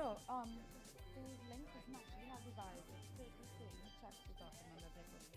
Sure. The link doesn't actually have the virus. It's totally free. Check the document that they put.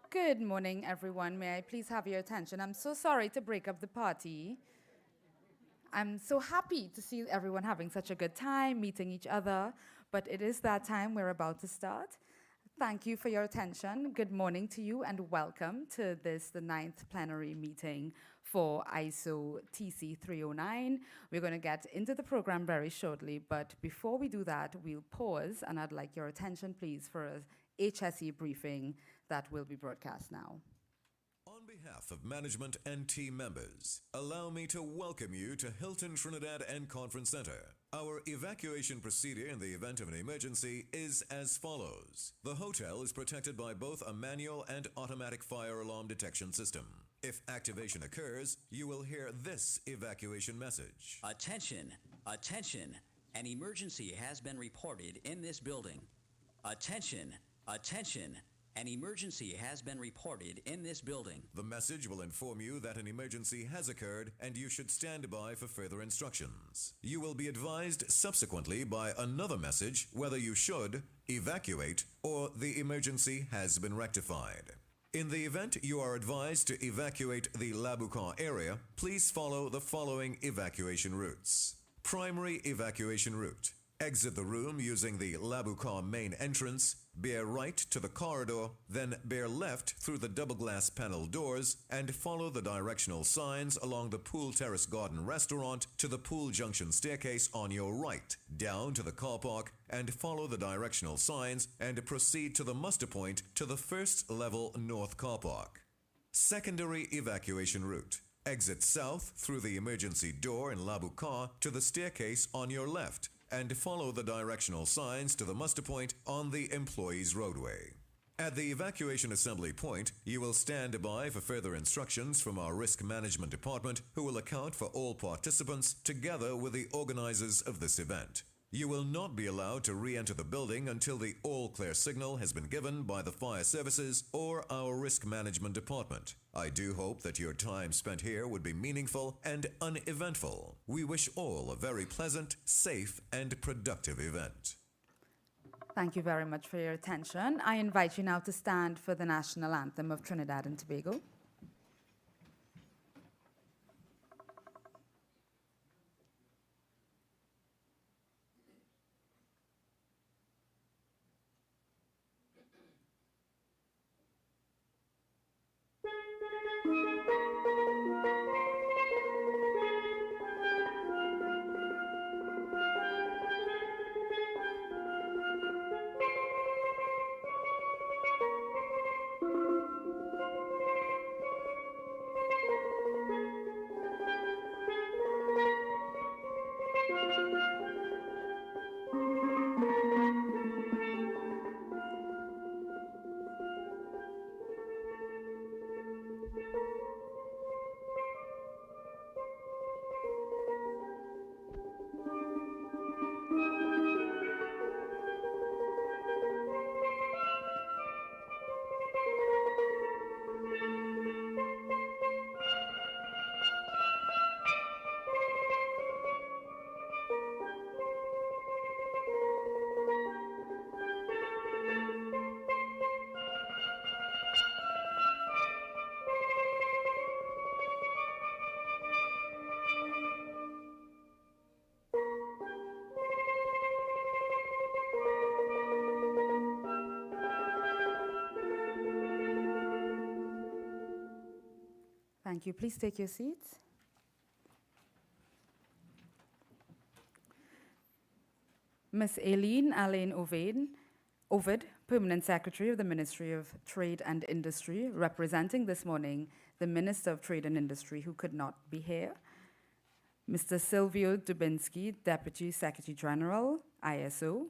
Good morning, everyone. May I please have your attention? I'm so sorry to break up the party. I'm so happy to see everyone having such a good time, meeting each other, but it is that time we're about to start. Thank you for your attention. Good morning to you and welcome to this, the 9th Plenary meeting for ISO TC 309. We're going to get into the program very shortly, but before we do that, we'll pause and I'd like your attention, please, for a HSE briefing that will be broadcast now. On behalf of management and team members, allow me to welcome you to Hilton Trinidad and Conference Center. Our evacuation procedure in the event of an emergency is as follows. The hotel is protected by both a manual and automatic fire alarm detection system. If activation occurs, you will hear this evacuation message. Attention, attention, an emergency has been reported in this building. Attention, attention, an emergency has been reported in this building. The message will inform you that an emergency has occurred and you should stand by for further instructions. You will be advised subsequently by another message whether you should evacuate or the emergency has been rectified. In the event you are advised to evacuate the Labukan area, please follow the following evacuation routes. Primary evacuation route. Exit the room using the Labukan main entrance, bear right to the corridor, then bear left through the double glass panel doors and follow the directional signs along the Pool Terrace Garden Restaurant to the Pool Junction staircase on your right, down to the car park and follow the directional signs and proceed to the muster point to the first level north car park. Secondary evacuation route. Exit south through the emergency door in Labukan to the staircase on your left and follow the directional signs to the muster point on the employees' roadway. At the evacuation assembly point, you will stand by for further instructions from our risk management department, who will account for all participants together with the organizers of this event. You will not be allowed to re-enter the building until the all clear signal has been given by the fire services or our risk management department. I do hope that your time spent here would be meaningful and uneventful. We wish all a very pleasant, safe, and productive event. Thank you very much for your attention. I invite you now to stand for the national anthem of Trinidad and Tobago. Thank you. Please take your seats. Ms. Aileen Ovid, Permanent Secretary of the Ministry of Trade and Industry, representing this morning the Minister of Trade and Industry, who could not be here. Mr. Silvio Dubinsky, Deputy Secretary General, ISO.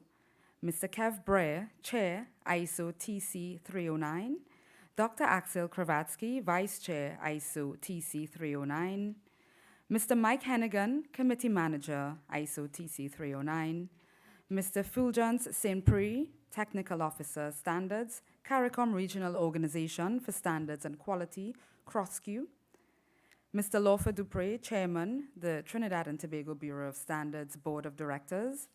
Mr. Kev Brer, Chair, ISO TC 309. Dr. Axel Kravatsky, Vice Chair, ISO TC 309. Mr. Mike Hennigan, Committee Manager, ISO TC 309. Mr. Fulgence Saint-Prix, Technical Officer, Standards, CARICOM Regional Organization for Standards and Quality, CROSSQ. Mr. Lawfer Dupre, Chairman, the Trinidad and Tobago Bureau of Standards Board of Directors.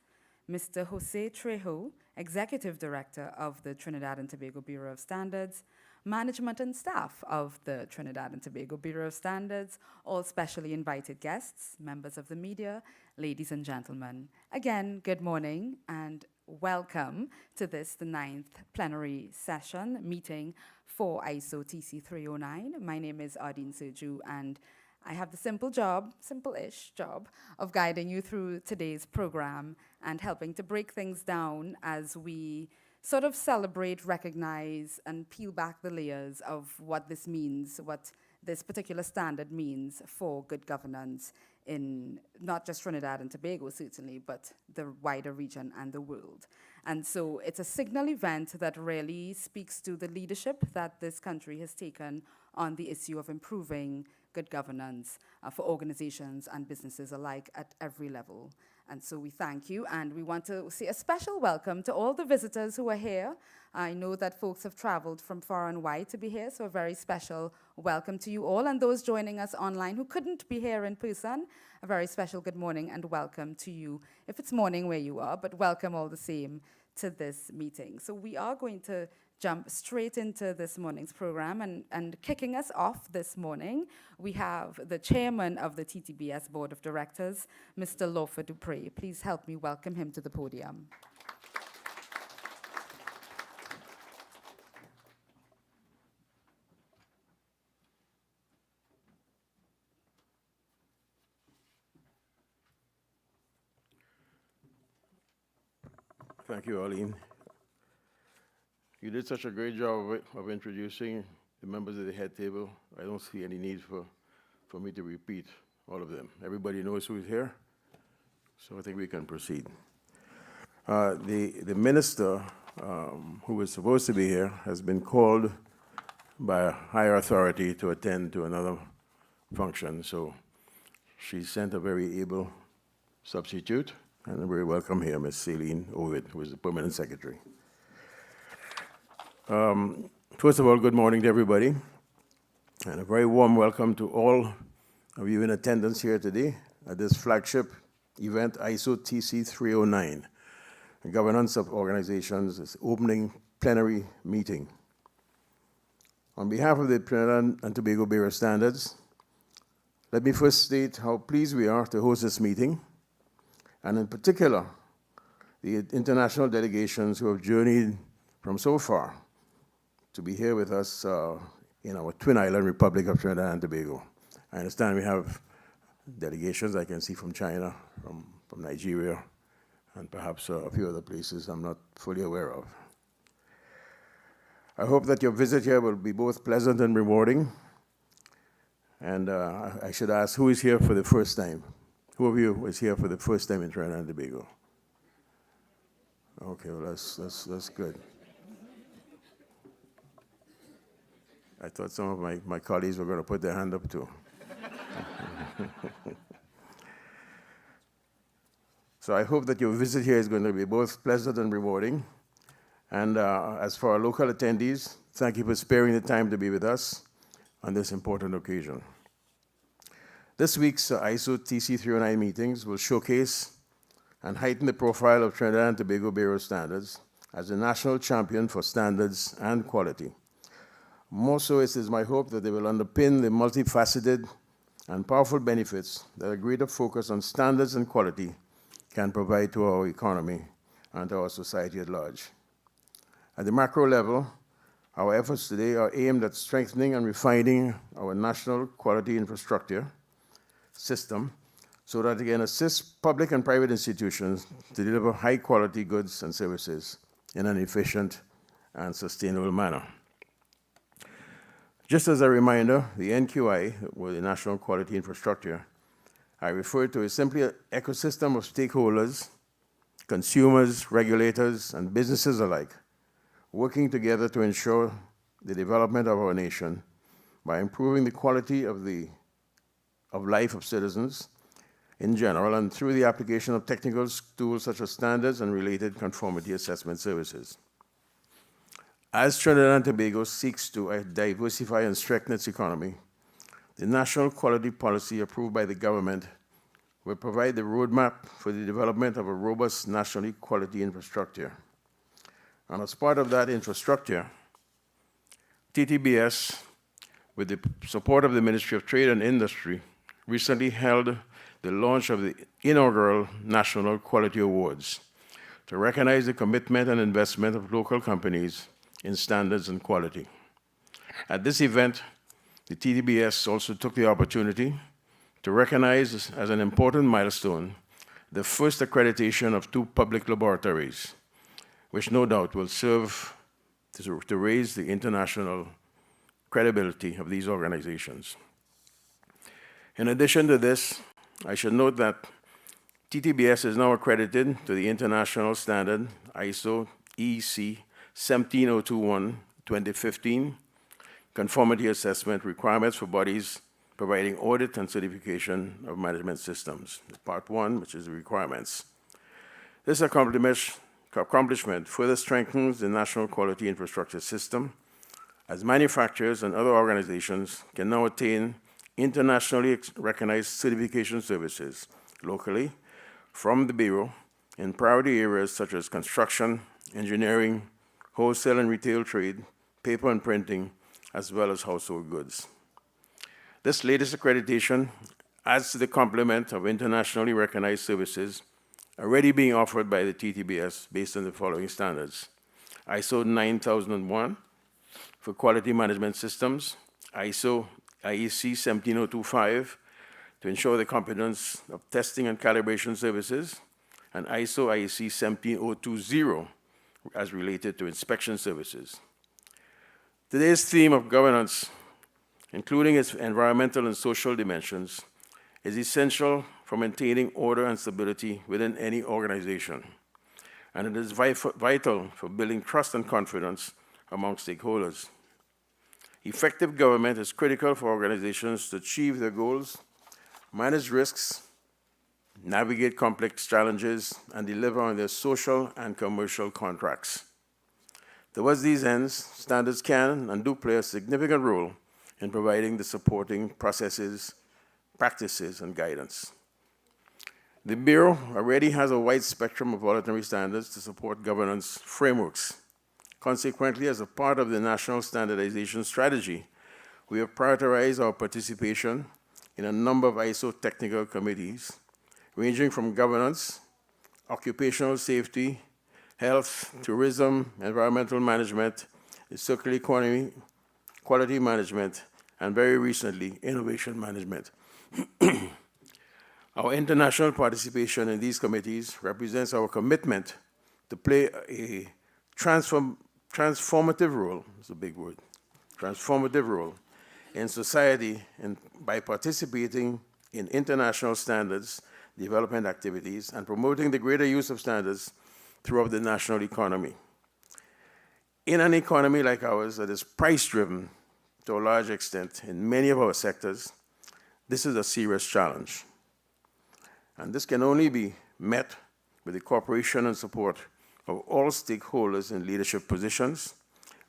Mr. Jose Trejo, Executive Director of the Trinidad and Tobago Bureau of Standards. Management and staff of the Trinidad and Tobago Bureau of Standards, all specially invited guests, members of the media, ladies and gentlemen. Again, good morning and welcome to this, the 9th plenary session meeting for ISO TC 309. My name is Ardeen Serju, and I have the simple-ish job of guiding you through today's program and helping to break things down as we sort of celebrate, recognize, and peel back the layers of what this means, what this particular standard means for good governance in not just Trinidad and Tobago, certainly, but the wider region and the world. And so it's a signal event that really speaks to the leadership that this country has taken on the issue of improving good governance for organizations and businesses alike at every level. And so we thank you, and we want to say a special welcome to all the visitors who are here. I know that folks have traveled from far and wide to be here, so a very special welcome to you all. And those joining us online who couldn't be here in person, a very special good morning and welcome to you, if it's morning where you are, but welcome all the same to this meeting. So we are going to jump straight into this morning's program, and kicking us off this morning, we have the chairman of the TTBS Board of Directors, Mr. Lawfer Dupre. Please help me welcome him to the podium. Thank you, Arlene. You did such a great job of introducing the members of the head table. I don't see any need for me to repeat all of them. Everybody knows who's here, so I think we can proceed. The minister who was supposed to be here has been called by a higher authority to attend to another function, so she sent a very able substitute, and we welcome here Ms. Aileen Ovid, who is the permanent secretary. First of all, good morning to everybody, and a very warm welcome to all of you in attendance here today at this flagship event, ISO TC 309, the Governance of Organizations, this opening plenary meeting. On behalf of the Trinidad and Tobago Bureau of Standards, let me first state how pleased we are to host this meeting, and in particular, the international delegations who have journeyed from so far to be here with us in our twin island Republic of Trinidad and Tobago. I understand we have delegations I can see from China, from Nigeria, and perhaps a few other places I'm not fully aware of. I hope that your visit here will be both pleasant and rewarding. And I should ask, who is here for the first time? Who of you is here for the first time in Trinidad and Tobago? Okay, well, that's good. I thought some of my colleagues were going to put their hand up too. So I hope that your visit here is going to be both pleasant and rewarding. And as for our local attendees, thank you for sparing the time to be with us on this important occasion. This week's ISO TC 309 meetings will showcase and heighten the profile of Trinidad and Tobago Bureau of Standards as a national champion for standards and quality. More so, it is my hope that they will underpin the multifaceted and powerful benefits that a greater focus on standards and quality can provide to our economy and to our society at large. At the macro level, Our efforts today are aimed at strengthening and refining our national quality infrastructure system so that it can assist public and private institutions to deliver high-quality goods and services in an efficient and sustainable manner. Just as a reminder, the NQI, or the National Quality Infrastructure, I refer to as simply an ecosystem of stakeholders, consumers, regulators, and businesses alike, working together to ensure the development of our nation by improving the quality of life of citizens in general and through the application of technical tools such as standards and related conformity assessment services. As Trinidad and Tobago seeks to diversify and strengthen its economy, the national quality policy approved by the government will provide the roadmap for the development of a robust nationally quality infrastructure. And as part of that infrastructure, TTBS, with the support of the Ministry of Trade and Industry, recently held the launch of the inaugural National Quality Awards to recognize the commitment and investment of local companies in standards and quality. At this event, the TTBS also took the opportunity to recognize as an important milestone the first accreditation of 2 public laboratories, which no doubt will serve to raise the international credibility of these organizations. In addition to this, I should note that TTBS is now accredited to the international standard ISO EC 17021:2015, conformity assessment requirements for bodies providing audit and certification of management systems, Part 1, which is the requirements. This accomplishment further strengthens the national quality infrastructure system, as manufacturers and other organizations can now attain internationally recognized certification services locally from the Bureau in priority areas such as construction, engineering, wholesale and retail trade, paper and printing, as well as household goods. This latest accreditation adds to the complement of internationally recognized services already being offered by the TTBS based on the following standards: ISO 9001 for quality management systems, ISO IEC 17025 to ensure the competence of testing and calibration services, and ISO IEC 17020 as related to inspection services. Today's theme of governance, including its environmental and social dimensions, is essential for maintaining order and stability within any organization, and it is vital for building trust and confidence among stakeholders. Effective government is critical for organizations to achieve their goals, manage risks, navigate complex challenges, and deliver on their social and commercial contracts. Towards these ends, standards can and do play a significant role in providing the supporting processes, practices, and guidance. The Bureau already has a wide spectrum of voluntary standards to support governance frameworks. Consequently, as a part of the National Standardization Strategy, we have prioritized our participation in a number of ISO technical committees, ranging from governance, occupational safety, health, tourism, environmental management, the circular economy, quality management, and very recently, innovation management. Our international participation in these committees represents our commitment to play a transformative role, it's a big word, transformative role in society and by participating in international standards development activities and promoting the greater use of standards throughout the national economy. In an economy like ours that is price-driven to a large extent in many of our sectors, this is a serious challenge. And this can only be met with the cooperation and support of all stakeholders in leadership positions,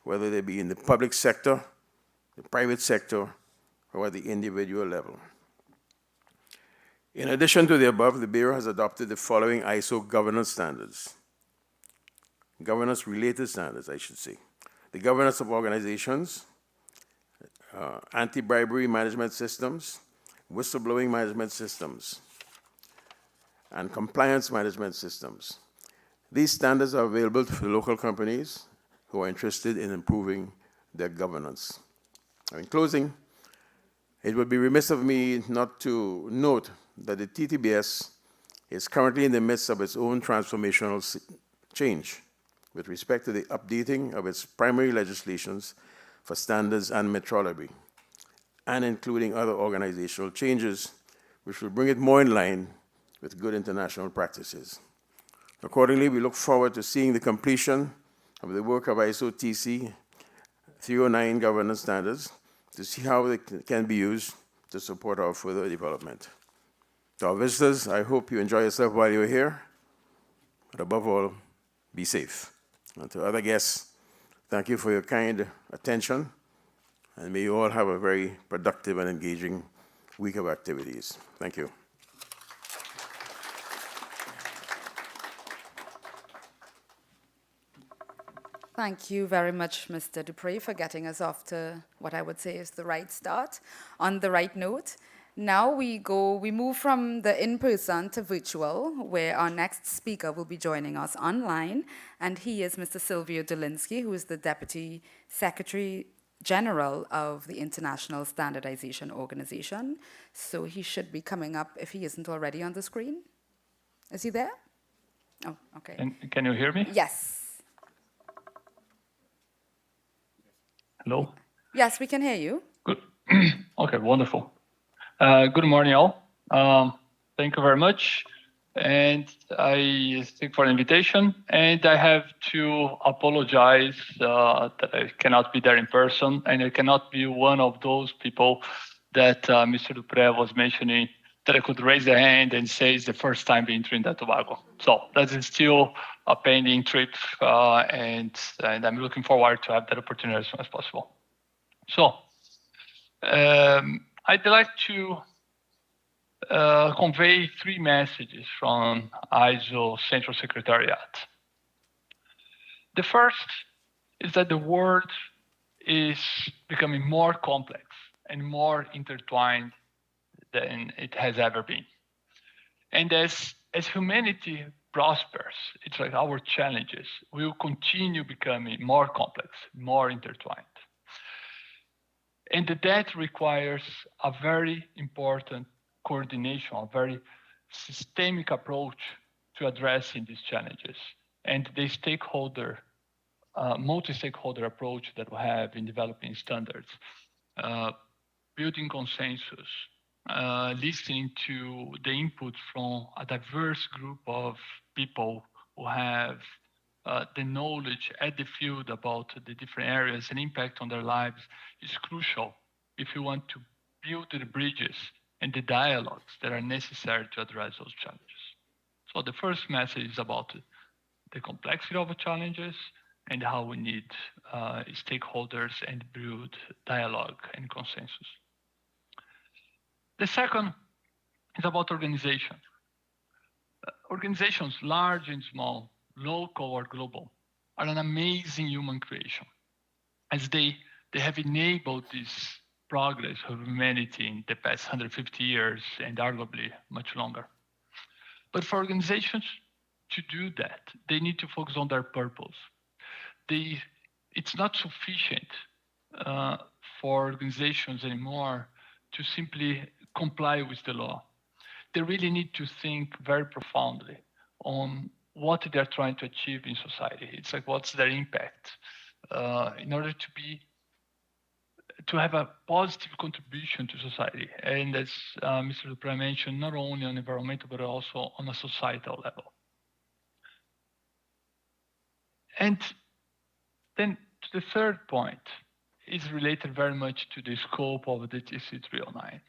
whether they be in the public sector, the private sector, or at the individual level. In addition to the above, the Bureau has adopted the following ISO governance standards. Governance-related standards, I should say. The governance of organizations, anti-bribery management systems, whistleblowing management systems, and compliance management systems. These standards are available for local companies who are interested in improving their governance. Now, in closing, it would be remiss of me not to note that the TTBS is currently in the midst of its own transformational change with respect to the updating of its primary legislations for standards and metrology, and including other organizational changes which will bring it more in line with good international practices. Accordingly, we look forward to seeing the completion of the work of ISO TC 309 governance standards to see how they can be used to support our further development. To our visitors, I hope you enjoy yourself while you're here, but above all, be safe. And to other guests, thank you for your kind attention, and may you all have a very productive and engaging week of activities. Thank you. Thank you very much, Mr. Dupree, for getting us off to what I would say is the right start, on the right note. Now we move from the in-person to virtual, where our next speaker will be joining us online, and he is Mr. Silvio Dolinsky, who is the Deputy Secretary General of the International Standardization Organization. So he should be coming up if he isn't already on the screen. Is he there? Oh, okay. And can you hear me? Yes. Hello? Yes, we can hear you. Good. Okay, wonderful. Good morning, all. Thank you very much. And I thank for the invitation. And I have to apologize that I cannot be there in person, and I cannot be one of those people that Mr. Dupree was mentioning that I could raise the hand and say it's the first time being Trinidad and Tobago. So that is still a pending trip, and I'm looking forward to have that opportunity as soon as possible. So I'd like to convey three messages from ISO Central Secretariat. The first is that the world is becoming more complex and more intertwined than it has ever been. And as humanity prospers, it's like our challenges will continue becoming more complex, more intertwined. And that requires a very important coordination, a very systemic approach to addressing these challenges. And the multi-stakeholder approach that we have in developing standards, building consensus, listening to the input from a diverse group of people who have the knowledge at the field about the different areas and impact on their lives is crucial if you want to build the bridges and the dialogues that are necessary to address those challenges. So the first message is about the complexity of the challenges and how we need stakeholders and build dialogue and consensus. The second is about organization. Organizations, large and small, local or global, are an amazing human creation, as they have enabled this progress of humanity in the past 150 years and arguably much longer. But for organizations to do that, they need to focus on their purpose. It's not sufficient for organizations anymore to simply comply with the law. They really need to think very profoundly on what they're trying to achieve in society. It's like, what's their impact in order to have a positive contribution to society. And as Mr. Dupree mentioned, not only on environmental, but also on a societal level. And then the third point is related very much to the scope of the TC 309,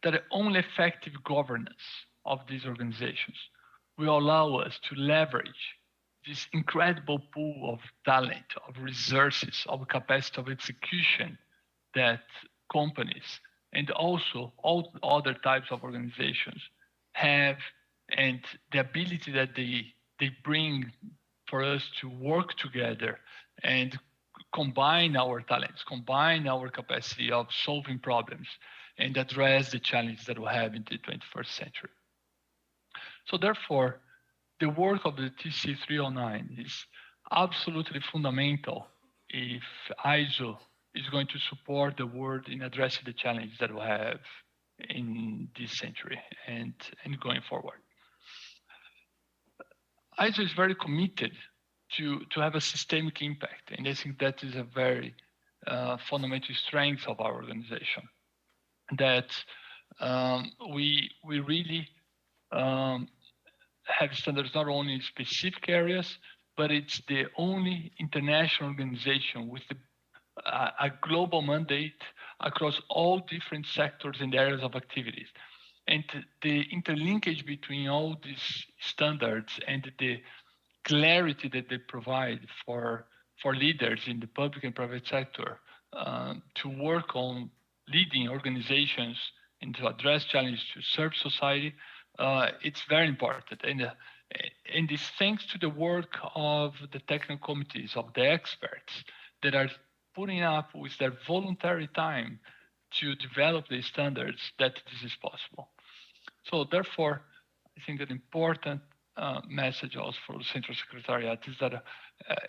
that only effective governance of these organizations will allow us to leverage this incredible pool of talent, of resources, of capacity of execution that companies and also all other types of organizations have, and the ability that they bring for us to work together and combine our talents, combine our capacity of solving problems, and address the challenges that we have in the 21st century. So therefore, the work of the TC 309 is absolutely fundamental if ISO is going to support the world in addressing the challenges that we have in this century and going forward. ISO is very committed to have a systemic impact, and I think that is a very fundamental strength of our organization. That we really have standards not only in specific areas, but it's the only international organization with a global mandate across all different sectors and areas of activities. And the interlinkage between all these standards and the clarity that they provide for leaders in the public and private sector to work on leading organizations and to address challenges to serve society, it's very important. And it's thanks to the work of the technical committees, of the experts that are putting up with their voluntary time to develop these standards that this is possible. So therefore, I think an important message also for the Central Secretariat is that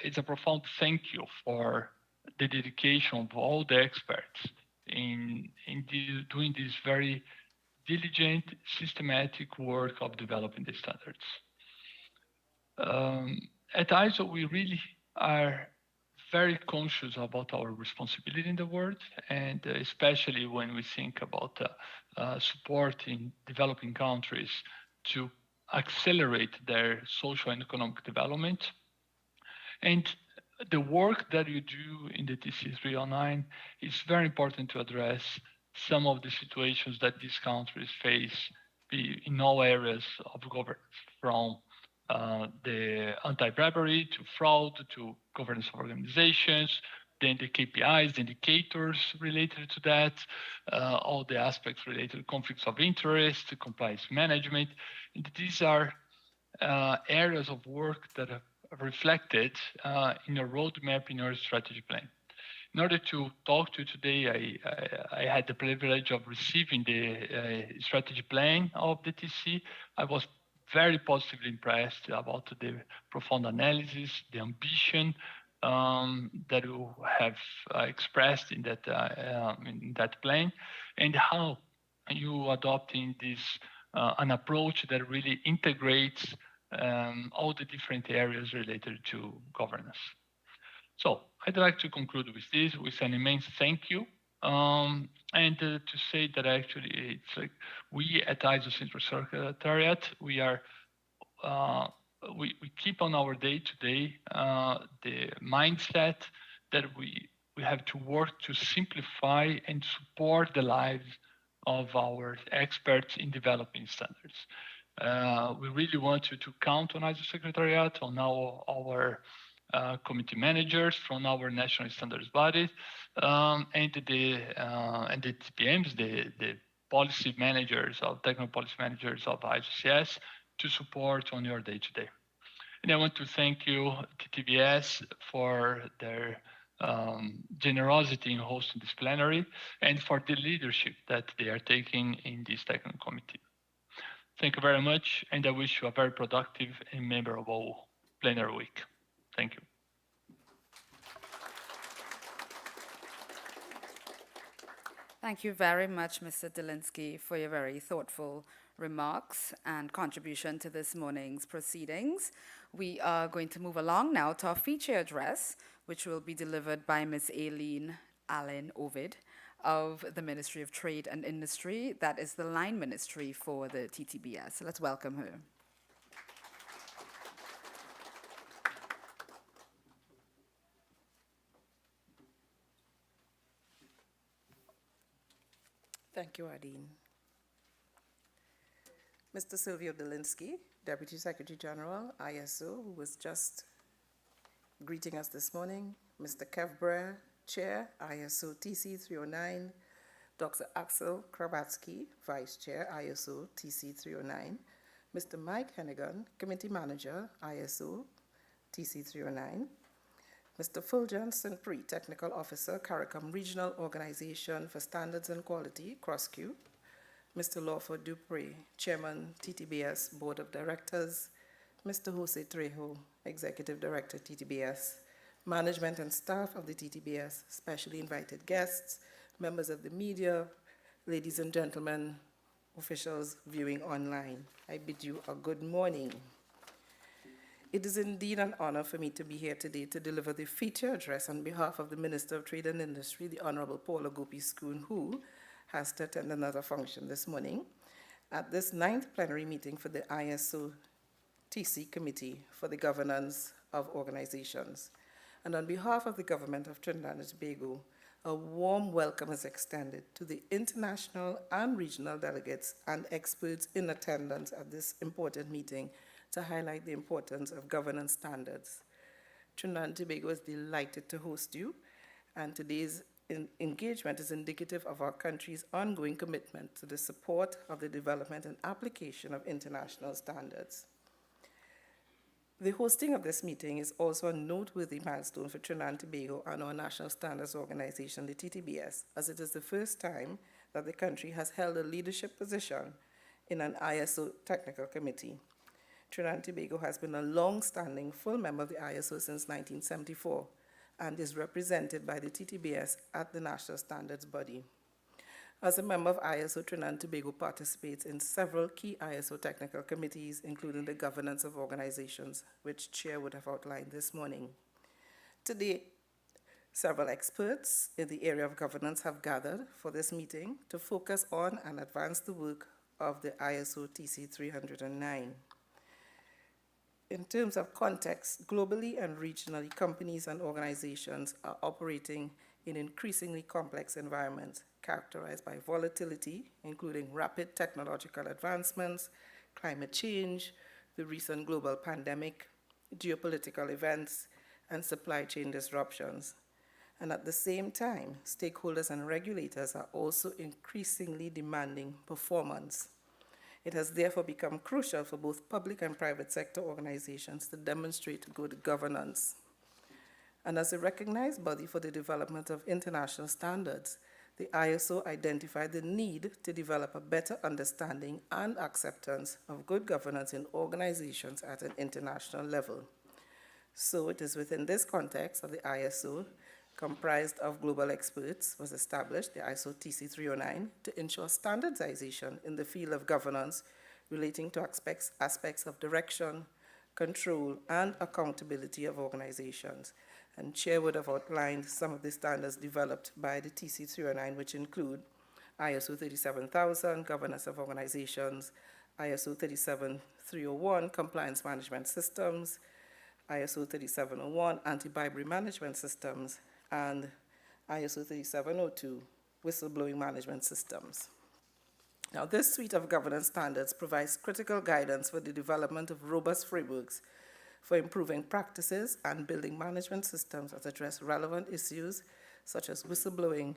it's a profound thank you for the dedication of all the experts in doing this very diligent, systematic work of developing the standards. At ISO, we really are very conscious about our responsibility in the world, and especially when we think about supporting developing countries to accelerate their social and economic development. And the work that you do in the TC 309 is very important to address some of the situations that these countries face in all areas of governance, from the anti-bribery to fraud to governance of organizations, then the KPIs, the indicators related to that, all the aspects related to conflicts of interest, compliance management. And these are areas of work that are reflected in a roadmap in our strategy plan. In order to talk to you today, I had the privilege of receiving the strategy plan of the TC. I was very positively impressed about the profound analysis, the ambition that you have expressed in that plan, and how you adopting this an approach that really integrates all the different areas related to governance. So I'd like to conclude with this, with an immense thank you, and to say that actually it's like we at ISO Central Secretariat, we are we keep on our day-to-day the mindset that we have to work to simplify and support the lives of our experts in developing standards. We really want you to count on ISO Secretariat, on our committee managers from our national standards bodies, and the TPMs, the policy managers, technical policy managers of ISOCS, to support on your day-to-day. And I want to thank you, TTBS, for their generosity in hosting this plenary and for the leadership that they are taking in this technical committee. Thank you very much, and I wish you a very productive and memorable plenary week. Thank you. Thank you very much, Mr. Delinsky, for your very thoughtful remarks and contribution to this morning's proceedings. We are going to move along now to our feature address, which will be delivered by Ms. Aileen Allen Ovid of the Ministry of Trade and Industry. That is the line ministry for the TTBS. So let's welcome her. Thank you, Adine. Mr. Silvio Delinsky, Deputy Secretary General, ISO, who was just greeting us this morning, Mr. Kev Brer, Chair, ISO TC 309, Dr. Axel Krabatsky, Vice Chair, ISO TC 309, Mr. Mike Hennigan, Committee Manager, ISO TC 309, Mr. Fuljan St. Technical Officer, CARICOM Regional Organization for Standards and Quality, CROSSQ, Mr. Lawford Dupree, Chairman, TTBS Board of Directors, Mr. Jose Trejo, Executive Director, TTBS, management and staff of the TTBS, specially invited guests, members of the media, ladies and gentlemen, officials viewing online. I bid you a good morning. It is indeed an honor for me to be here today to deliver the feature address on behalf of the Minister of Trade and Industry, the Honorable Paula Gopi-Skoon, who has to attend another function this morning at this 9th plenary meeting for the ISO TC Committee for the Governance of Organizations. And on behalf of the Government of Trinidad and Tobago, a warm welcome is extended to the international and regional delegates and experts in attendance at this important meeting to highlight the importance of governance standards. Trinidad and Tobago is delighted to host you, and today's engagement is indicative of our country's ongoing commitment to the support of the development and application of international standards. The hosting of this meeting is also a noteworthy milestone for Trinidad and Tobago and our National Standards Organization, the TTBS, as it is the first time that the country has held a leadership position in an ISO technical committee. Trinidad and Tobago has been a long-standing full member of the ISO since 1974 and is represented by the TTBS at the National Standards Body. As a member of ISO, Trinidad and Tobago participates in several key ISO technical committees, including the governance of organizations, which Chair would have outlined this morning. Today, several experts in the area of governance have gathered for this meeting to focus on and advance the work of the ISO TC 309. In terms of context, globally and regionally, companies and organizations are operating in increasingly complex environments characterized by volatility, including rapid technological advancements, climate change, the recent global pandemic, geopolitical events, and supply chain disruptions. And at the same time, stakeholders and regulators are also increasingly demanding performance. It has therefore become crucial for both public and private sector organizations to demonstrate good governance. And as a recognized body for the development of international standards, the ISO identified the need to develop a better understanding and acceptance of good governance in organizations at an international level. So it is within this context that the ISO, comprised of global experts, was established, the ISO TC 309, to ensure standardization in the field of governance relating to aspects of direction, control, and accountability of organizations. And Chair would have outlined some of the standards developed by the TC 309, which include ISO 37000, Governance of Organizations, ISO 37301, Compliance Management Systems, ISO 3701, Anti-Bribery Management Systems, and ISO 3702, Whistleblowing Management Systems. Now, this suite of governance standards provides critical guidance for the development of robust frameworks for improving practices and building management systems that address relevant issues such as whistleblowing,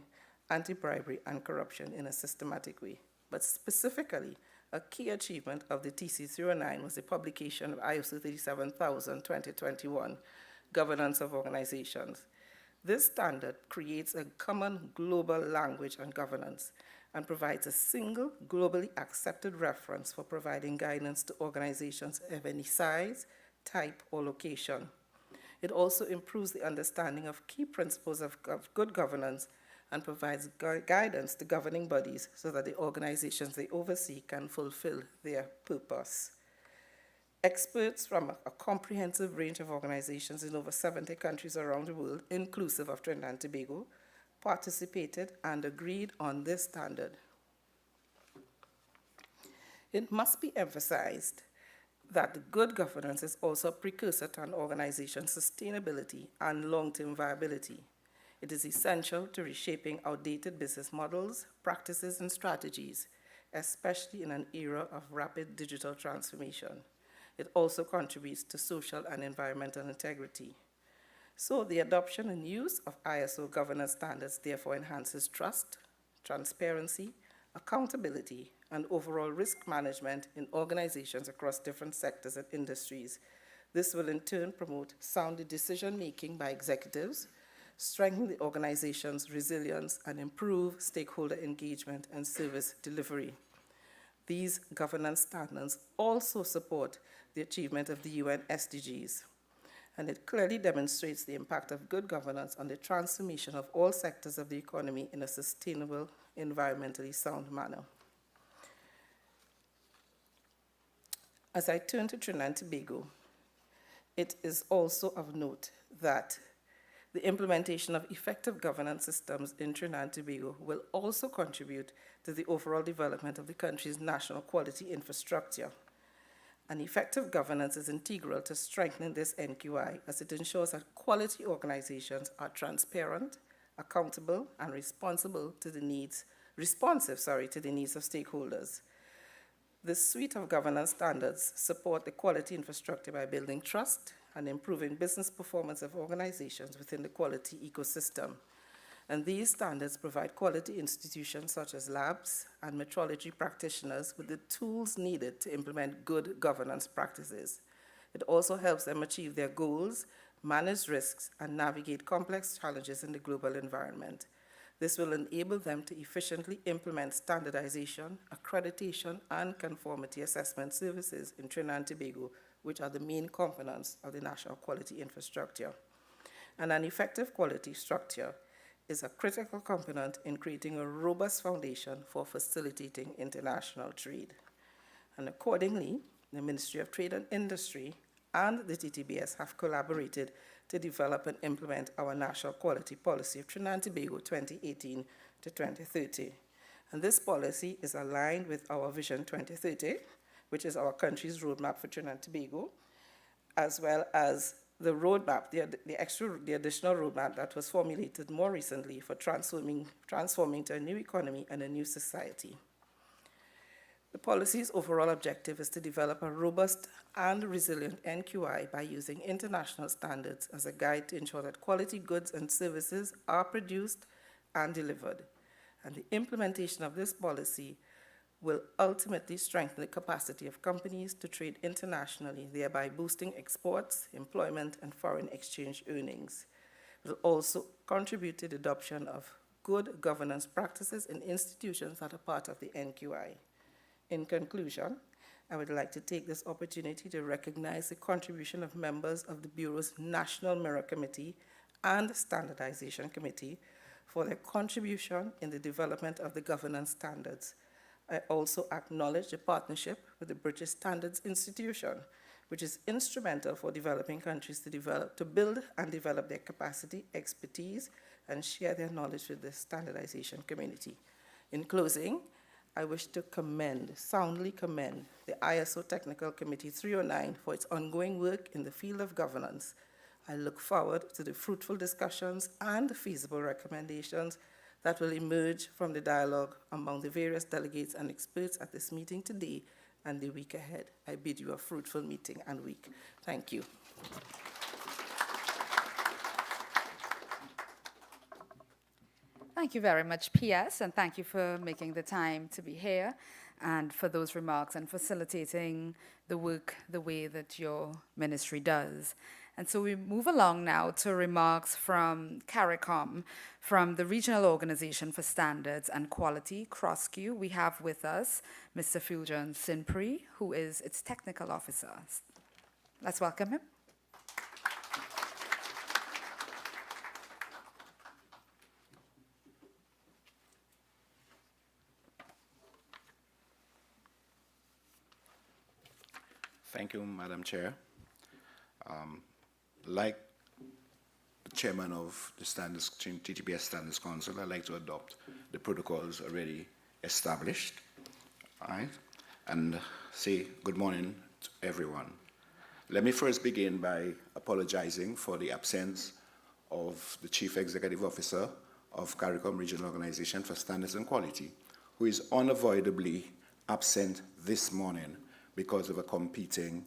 anti-bribery, and corruption in a systematic way. But specifically, a key achievement of the TC 309 was the publication of ISO 37000 2021, Governance of Organizations. This standard creates a common global language on governance and provides a single globally accepted reference for providing guidance to organizations of any size, type, or location. It also improves the understanding of key principles of good governance and provides guidance to governing bodies so that the organizations they oversee can fulfill their purpose. Experts from a comprehensive range of organizations in over 70 countries around the world, inclusive of Trinidad and Tobago, participated and agreed on this standard. It must be emphasized that good governance is also a precursor to an organization's sustainability and long-term viability. It is essential to reshaping outdated business models, practices, and strategies, especially in an era of rapid digital transformation. It also contributes to social and environmental integrity. So the adoption and use of ISO governance standards therefore enhances trust, transparency, accountability, and overall risk management in organizations across different sectors and industries. This will in turn promote sound decision-making by executives, strengthen the organization's resilience, and improve stakeholder engagement and service delivery. These governance standards also support the achievement of the UN SDGs. and it clearly demonstrates the impact of good governance on the transformation of all sectors of the economy in a sustainable, environmentally sound manner. As I turn to Trinidad and Tobago, it is also of note that the implementation of effective governance systems in Trinidad and Tobago will also contribute to the overall development of the country's national quality infrastructure. And effective governance is integral to strengthening this NQI as it ensures that quality organizations are transparent, accountable, and responsive to the needs of stakeholders. This suite of governance standards support the quality infrastructure by building trust and improving business performance of organizations within the quality ecosystem. And these standards provide quality institutions such as labs and metrology practitioners with the tools needed to implement good governance practices. It also helps them achieve their goals, manage risks, and navigate complex challenges in the global environment. This will enable them to efficiently implement standardization, accreditation, and conformity assessment services in Trinidad and Tobago, which are the main components of the national quality infrastructure. And an effective quality structure is a critical component in creating a robust foundation for facilitating international trade. And accordingly, the Ministry of Trade and Industry and the TTBS have collaborated to develop and implement our national quality policy of Trinidad and Tobago 2018 to 2030. And this policy is aligned with our Vision 2030, which is our country's roadmap for Trinidad and Tobago, as well as the roadmap, the additional roadmap that was formulated more recently for transforming to a new economy and a new society. The policy's overall objective is to develop a robust and resilient NQI by using international standards as a guide to ensure that quality goods and services are produced and delivered. And the implementation of this policy will ultimately strengthen the capacity of companies to trade internationally, thereby boosting exports, employment, and foreign exchange earnings. It will also contribute to the adoption of good governance practices in institutions that are part of the NQI. In conclusion, I would like to take this opportunity to recognize the contribution of members of the Bureau's National Mirror Committee and Standardization Committee for their contribution in the development of the governance standards. I also acknowledge the partnership with the British Standards Institution, which is instrumental for developing countries to build and develop their capacity, expertise, and share their knowledge with the standardization community. In closing, I wish to soundly commend the ISO Technical Committee 309 for its ongoing work in the field of governance. I look forward to the fruitful discussions and feasible recommendations that will emerge from the dialogue among the various delegates and experts at this meeting today and the week ahead. I bid you a fruitful meeting and week. Thank you. Thank you very much, PS, and thank you for making the time to be here and for those remarks and facilitating the work the way that your ministry does. And so we move along now to remarks from CARICOM, from the Regional Organization for Standards and Quality, CROSQ. We have with us Mr. Fuljan Sinpri, who is its technical officer. Let's welcome him. Thank you, Madam Chair. Like the chairman of the TTBS Standards Council, I'd like to adopt the protocols already established, all right, and say good morning to everyone. Let me first begin by apologizing for the absence of the Chief Executive Officer of CARICOM Regional Organization for Standards and Quality, who is unavoidably absent this morning because of a competing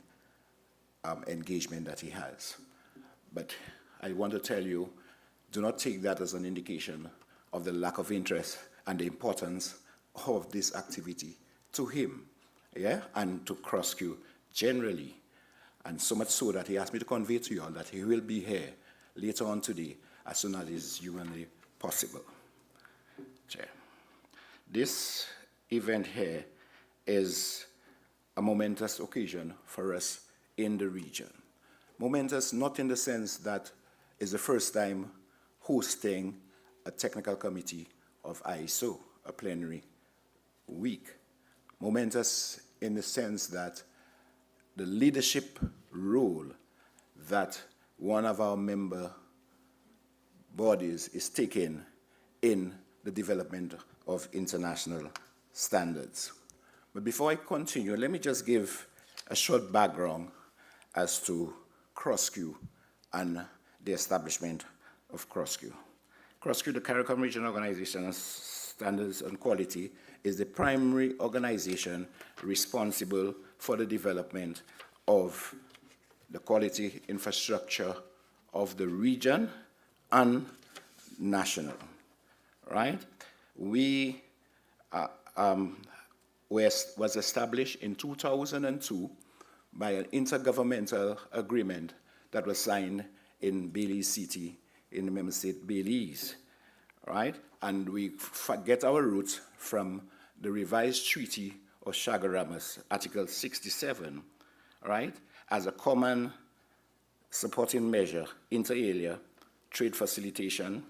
engagement that he has. But I want to tell you, do not take that as an indication of the lack of interest and the importance of this activity to him, yeah, and to CROSQ generally. And so much so that he asked me to convey to you all that he will be here later on today as soon as is humanly possible. Chair. This event here is a momentous occasion for us in the region. Momentous not in the sense that it's the first time hosting a technical committee of ISO, a plenary week. Momentous in the sense that the leadership role that one of our member bodies is taking in the development of international standards. But before I continue, let me just give a short background as to CROSSQ and the establishment of CROSSQ. CROSSQ, the CARICOM Regional Organization of Standards and Quality, is the primary organization responsible for the development of the quality infrastructure of the region and national, right? We was established in 2002 by an intergovernmental agreement that was signed in Belize City in the member state Belize, right? And we get our roots from the revised Treaty of Chaguaramas, Article 67, right? As a common supporting measure, inter alia, trade facilitation,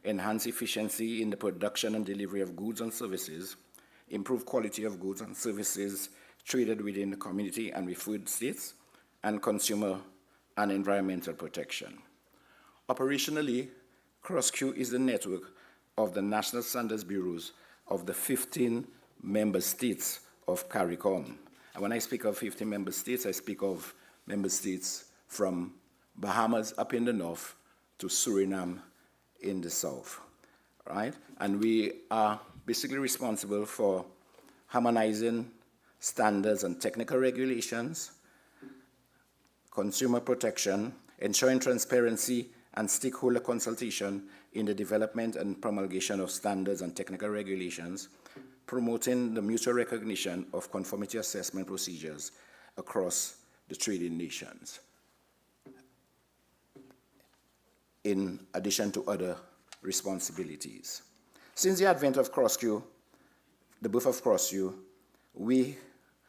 enhance efficiency in the production and delivery of goods and services, improve quality of goods and services traded within the community and with food states, and consumer and environmental protection. Operationally, CROSSQ is the network of the National Standards Bureaus of the 15 member states of CARICOM. And when I speak of 15 member states, I speak of member states from Bahamas up in the north to Suriname in the south, right? And we are basically responsible for harmonizing standards and technical regulations, consumer protection, ensuring transparency and stakeholder consultation in the development and promulgation of standards and technical regulations, promoting the mutual recognition of conformity assessment procedures across the trading nations, in addition to other responsibilities. Since the advent of CROSSQ, the birth of CROSSQ, we,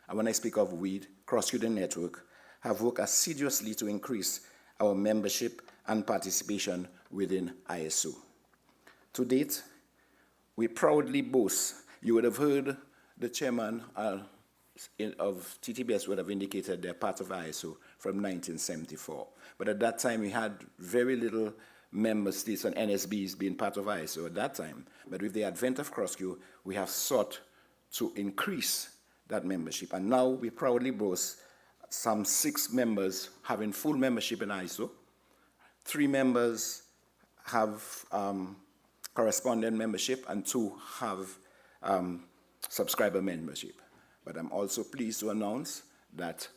and when I speak of we, CROSSQ the network, have worked assiduously to increase our membership and participation within ISO. To date, we proudly boast, you would have heard the chairman of TTBS would have indicated they're part of ISO from 1974. But at that time, we had very little member states and NSBs being part of ISO at that time. But with the advent of CROSSQ, we have sought to increase that membership. And now we proudly boast some 6 members having full membership in ISO. 3 members have correspondent membership, and 2 have subscriber membership. But I'm also pleased to announce that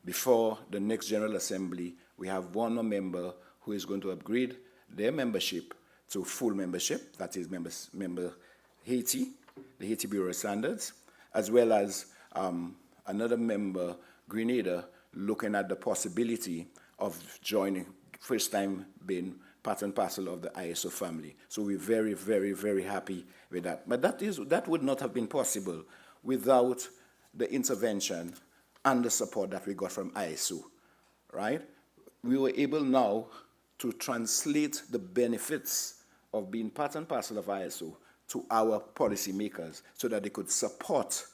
before the next General Assembly, we have 1 more member who is going to upgrade their membership to full membership, that is member Haiti, the Haiti Bureau of Standards, as well as another member, Grenada, looking at the possibility of joining, first time being part and parcel of the ISO family. So we're very, very, very happy with that. But that would not have been possible without the intervention and the support that we got from ISO, right? We were able now to translate the benefits of being part and parcel of ISO to our policymakers so that they could support,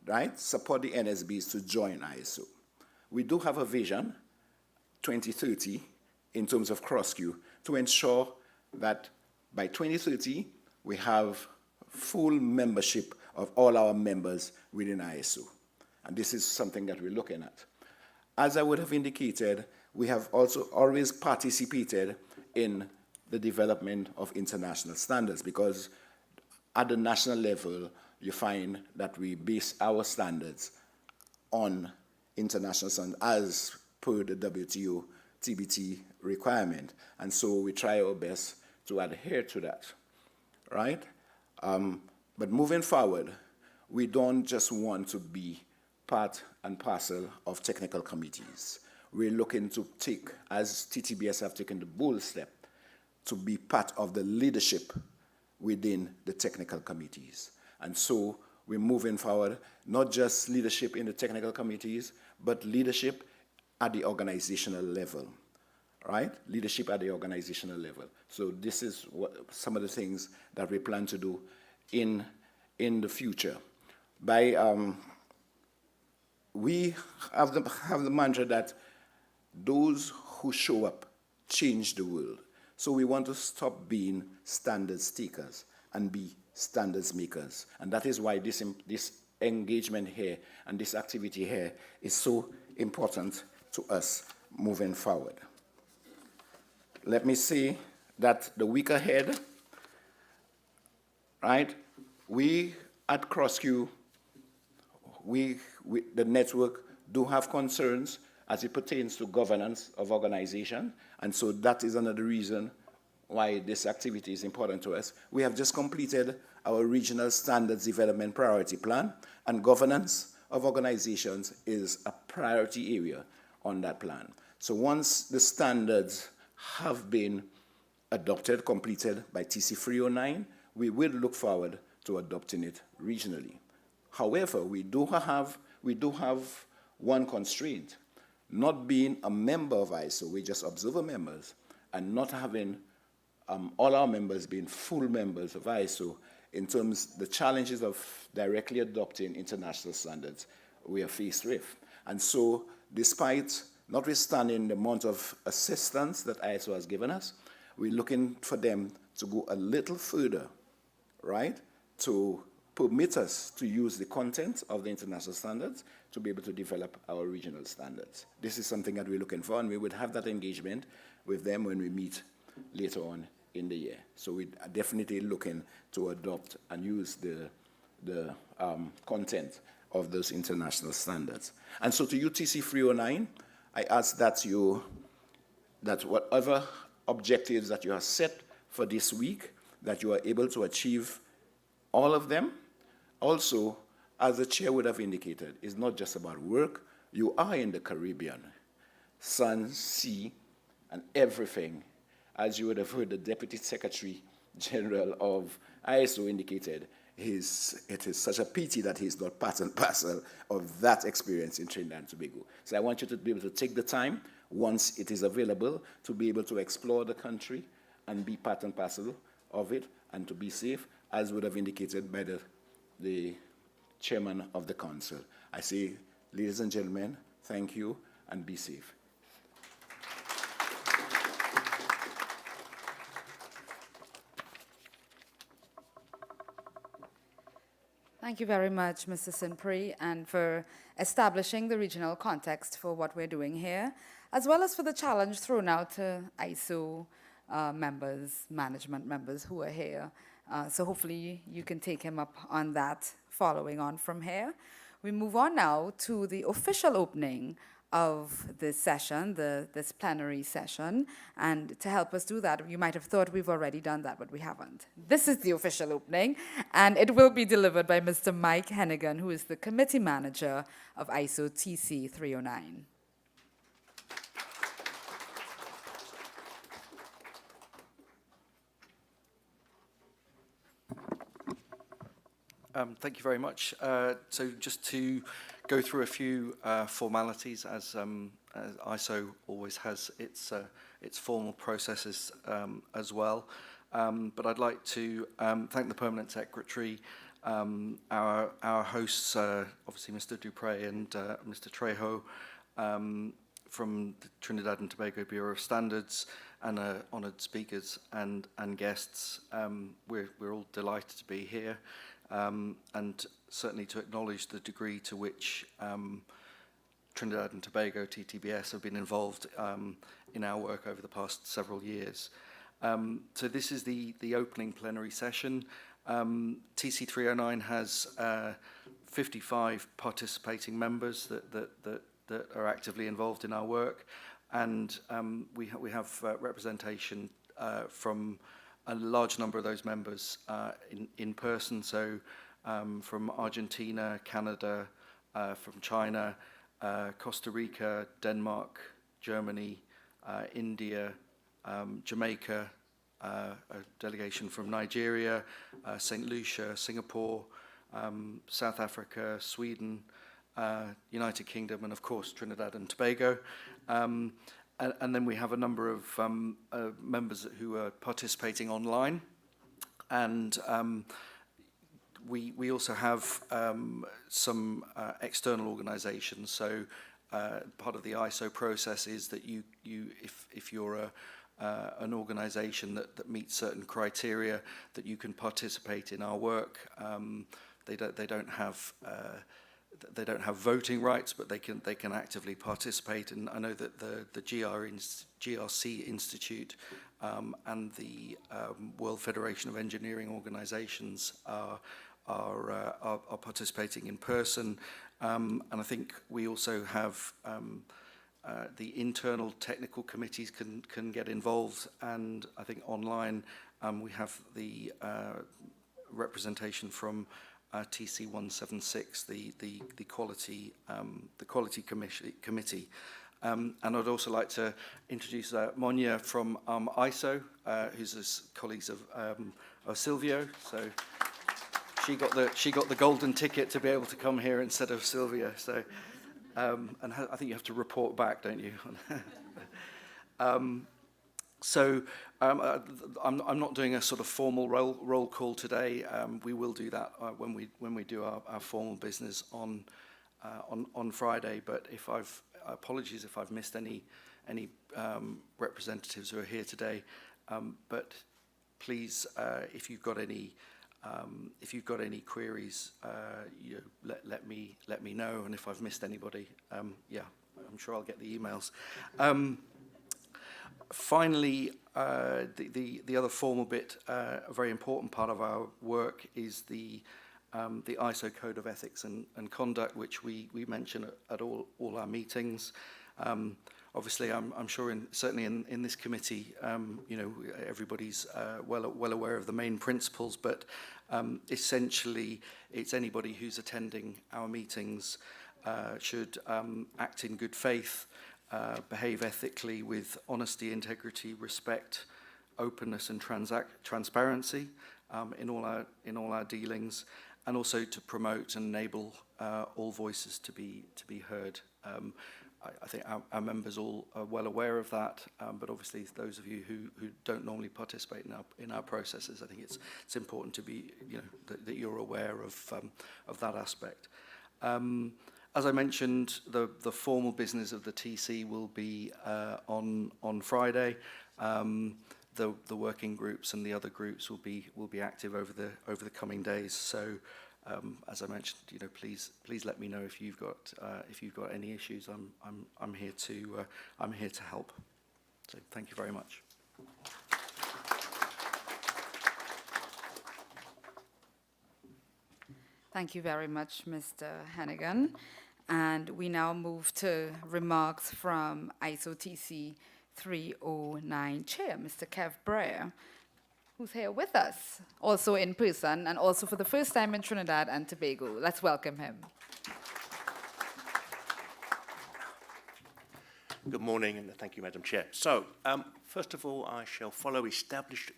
right? Support the NSBs to join ISO. We do have a vision, 2030, in terms of CROSSQ, to ensure that by 2030, we have full membership of all our members within ISO. And this is something that we're looking at. As I would have indicated, we have also always participated in the development of international standards, because at the national level, you find that we base our standards on international standards as per the WTO TBT requirement. And so we try our best to adhere to that, right? But moving forward, we don't just want to be part and parcel of technical committees. We're looking to take, as TTBS have taken the bold step, to be part of the leadership within the technical committees. And so we're moving forward, not just leadership in the technical committees, but leadership at the organizational level, right? Leadership at the organizational level. So this is some of the things that we plan to do in the future. We have the mantra that those who show up change the world. So we want to stop being standards takers and be standards makers. And that is why this engagement here and this activity here is so important to us moving forward. Let me say that the week ahead, right, we at CrossQ, the network do have concerns as it pertains to governance of organization, and so that is another reason why this activity is important to us. We have just completed our regional standards development priority plan, and governance of organizations is a priority area on that plan. So once the standards have been adopted, completed by TC 309, we will look forward to adopting it regionally. However, we do have one constraint. Not being a member of ISO, we just observer members, and not having all our members being full members of ISO in terms of the challenges of directly adopting international standards we are faced with. And so, notwithstanding the amount of assistance that ISO has given us, we're looking for them to go a little further, right, to permit us to use the content of the international standards to be able to develop our regional standards. This is something that we're looking for, and we would have that engagement with them when we meet later on in the year. So we are definitely looking to adopt and use the content of those international standards. And so to UTC 309, I ask that whatever objectives that you have set for this week, that you are able to achieve all of them. Also, as the chair would have indicated, it's not just about work. You are in the Caribbean, sun, sea, and everything. As you would have heard the Deputy Secretary General of ISO indicated, it is such a pity that he's not part and parcel of that experience in Trinidad and Tobago. So I want you to be able to take the time, once it is available, to be able to explore the country and be part and parcel of it, and to be safe, as would have indicated by the chairman of the council. I say, ladies and gentlemen, thank you, and be safe. Thank you very much, Mr. Simpri, and for establishing the regional context for what we're doing here, as well as for the challenge thrown out to ISO members, management members who are here. So hopefully you can take him up on that following on from here. We move on now to the official opening of this session, this plenary session. And to help us do that, you might have thought we've already done that, but we haven't. This is the official opening, and it will be delivered by Mr. Mike Hennigan, who is the committee manager of ISO TC 309. Thank you very much. So just to go through a few formalities, as ISO always has its formal processes as well. But I'd like to thank the Permanent Secretary, our hosts, obviously Mr. Dupre and Mr. Trejo, from the Trinidad and Tobago Bureau of Standards, and honoured speakers and guests. We're all delighted to be here. And certainly to acknowledge the degree to which Trinidad and Tobago, TTBS, have been involved in our work over the past several years. So this is the opening plenary session. TC 309 has 55 participating members that are actively involved in our work, and we have representation from a large number of those members in person, so from Argentina, Canada, from China, Costa Rica, Denmark, Germany, India, Jamaica, a delegation from Nigeria, St. Lucia, Singapore, South Africa, Sweden, United Kingdom, and of course Trinidad and Tobago. And then we have a number of members who are participating online. And we also have some external organisations. So part of the ISO process is that if you're an organisation that meets certain criteria, that you can participate in our work. They don't have voting rights, but they can actively participate. And I know that the GRC Institute and the World Federation of Engineering Organizations are participating in person. And I think we also have the internal technical committees can get involved, and I think online we have the representation from TC 176, the quality committee. And I'd also like to introduce Monia from ISO, who's colleagues of Silvio. So she got the golden ticket to be able to come here instead of Silvio. So and I think you have to report back, don't you? So I'm not doing a sort of formal roll call today. We will do that when we do our formal business on Friday. But apologies if I've missed any representatives who are here today. But please, if you've got any queries, let me know. And if I've missed anybody, yeah, I'm sure I'll get the emails. Finally, the other formal bit, a very important part of our work is the ISO Code of Ethics and Conduct, which we mention at all our meetings. Obviously, I'm sure certainly in this committee, everybody's well aware of the main principles, but essentially, it's anybody who's attending our meetings should act in good faith, behave ethically with honesty, integrity, respect, openness, and transparency in all our dealings, and also to promote and enable all voices to be heard. I think our members all are well aware of that, but obviously those of you who don't normally participate in our processes, I think it's important to be that you're aware of that aspect. As I mentioned, the formal business of the TC will be on Friday. The working groups and the other groups will be active over the coming days. So, as I mentioned, please let me know if you've got any issues. I'm here to help. So, thank you very much. Thank you very much, Mr. Hannigan. And we now move to remarks from ISO TC 309 Chair, Mr. Kev Breyer, who's here with us, also in person, and also for the first time in Trinidad and Tobago. Let's welcome him. Good morning, and thank you, Madam Chair. So, first of all, I shall follow established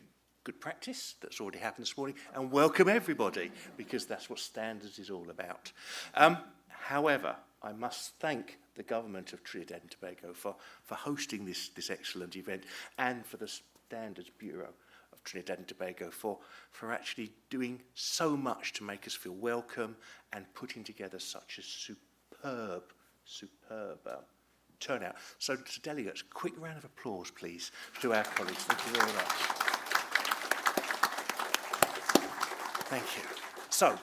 good practice that's already happened this morning and welcome everybody, because that's what standards is all about. However, I must thank the government of Trinidad and Tobago for hosting this excellent event, and for the Standards Bureau of Trinidad and Tobago for actually doing so much to make us feel welcome and putting together such a superb turnout. So to delegates, quick round of applause, please, to our colleagues. Thank you very much. Thank you. So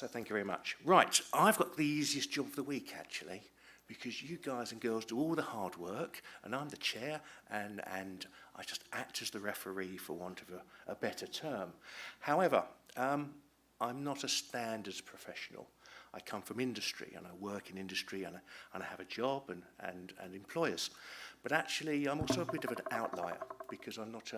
thank you very much. Right, I've got the easiest job of the week, actually, because you guys and girls do all the hard work, and I'm the chair, and I just act as the referee, for want of a better term. However, I'm not a standards professional. I come from industry, and I work in industry, and I have a job and employers. But actually, I'm also a bit of an outlier, because I'm not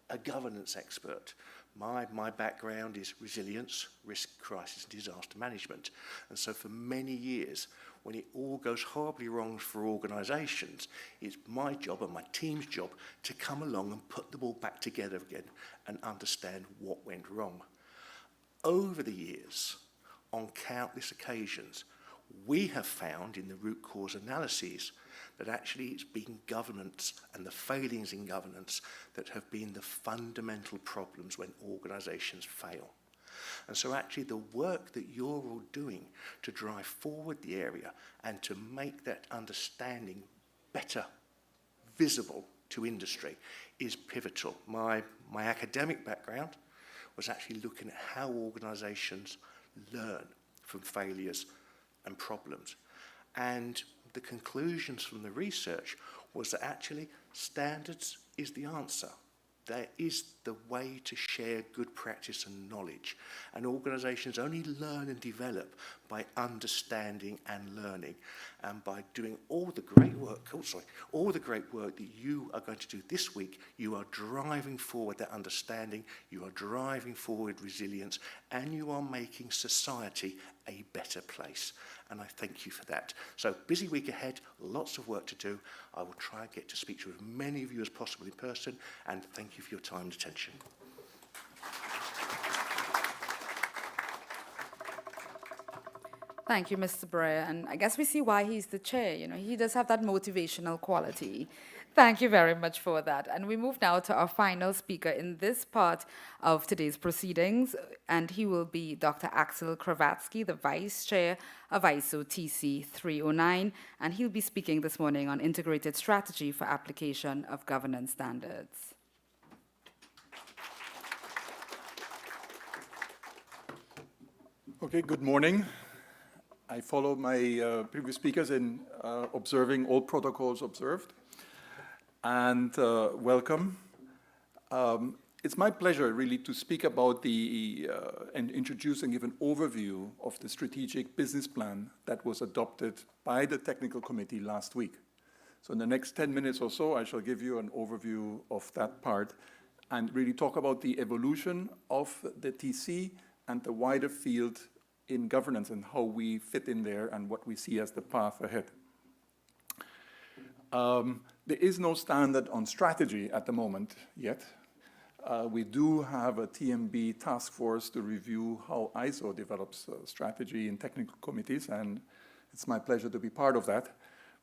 a governance expert. My background is resilience, risk, crisis, and disaster management. And so for many years, when it all goes horribly wrong for organisations, it's my job and my team's job to come along and put them all back together again and understand what went wrong. Over the years, on countless occasions, We have found in the root cause analyses that actually it's been governance and the failings in governance that have been the fundamental problems when organisations fail. And so actually the work that you're all doing to drive forward the area and to make that understanding better visible to industry is pivotal. My academic background was actually looking at how organisations learn from failures and problems. And the conclusions from the research was that actually standards is the answer. That is the way to share good practice and knowledge. And organisations only learn and develop by understanding and learning, and by doing all the great work, all the great work that you are going to do this week. You are driving forward that understanding, you are driving forward resilience, and you are making society a better place. And I thank you for that. So busy week ahead, lots of work to do. I will try and get to speak to as many of you as possible in person, and thank you for your time and attention. Thank you, Mr. Brer. And I guess we see why he's the chair. You know, he does have that motivational quality. Thank you very much for that. And we move now to our final speaker in this part of today's proceedings, and he will be Dr. Axel Kravatsky, the Vice Chair of ISO TC 309, and he'll be speaking this morning on integrated strategy for application of governance standards. Okay, good morning. I follow my previous speakers in observing all protocols observed. And welcome. It's my pleasure really to speak about and introduce and give an overview of the strategic business plan that was adopted by the technical committee last week. So in the next 10 minutes or so, I shall give you an overview of that part and really talk about the evolution of the TC and the wider field in governance and how we fit in there and what we see as the path ahead. There is no standard on strategy at the moment yet. We do have a TMB task force to review how ISO develops strategy in technical committees, and it's my pleasure to be part of that.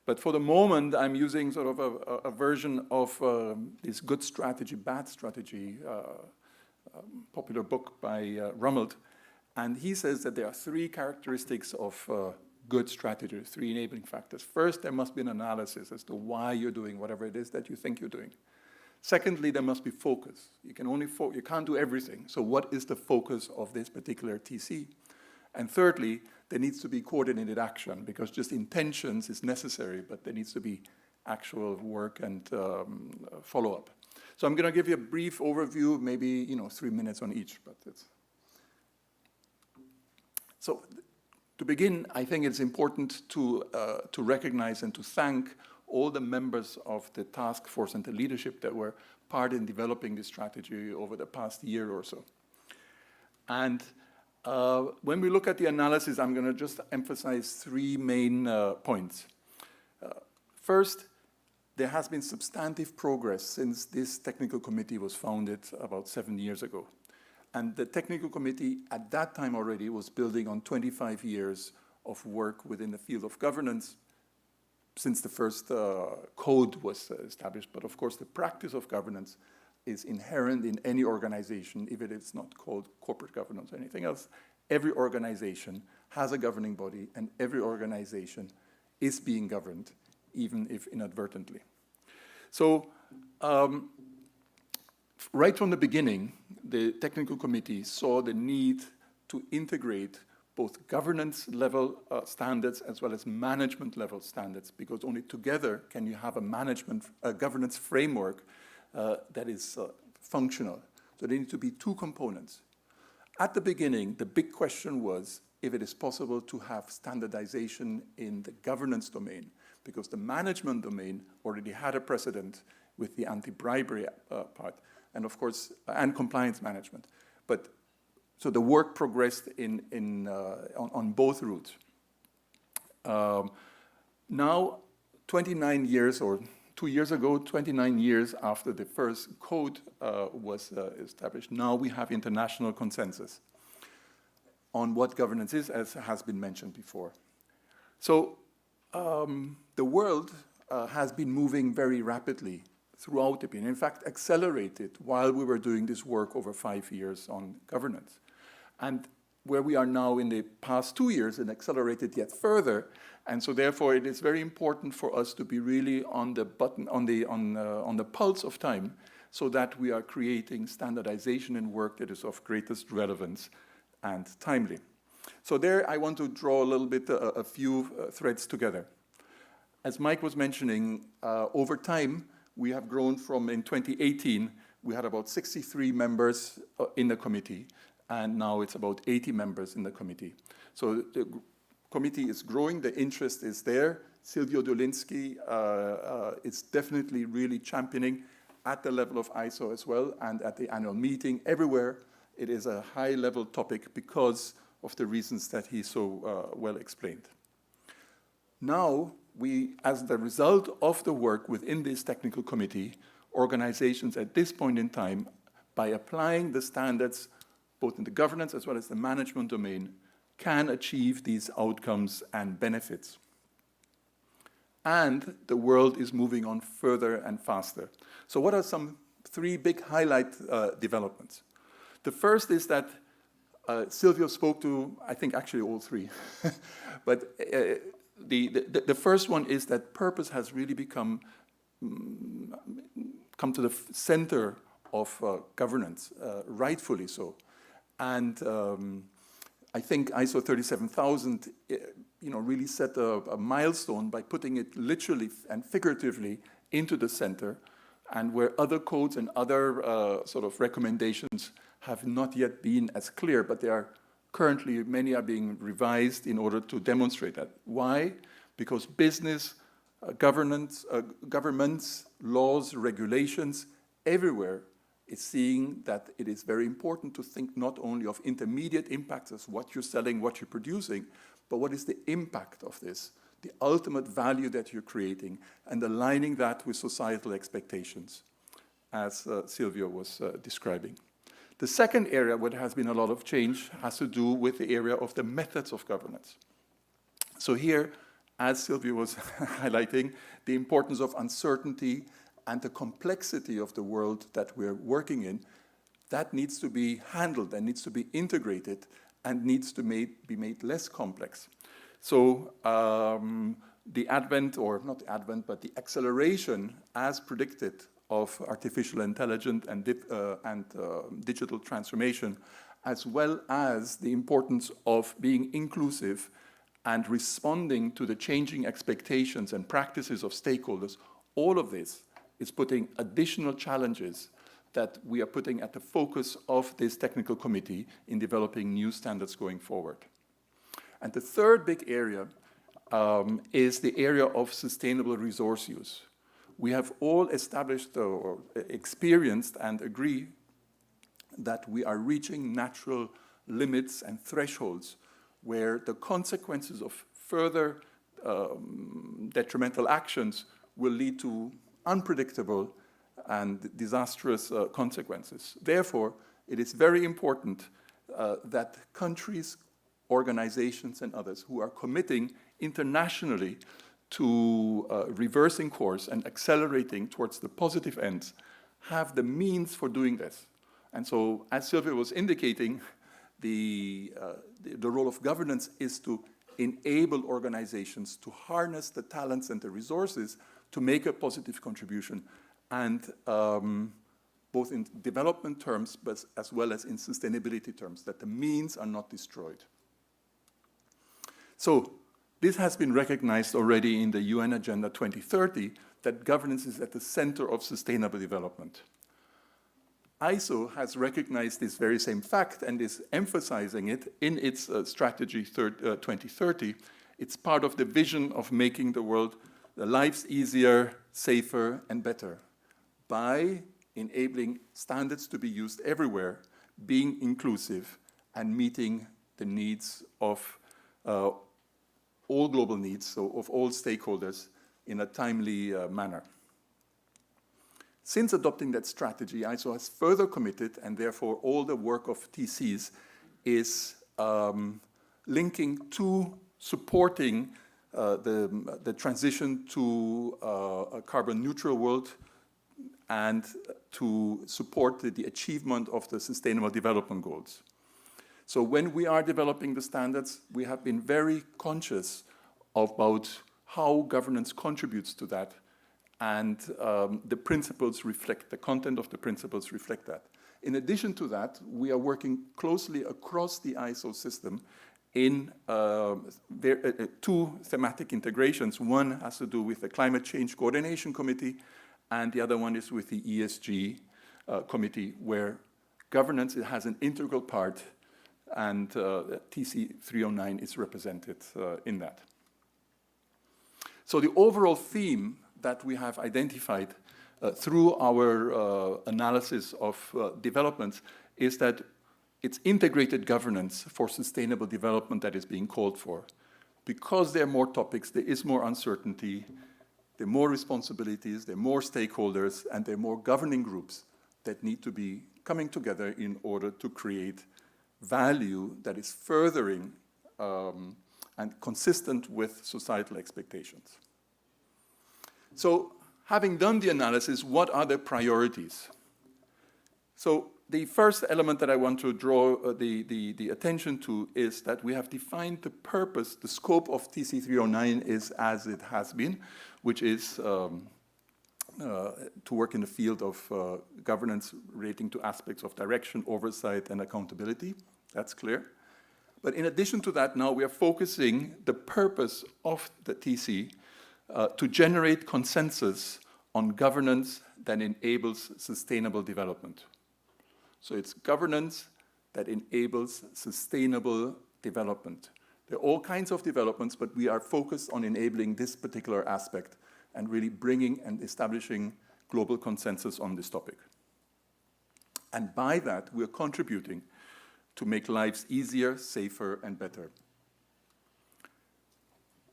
But for the moment, I'm using sort of a version of this Good Strategy, Bad Strategy, popular book by Rummelt. And he says that there are three characteristics of good strategy, three enabling factors. First, there must be an analysis as to why you're doing whatever it is that you think you're doing. Secondly, there must be focus. You can only you can't do everything. So what is the focus of this particular TC? And thirdly, there needs to be coordinated action, because just intentions is necessary, but there needs to be actual work and follow-up. So I'm going to give you a brief overview, maybe 3 minutes on each, but it's. So to begin, I think it's important to recognize and to thank all the members of the task force and the leadership that were part in developing this strategy over the past year or so. And when we look at the analysis, I'm going to just emphasize three main points. First, there has been substantive progress since this technical committee was founded about 7 years ago. And the technical committee at that time already was building on 25 years of work within the field of governance since the first code was established. But of course, the practice of governance is inherent in any organization, even if it's not called corporate governance or anything else. Every organization has a governing body, and every organization is being governed, even if inadvertently. So, right from the beginning, the technical committee saw the need to integrate both governance level standards as well as management level standards, because only together can you have a governance framework that is functional. So there need to be two components. At the beginning, the big question was if it is possible to have standardization in the governance domain, because the management domain already had a precedent with the anti-bribery part, and of course, and compliance management. But so the work progressed on both routes. Now, 29 years, or 2 years ago, 29 years after the first code was established, now we have international consensus on what governance is, as has been mentioned before. So the world has been moving very rapidly throughout the period. In fact, accelerated while we were doing this work over 5 years on governance. And where we are now in the past 2 years, and accelerated yet further. And so therefore it is very important for us to be really on the button, on the pulse of time, so that we are creating standardization in work that is of greatest relevance and timely. So there I want to draw a little bit, a few threads together. As Mike was mentioning, over time, we have grown from, in 2018, we had about 63 members in the committee, and now it's about 80 members in the committee. So the committee is growing, the interest is there. Silvio Dolinski is definitely really championing at the level of ISO as well, and at the annual meeting, everywhere. It is a high-level topic because of the reasons that he so well explained. Now, as the result of the work within this technical committee, organizations at this point in time, by applying the standards both in the governance as well as the management domain, can achieve these outcomes and benefits. And the world is moving on further and faster. So what are some 3 big highlight developments? The first is that Silvio spoke to, I think, actually all 3. But the first one is that purpose has really come to the center of governance, rightfully so. And I think ISO 37000 really set a milestone by putting it literally and figuratively into the center, and where other codes and other sort of recommendations have not yet been as clear, but they are currently, many are being revised in order to demonstrate that. Why? Because business, governments, laws, regulations, everywhere is seeing that it is very important to think not only of intermediate impacts as what you're selling, what you're producing, but what is the impact of this, the ultimate value that you're creating, and aligning that with societal expectations, as Silvio was describing. The second area where there has been a lot of change has to do with the area of the methods of governance. So here, as Silvio was highlighting, the importance of uncertainty and the complexity of the world that we're working in, that needs to be handled and needs to be integrated and needs to be made less complex. So the advent, or not the advent, but the acceleration as predicted of artificial intelligence and digital transformation, as well as the importance of being inclusive and responding to the changing expectations and practices of stakeholders, all of this is putting additional challenges that we are putting at the focus of this technical committee in developing new standards going forward. And the third big area is the area of sustainable resource use. We have all established or experienced and agree that we are reaching natural limits and thresholds where the consequences of further detrimental actions will lead to unpredictable and disastrous consequences. Therefore, it is very important that countries, organizations, and others who are committing internationally to reversing course and accelerating towards the positive ends have the means for doing this. And so, as Silvio was indicating, the role of governance is to enable organizations to harness the talents and the resources to make a positive contribution, and both in development terms, but as well as in sustainability terms, that the means are not destroyed. So this has been recognized already in the UN Agenda 2030, that governance is at the center of sustainable development. ISO has recognized this very same fact and is emphasizing it in its strategy 2030. It's part of the vision of making the world, the lives easier, safer, and better by enabling standards to be used everywhere, being inclusive, and meeting the needs of all global needs, so of all stakeholders, in a timely manner. Since adopting that strategy, ISO has further committed, and therefore all the work of TCs is linking to supporting the transition to a carbon neutral world, and to support the achievement of the Sustainable Development Goals. So when we are developing the standards, we have been very conscious about how governance contributes to that, and the principles reflect, the content of the principles reflect that. In addition to that, we are working closely across the ISO system in two thematic integrations. One has to do with the Climate Change Coordination Committee, and the other one is with the ESG committee, where governance has an integral part, and TC 309 is represented in that. So the overall theme that we have identified through our analysis of developments is that it's integrated governance for sustainable development that is being called for. Because there are more topics, there is more uncertainty, there are more responsibilities, there are more stakeholders, and there are more governing groups that need to be coming together in order to create value that is furthering and consistent with societal expectations. So, having done the analysis, what are the priorities? So, the first element that I want to draw the attention to is that we have defined the purpose, the scope of TC 309 is as it has been, which is to work in the field of governance relating to aspects of direction, oversight, and accountability. That's clear. But in addition to that, now we are focusing the purpose of the TC to generate consensus on governance that enables sustainable development. So it's governance that enables sustainable development. There are all kinds of developments, but we are focused on enabling this particular aspect and really bringing and establishing global consensus on this topic. And by that, we are contributing to make lives easier, safer, and better.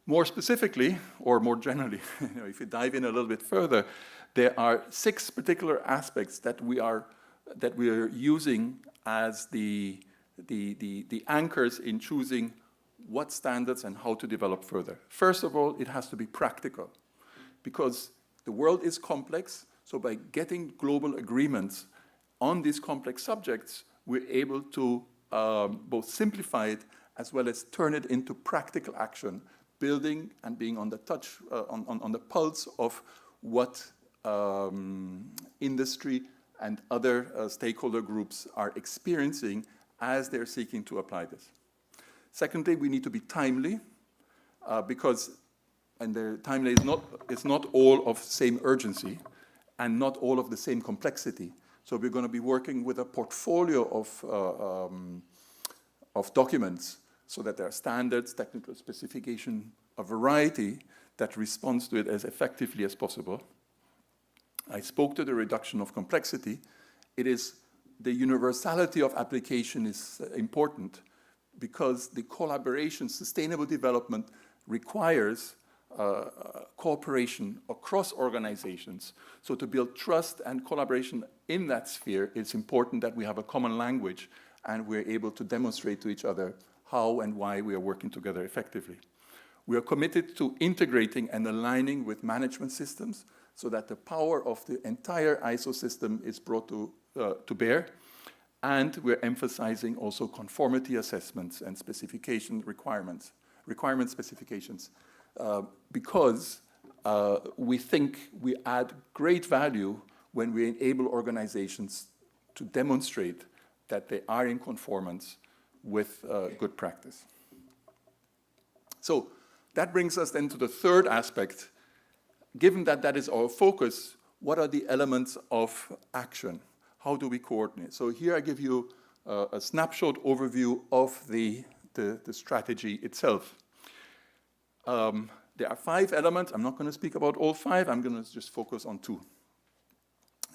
More specifically, or more generally, if you dive in a little bit further, there are 6 particular aspects that we are using as the anchors in choosing what standards and how to develop further. First of all, it has to be practical, because the world is complex, so by getting global agreements on these complex subjects, we're able to both simplify it as well as turn it into practical action, building and being on the touch, on the pulse of what industry and other stakeholder groups are experiencing as they're seeking to apply this. Secondly, we need to be timely, because the timely is not all of same urgency and not all of the same complexity. So we're going to be working with a portfolio of documents so that there are standards, technical specification, a variety that responds to it as effectively as possible. I spoke to the reduction of complexity. It is the universality of application is important, because the collaboration, sustainable development requires cooperation across organizations. So to build trust and collaboration in that sphere, it's important that we have a common language and we're able to demonstrate to each other how and why we are working together effectively. We are committed to integrating and aligning with management systems so that the power of the entire ISO system is brought to bear. And we're emphasizing also conformity assessments and specification requirement specifications, because we think we add great value when we enable organizations to demonstrate that they are in conformance with good practice. So that brings us then to the third aspect. Given that that is our focus, what are the elements of action? How do we coordinate? So here I give you a snapshot overview of the strategy itself. There are 5 elements. I'm not going to speak about all 5. I'm going to just focus on 2.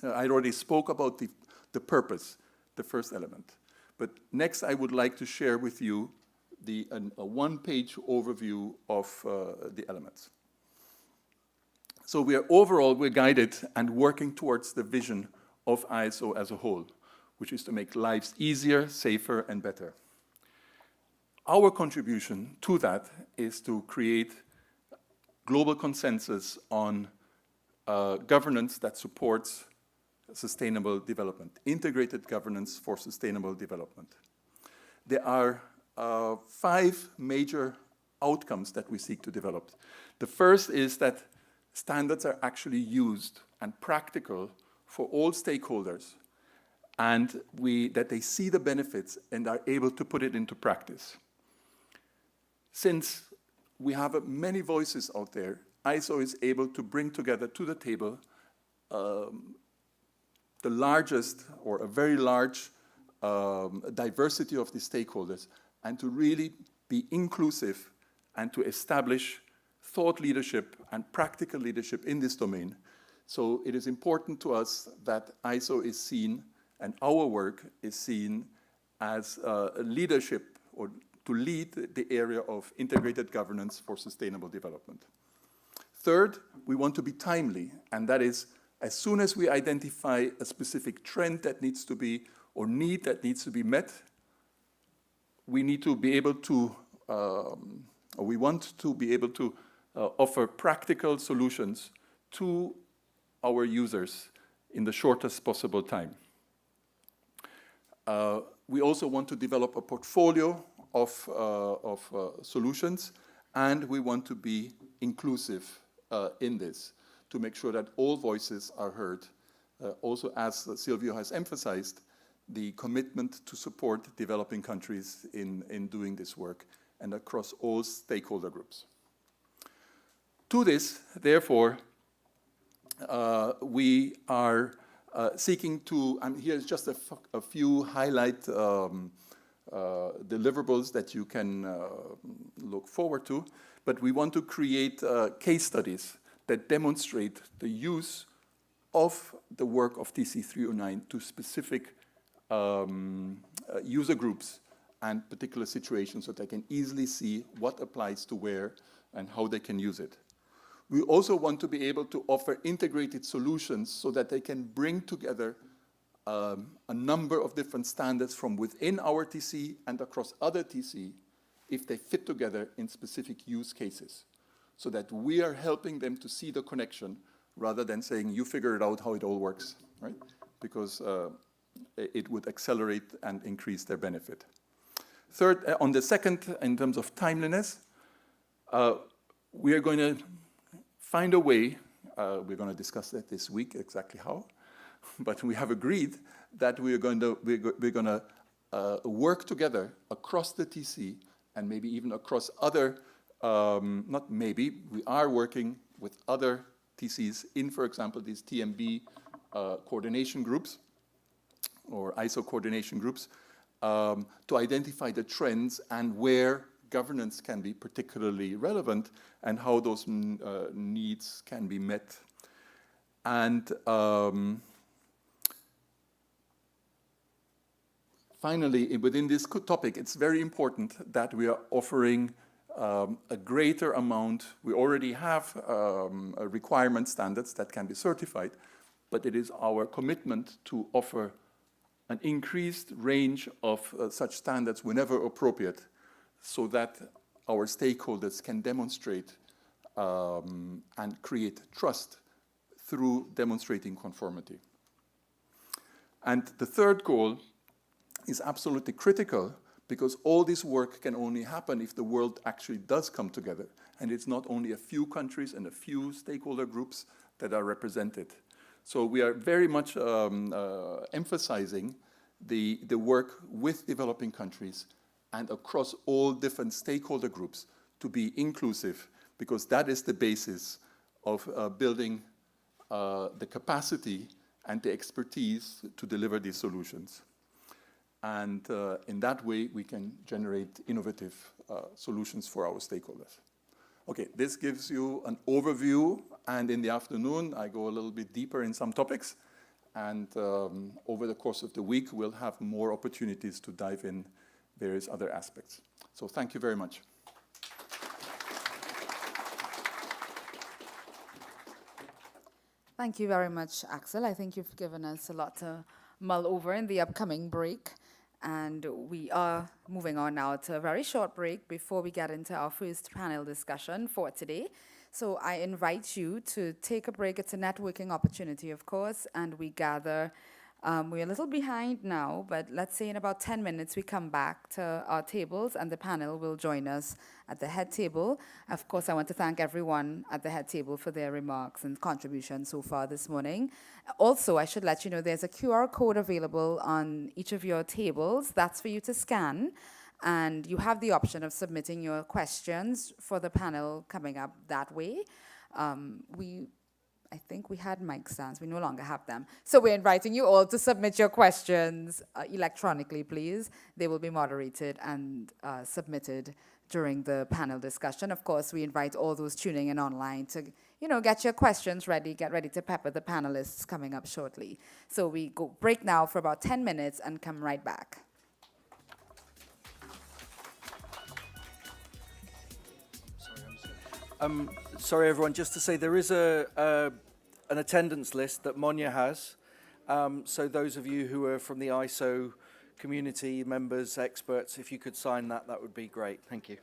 I already spoke about the purpose, the first element. But next, I would like to share with you a one-page overview of the elements. So we're guided and working towards the vision of ISO as a whole, which is to make lives easier, safer, and better. Our contribution to that is to create global consensus on governance that supports sustainable development, integrated governance for sustainable development. There are 5 major outcomes that we seek to develop. The first is that standards are actually used and practical for all stakeholders, and that they see the benefits and are able to put it into practice. Since we have many voices out there, ISO is able to bring together to the table the largest or a very large diversity of the stakeholders, and to really be inclusive and to establish thought leadership and practical leadership in this domain. So it is important to us that ISO is seen and our work is seen as a leadership or to lead the area of integrated governance for sustainable development. Third, we want to be timely, and that is as soon as we identify a specific trend that needs to be, or need that needs to be met, we need to be able to, or we want to be able to offer practical solutions to our users in the shortest possible time. We also want to develop a portfolio of solutions, and we want to be inclusive in this to make sure that all voices are heard. Also, as Silvio has emphasized, the commitment to support developing countries in doing this work and across all stakeholder groups. To this, therefore, we are seeking to, and here's just a few highlight deliverables that you can look forward to, but we want to create case studies that demonstrate the use of the work of TC309 to specific user groups and particular situations so they can easily see what applies to where and how they can use it. We also want to be able to offer integrated solutions so that they can bring together a number of different standards from within our TC and across other TC if they fit together in specific use cases, so that we are helping them to see the connection rather than saying, you figure it out how it all works, right? Because it would accelerate and increase their benefit. Third, on the second, in terms of timeliness, we are going to find a way, we're going to discuss that this week, exactly how, but we have agreed that we're going to work together across the TC and maybe even across other, not maybe, we are working with other TCs in, for example, these TMB coordination groups or ISO coordination groups to identify the trends and where governance can be particularly relevant and how those needs can be met. And finally, within this topic, it's very important that we are offering a greater amount. We already have requirement standards that can be certified, but it is our commitment to offer an increased range of such standards whenever appropriate, so that our stakeholders can demonstrate and create trust through demonstrating conformity. And the third goal is absolutely critical, because all this work can only happen if the world actually does come together. And it's not only a few countries and a few stakeholder groups that are represented. So we are very much emphasizing the work with developing countries and across all different stakeholder groups to be inclusive, because that is the basis of building the capacity and the expertise to deliver these solutions. And in that way, we can generate innovative solutions for our stakeholders. Okay, this gives you an overview, and in the afternoon, I go a little bit deeper in some topics. And over the course of the week, we'll have more opportunities to dive in various other aspects. So thank you very much. Thank you very much, Axel. I think you've given us a lot to mull over in the upcoming break. And we are moving on now to a very short break before we get into our first panel discussion for today. So I invite you to take a break. It's a networking opportunity, of course, and we gather. We're a little behind now, but let's say in about 10 minutes we come back to our tables and the panel will join us at the head table. Of course, I want to thank everyone at the head table for their remarks and contributions so far this morning. Also, I should let you know there's a QR code available on each of your tables. That's for you to scan. And you have the option of submitting your questions for the panel coming up that way. I think we had mic stands. We no longer have them. So we're inviting you all to submit your questions electronically, please. They will be moderated and submitted during the panel discussion. Of course, we invite all those tuning in online to, get your questions ready, get ready to pepper the panelists coming up shortly. So we go break now for about 10 minutes and come right back. Sorry, everyone, just to say there is an attendance list that Monia has. So those of you who are from the ISO community, members, experts, if you could sign that, that would be great. Thank you.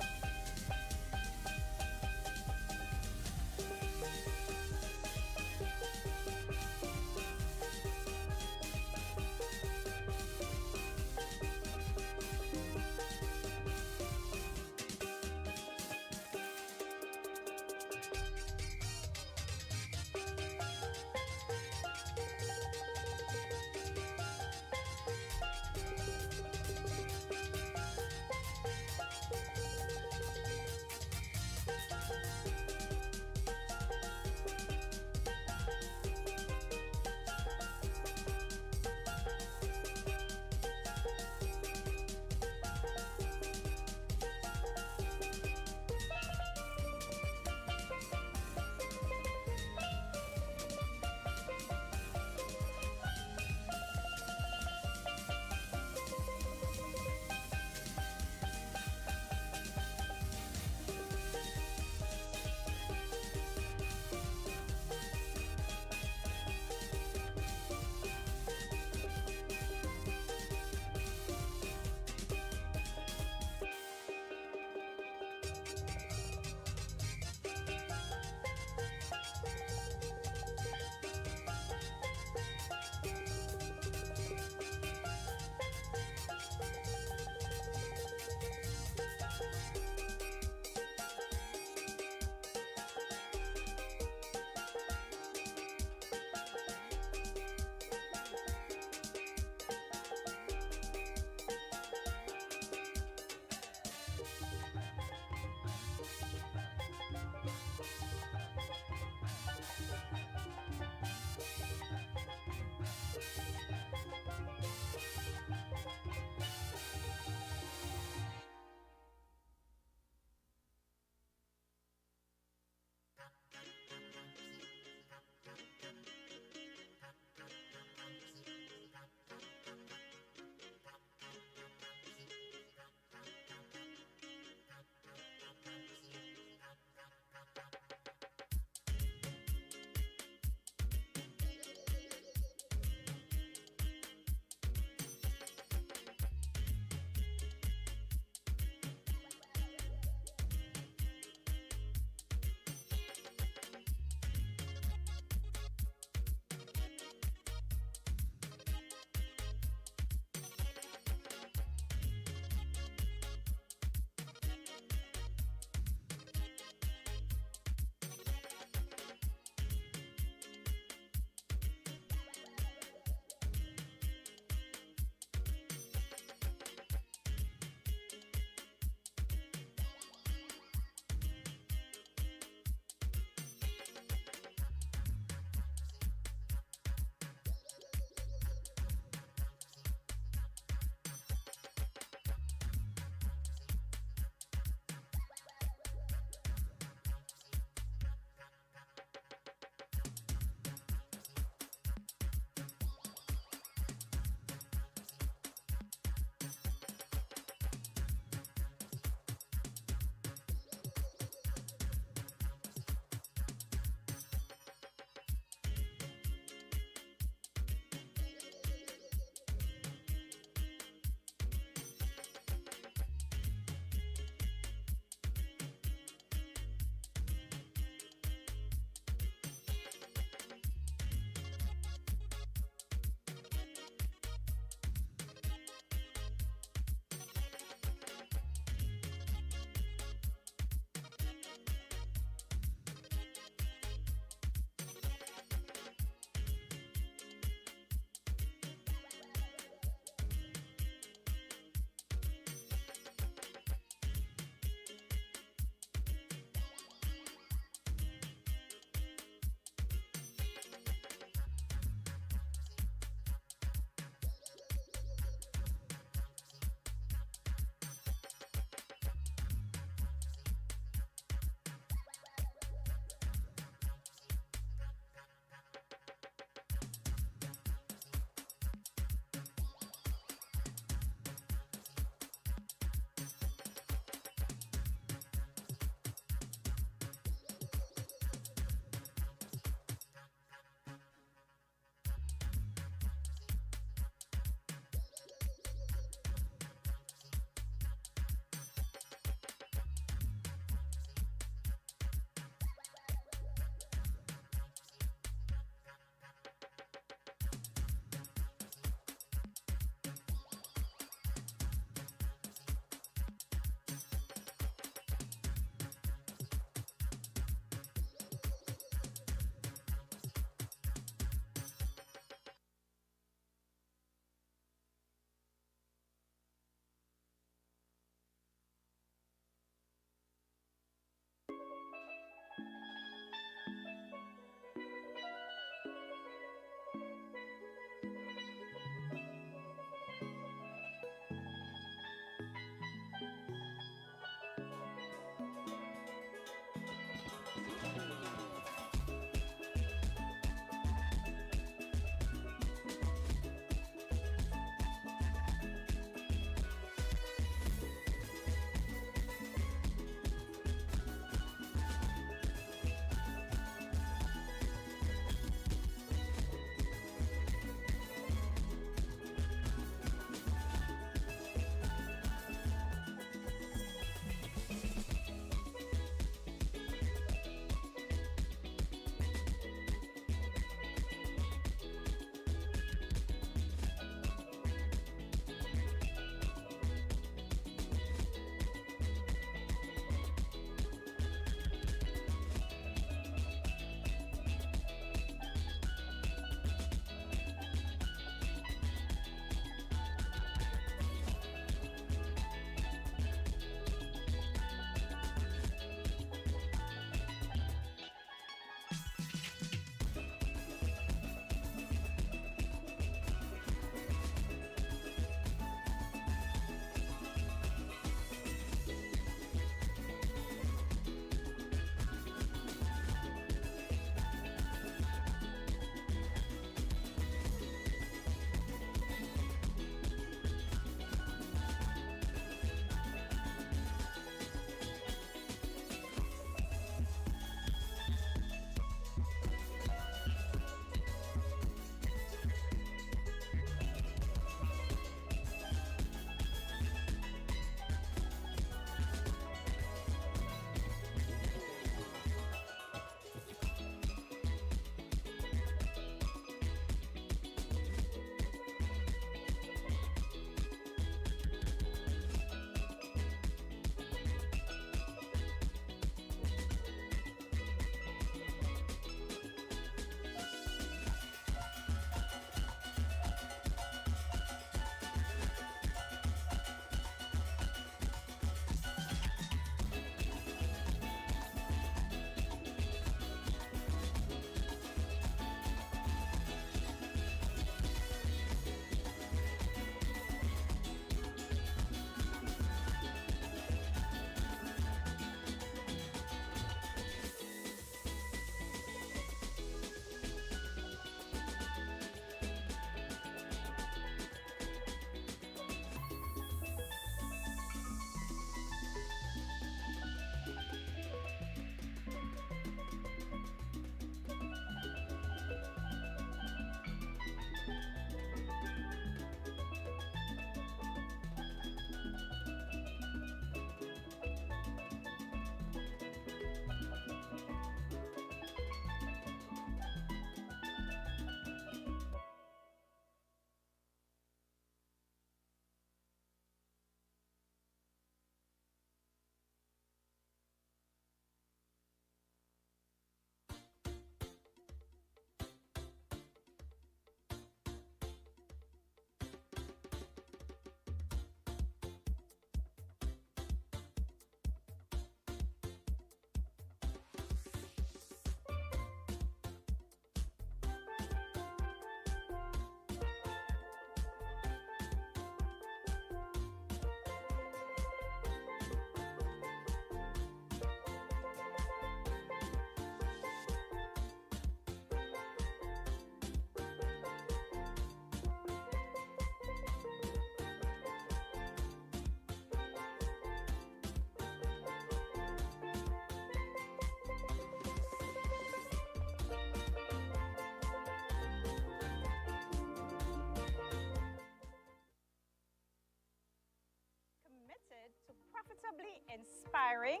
equitably inspiring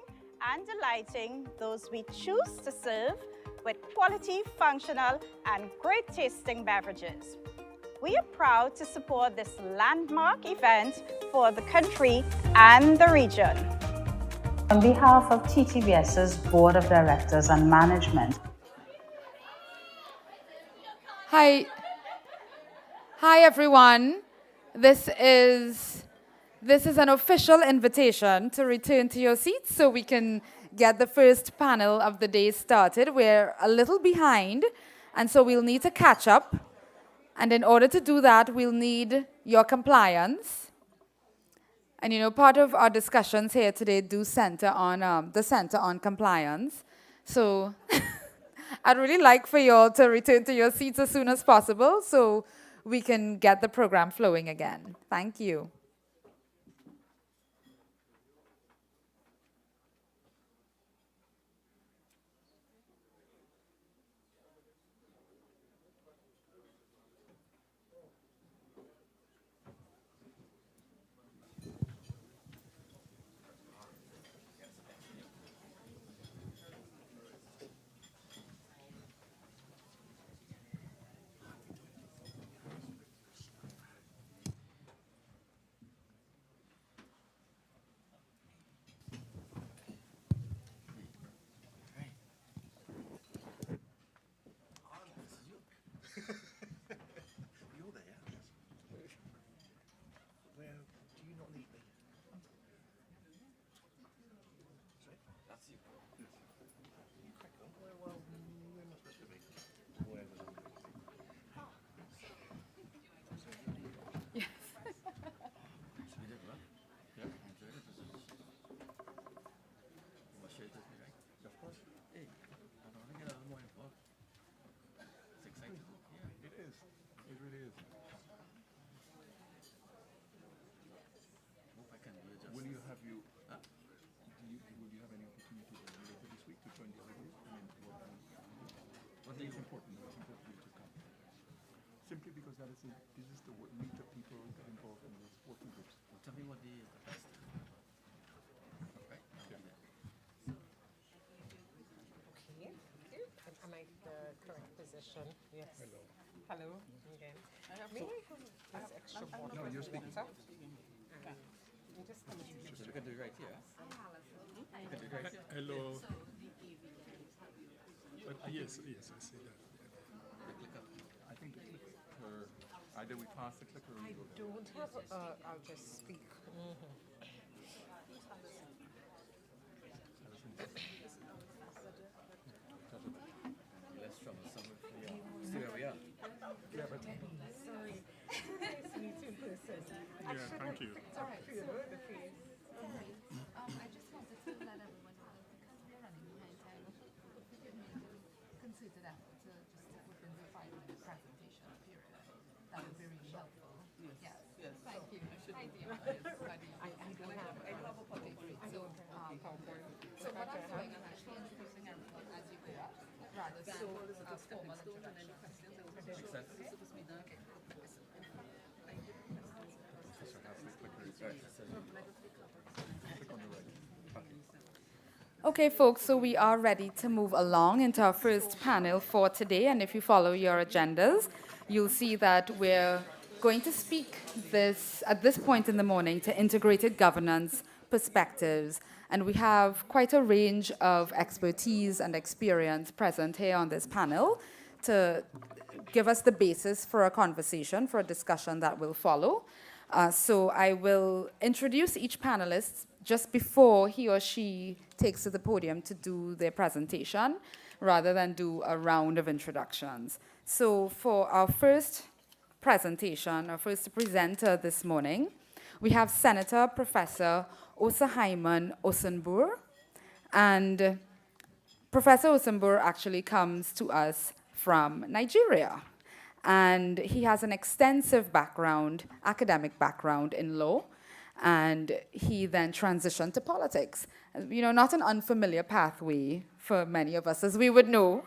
and delighting those we choose to serve with quality, functional, and great tasting beverages. We are proud to support this landmark event for the country and the region. On behalf of TTBS's Board of Directors and Management. Hi everyone. This is an official invitation to return to your seats so we can get the first panel of the day started. We're a little behind, and so we'll need to catch up. And in order to do that, we'll need your compliance. And you know, part of our discussions here today do center on the Center on Compliance. So I'd really like for you all to return to your seats as soon as possible so we can get the program flowing again. Thank you. Simply because this is the meet the people that involved in those working groups. Well, tell me what day is the best. Right? Yeah. Okay. Am I the correct position? Yes. Hello. Hello. Again. May I have this extra water? No, you're speaking. Just come You can do it right here. You can do it right here. Hello. Yes, I see that. I think the clicker, either we pass the clicker or we go there. don't have I'll just speak. Less troublesome if we are. Still where we are. Yeah, but Sorry. Nice to meet you in person. yeah, thank you. It's all right. So, the face. I just wanted to let everyone know because we're running behind time. If we could make a concerted effort to just stick within the 5-minute presentation period, that would be really helpful. Yes. Thank you. Hi, dear. I don't have. I love a Okay, great. So, so what I'm doing, I'm actually introducing everyone as you go up, rather than a formal introduction. Makes sense. Professor has the clicker. Click on the right. Okay, folks, so we are ready to move along into our first panel for today. And if you follow your agendas, you'll see that we're going to speak at this point in the morning to integrated governance perspectives. And we have quite a range of expertise and experience present here on this panel to give us the basis for a conversation, for a discussion that will follow. So I will introduce each panelist just before he or she takes to the podium to do their presentation, rather than do a round of introductions. So for our first presentation, our first presenter this morning, we have Senator Professor Osahaiman Osunbur. And Professor Osunbur actually comes to us from Nigeria. And he has an extensive background, academic background in law, and he then transitioned to politics. You know, not an unfamiliar pathway for many of us, as we would know.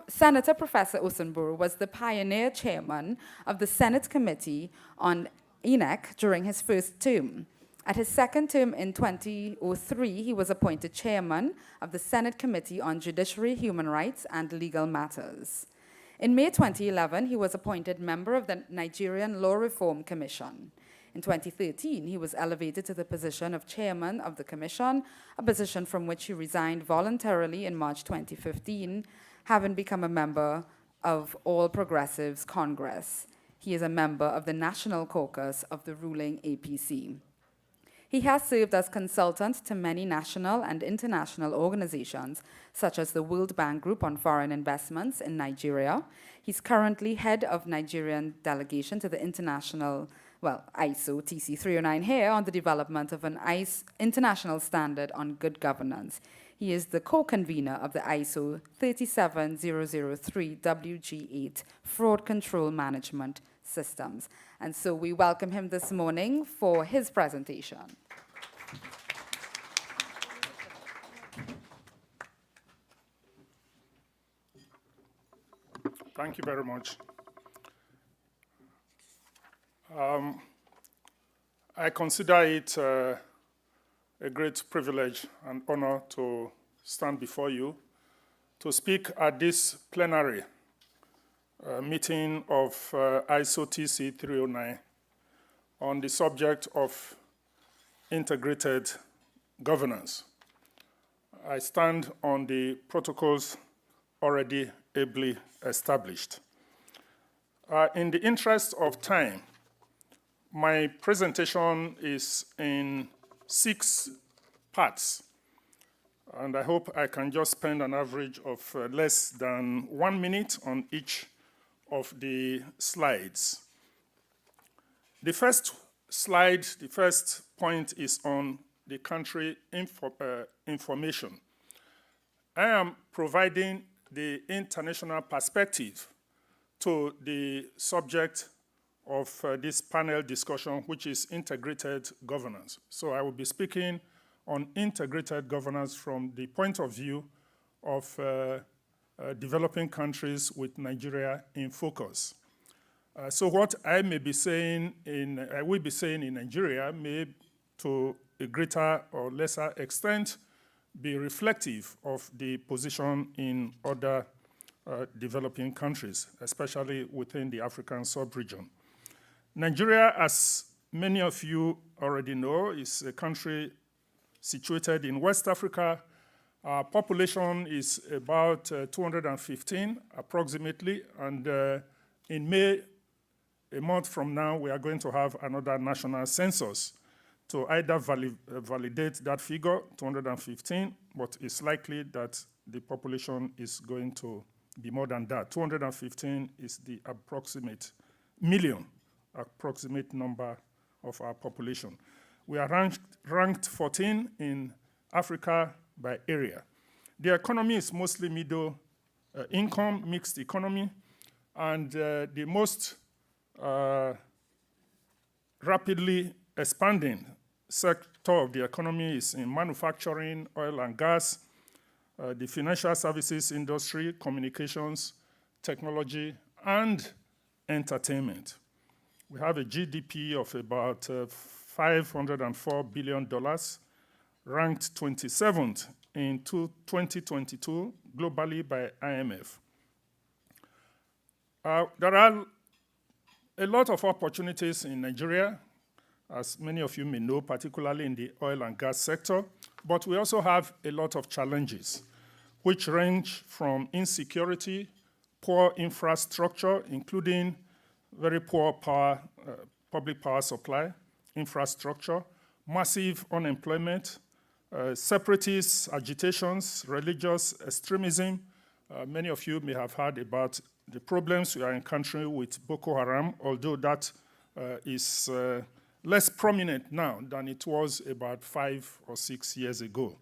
Senator Professor Osunbur was the pioneer chairman of the Senate Committee on ENEC during his first term. At his second term in 2003, he was appointed chairman of the Senate Committee on Judiciary, Human Rights, and Legal Matters. In May 2011, he was appointed member of the Nigerian Law Reform Commission. In 2013, he was elevated to the position of chairman of the commission, a position from which he resigned voluntarily in March 2015, having become a member of All Progressives Congress. He is a member of the National Caucus of the ruling APC. He has served as consultant to many national and international organizations, such as the World Bank Group on Foreign Investments in Nigeria. He's currently head of Nigerian delegation to the ISO TC 309 here on the development of an international standard on good governance. He is the co-convener of the ISO 37003 WG8 Fraud Control Management Systems. And so we welcome him this morning for his presentation. Thank you very much. I consider it a great privilege and honor to stand before you to speak at this plenary meeting of ISO TC 309 on the subject of integrated governance. I stand on the protocols already ably established. In the interest of time, my presentation is in 6 parts, and I hope I can just spend an average of less than 1 minute on each of the slides. The first slide, the first point is on the country information. I am providing the international perspective to the subject of this panel discussion, which is integrated governance. So I will be speaking on integrated governance from the point of view of developing countries with Nigeria in focus. So what I will be saying in Nigeria may, to a greater or lesser extent, be reflective of the position in other developing countries, especially within the African sub-region. Nigeria, as many of you already know, is a country situated in West Africa. Our population is about 215 approximately, and in May, a month from now, we are going to have another national census to either validate that figure, 215, but it's likely that the population is going to be more than that. 215 is the approximate number of our population. We are ranked 14 in Africa by area. The economy is mostly middle income, mixed economy, and the most rapidly expanding sector of the economy is in manufacturing, oil and gas, the financial services industry, communications, technology, and entertainment. We have a GDP of about $504 billion, ranked 27th in 2022 globally by IMF. There are a lot of opportunities in Nigeria, as many of you may know, particularly in the oil and gas sector, but we also have a lot of challenges, which range from insecurity, poor infrastructure, including very poor public power supply, infrastructure, massive unemployment, separatist agitations, religious extremism. Many of you may have heard about the problems we are encountering with Boko Haram, although that is less prominent now than it was about 5 or 6 years ago.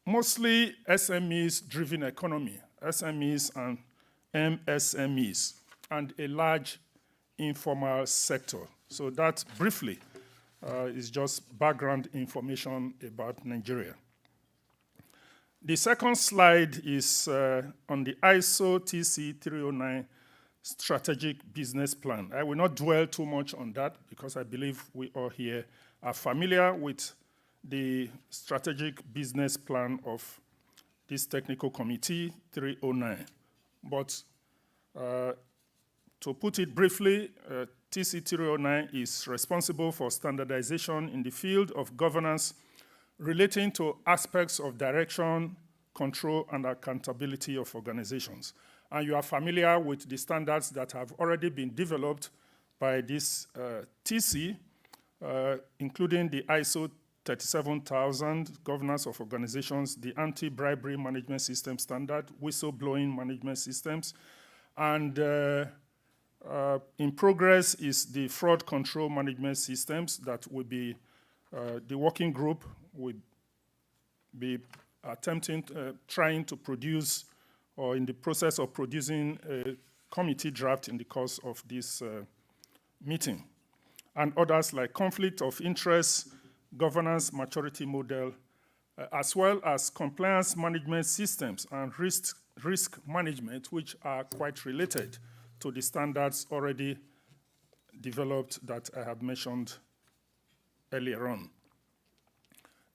Mostly SMEs-driven economy, SMEs and MSMEs, and a large informal sector. So that briefly is just background information about Nigeria. The second slide is on the ISO TC 309 strategic business plan. I will not dwell too much on that because I believe we all here are familiar with the strategic business plan of this technical committee 309. But to put it briefly, TC 309 is responsible for standardization in the field of governance relating to aspects of direction, control, and accountability of organizations. And you are familiar with the standards that have already been developed by this TC, including the ISO 37000 Governance of Organizations, the Anti-Bribery Management System Standard, Whistleblowing Management Systems, and in progress is the Fraud Control Management Systems that will be, the working group will be attempting, trying to produce, or in the process of producing a committee draft in the course of this meeting. And others like conflict of interest, governance maturity model, as well as compliance management systems and risk management, which are quite related to the standards already developed that I have mentioned earlier on.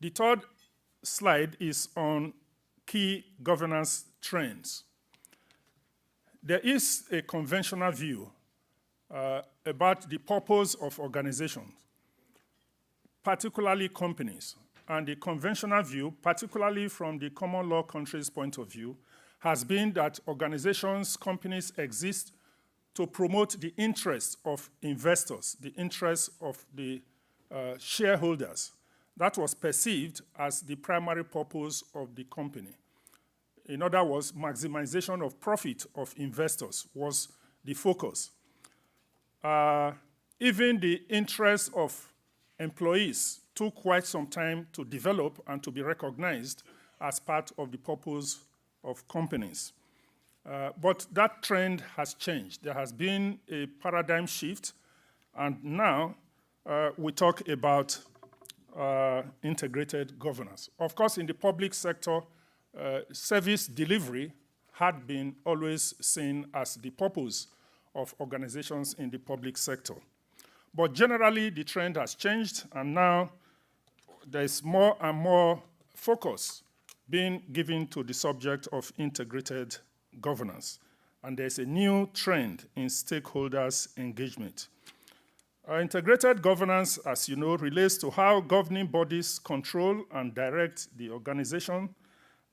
The third slide is on key governance trends. There is a conventional view about the purpose of organizations, particularly companies. And the conventional view, particularly from the common law country's point of view, has been that organizations, companies exist to promote the interests of investors, the interests of the shareholders. That was perceived as the primary purpose of the company. In other words, maximization of profit of investors was the focus. Even the interests of employees took quite some time to develop and to be recognized as part of the purpose of companies. But that trend has changed. There has been a paradigm shift, and now we talk about integrated governance. Of course, in the public sector, service delivery had been always seen as the purpose of organizations in the public sector. But generally, the trend has changed, and now there's more and more focus being given to the subject of integrated governance. And there's a new trend in stakeholders' engagement. Integrated governance, as you know, relates to how governing bodies control and direct the organization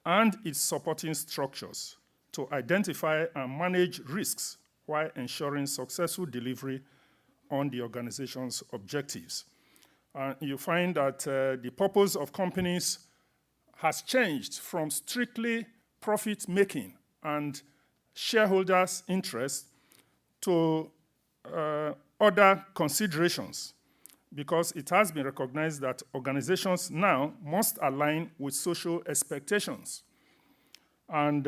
and its supporting structures to identify and manage risks while ensuring successful delivery on the organization's objectives. You find that the purpose of companies has changed from strictly profit-making and shareholders' interest to other considerations, because it has been recognized that organizations now must align with social expectations and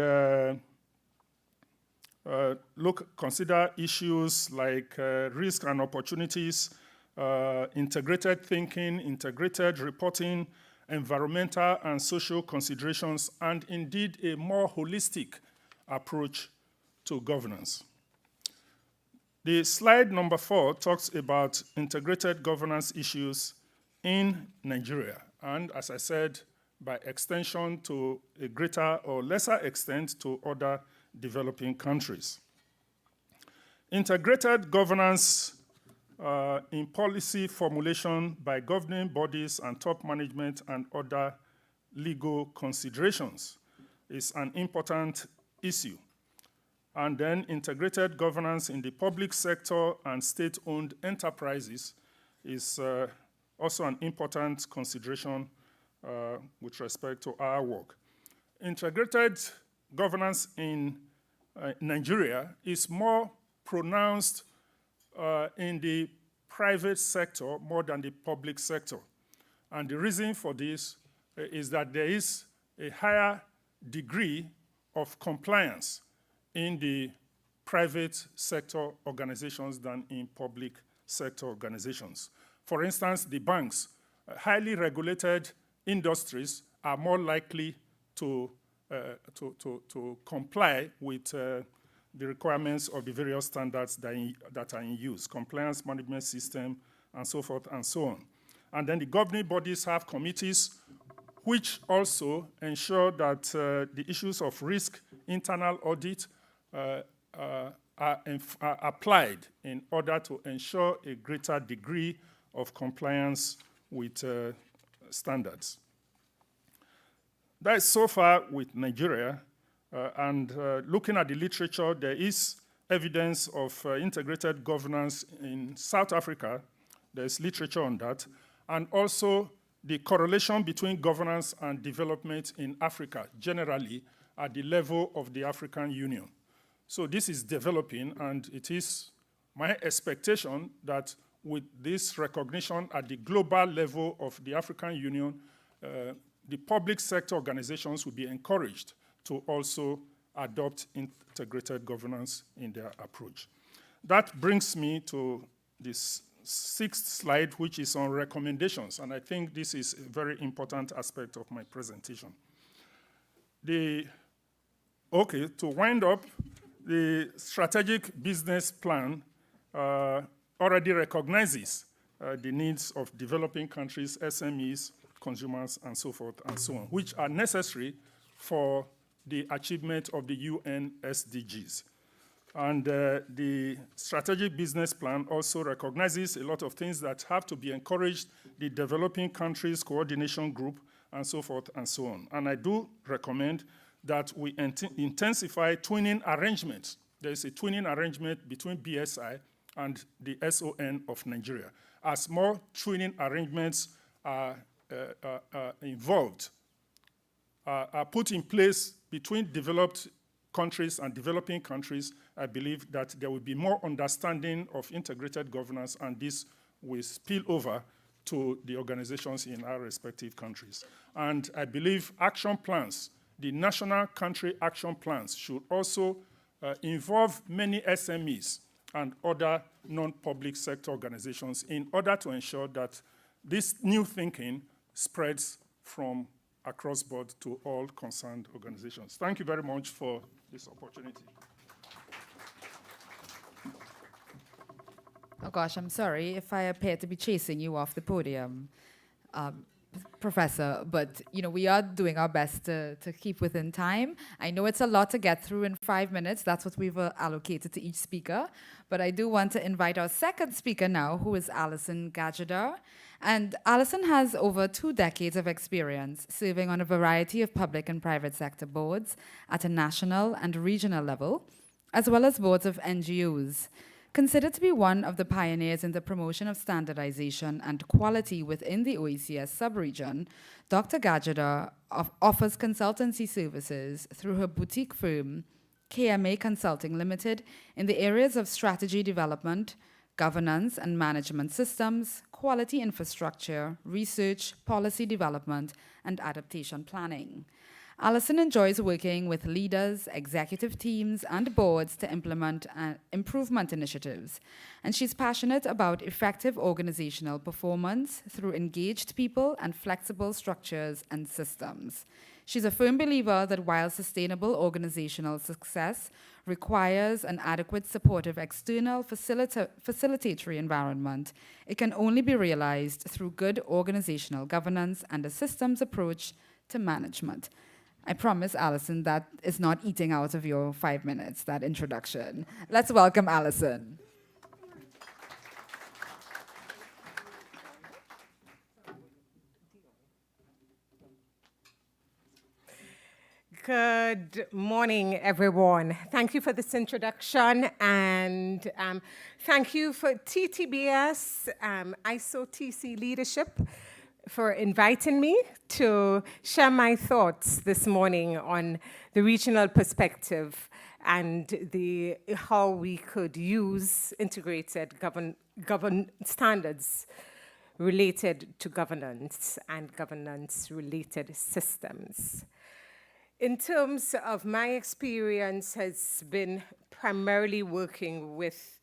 consider issues like risk and opportunities, integrated thinking, integrated reporting, environmental and social considerations, and indeed a more holistic approach to governance. The slide number 4 talks about integrated governance issues in Nigeria, and as I said, by extension to a greater or lesser extent to other developing countries. Integrated governance in policy formulation by governing bodies and top management and other legal considerations is an important issue. And then integrated governance in the public sector and state-owned enterprises is also an important consideration with respect to our work. Integrated governance in Nigeria is more pronounced in the private sector more than the public sector. And the reason for this is that there is a higher degree of compliance in the private sector organizations than in public sector organizations. For instance, the banks, highly regulated industries are more likely to comply with the requirements of the various standards that are in use, compliance management system, and so forth and so on. And then the governing bodies have committees which also ensure that the issues of risk, internal audit are applied in order to ensure a greater degree of compliance with standards. That is so far with Nigeria. And looking at the literature, there is evidence of integrated governance in South Africa. There's literature on that. And also the correlation between governance and development in Africa, generally at the level of the African Union. So this is developing, and it is my expectation that with this recognition at the global level of the African Union, the public sector organizations will be encouraged to also adopt integrated governance in their approach. That brings me to this sixth slide, which is on recommendations, and I think this is a very important aspect of my presentation. To wind up, the strategic business plan already recognizes the needs of developing countries, SMEs, consumers, and so forth and so on, which are necessary for the achievement of the UN SDGs. And the strategic business plan also recognizes a lot of things that have to be encouraged, the developing countries coordination group, and so forth and so on. And I do recommend that we intensify twinning arrangements. There is a twinning arrangement between BSI and the SON of Nigeria. As more twinning arrangements are involved, are put in place between developed countries and developing countries, I believe that there will be more understanding of integrated governance, and this will spill over to the organizations in our respective countries. And I believe action plans, the national country action plans, should also involve many SMEs and other non-public sector organizations in order to ensure that this new thinking spreads from across board to all concerned organizations. Thank you very much for this opportunity. Oh gosh, I'm sorry if I appear to be chasing you off the podium, Professor, but we are doing our best to keep within time. I know it's a lot to get through in 5 minutes. That's what we've allocated to each speaker. But I do want to invite our second speaker now, who is Alison Gajadar. And Alison has over 2 decades of experience serving on a variety of public and private sector boards at a national and regional level, as well as boards of NGOs. Considered to be one of the pioneers in the promotion of standardization and quality within the OECS sub-region, Dr. Gajadar offers consultancy services through her boutique firm, KMA Consulting Limited, in the areas of strategy development, governance and management systems, quality infrastructure, research, policy development, and adaptation planning. Alison enjoys working with leaders, executive teams, and boards to implement improvement initiatives, and she's passionate about effective organizational performance through engaged people and flexible structures and systems. She's a firm believer that while sustainable organizational success requires an adequate supportive external facilitatory environment, it can only be realized through good organizational governance and a systems approach to management. I promise, Alison, that is not eating out of your 5 minutes, that introduction. Let's welcome Alison. Good morning, everyone. Thank you for this introduction, and thank you for TTBS, ISO TC leadership, for inviting me to share my thoughts this morning on the regional perspective and how we could use integrated standards related to governance and governance-related systems. In terms of my experience has been primarily working with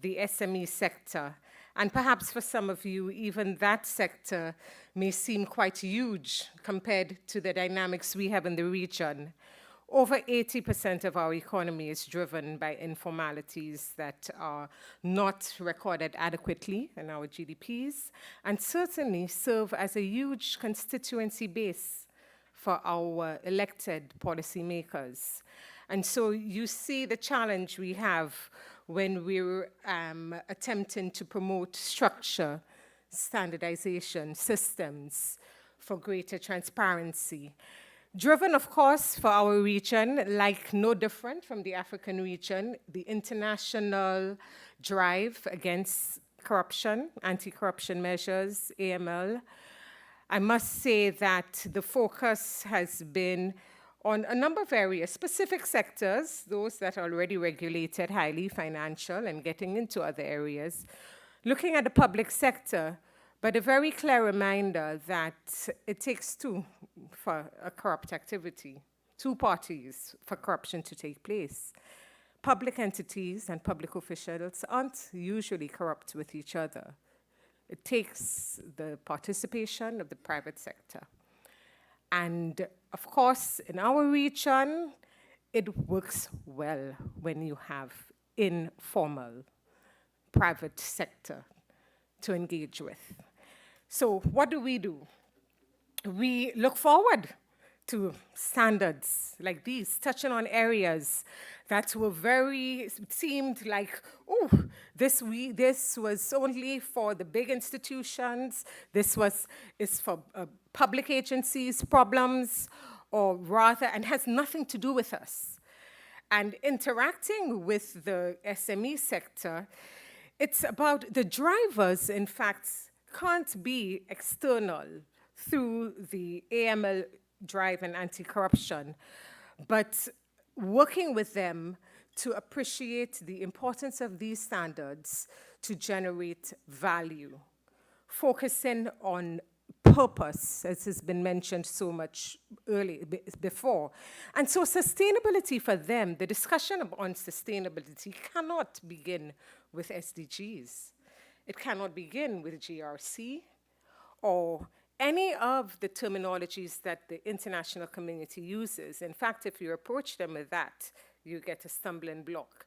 the SME sector, and perhaps for some of you, even that sector may seem quite huge compared to the dynamics we have in the region. over 80% of our economy is driven by informalities that are not recorded adequately in our GDPs, and certainly serve as a huge constituency base for our elected policymakers. And so you see the challenge we have when we're attempting to promote structure, standardization, systems for greater transparency. Driven, of course, for our region, like no different from the African region, the international drive against corruption, anti-corruption measures, AML. I must say that the focus has been on a number of areas, specific sectors, those that are already regulated, highly financial, and getting into other areas, looking at the public sector, but a very clear reminder that it takes two for a corrupt activity, two parties for corruption to take place. Public entities and public officials aren't usually corrupt with each other. It takes the participation of the private sector. And of course, in our region, it works well when you have informal private sector to engage with. So what do? We look forward to standards like these, touching on areas that were seemed like, oh, this was only for the big institutions, is for public agencies' problems, or rather, and has nothing to do with us. And interacting with the SME sector, it's about the drivers, in fact, can't be external through the AML drive and anti-corruption, but working with them to appreciate the importance of these standards to generate value, focusing on purpose, as has been mentioned so much before. And so sustainability for them, the discussion on sustainability cannot begin with SDGs. It cannot begin with GRC or any of the terminologies that the international community uses. In fact, if you approach them with that, you get a stumbling block.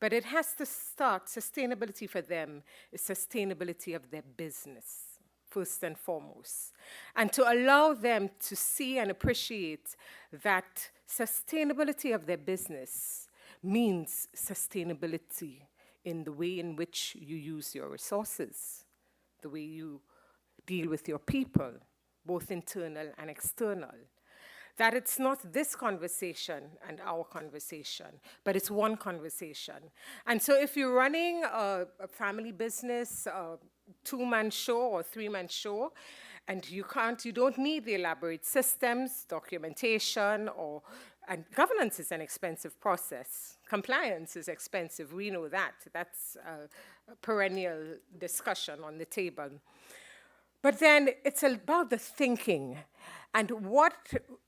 But it has to start, sustainability for them is sustainability of their business, first and foremost. And to allow them to see and appreciate that sustainability of their business means sustainability in the way in which you use your resources, the way you deal with your people, both internal and external. That it's not this conversation and our conversation, but it's one conversation. And so if you're running a family business, a two-man show or three-man show, and you don't need the elaborate systems, documentation, and governance is an expensive process. Compliance is expensive, we know that. That's a perennial discussion on the table. But then it's about the thinking. And what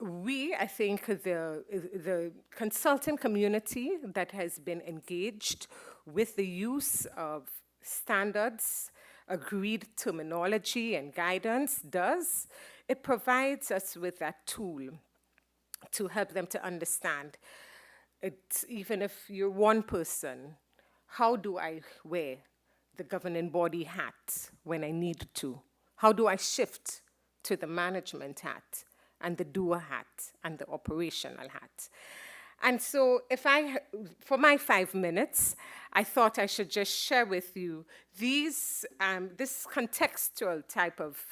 I think the consulting community that has been engaged with the use of standards, agreed terminology and guidance does, it provides us with that tool to help them to understand. Even if you're one person, how do I wear the governing body hat when I need to? How do I shift to the management hat and the doer hat and the operational hat? And so for my 5 minutes, I thought I should just share with you this contextual type of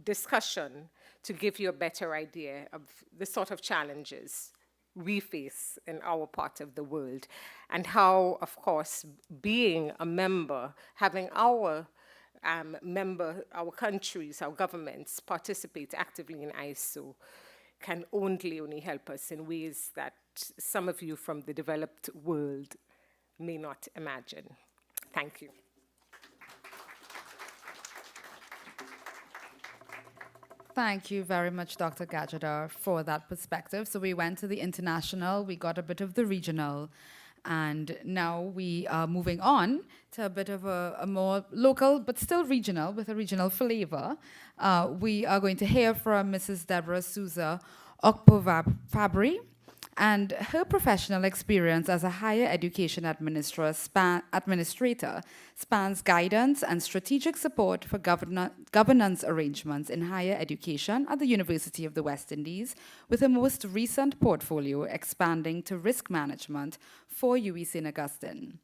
discussion to give you a better idea of the sort of challenges we face in our part of the world, and how, of course, being a member, having our countries, our governments participate actively in ISO can only help us in ways that some of you from the developed world may not imagine. Thank you. Thank you very much, Dr. Gajadar, for that perspective. So we went to the international, we got a bit of the regional, and now we are moving on to a bit of a more local, but still regional, with a regional flavor. We are going to hear from Mrs. Deborah Souza Okpo-Fabry, and her professional experience as a higher education administrator spans guidance and strategic support for governance arrangements in higher education at the University of the West Indies, with her most recent portfolio expanding to risk management for UWI St. Augustine.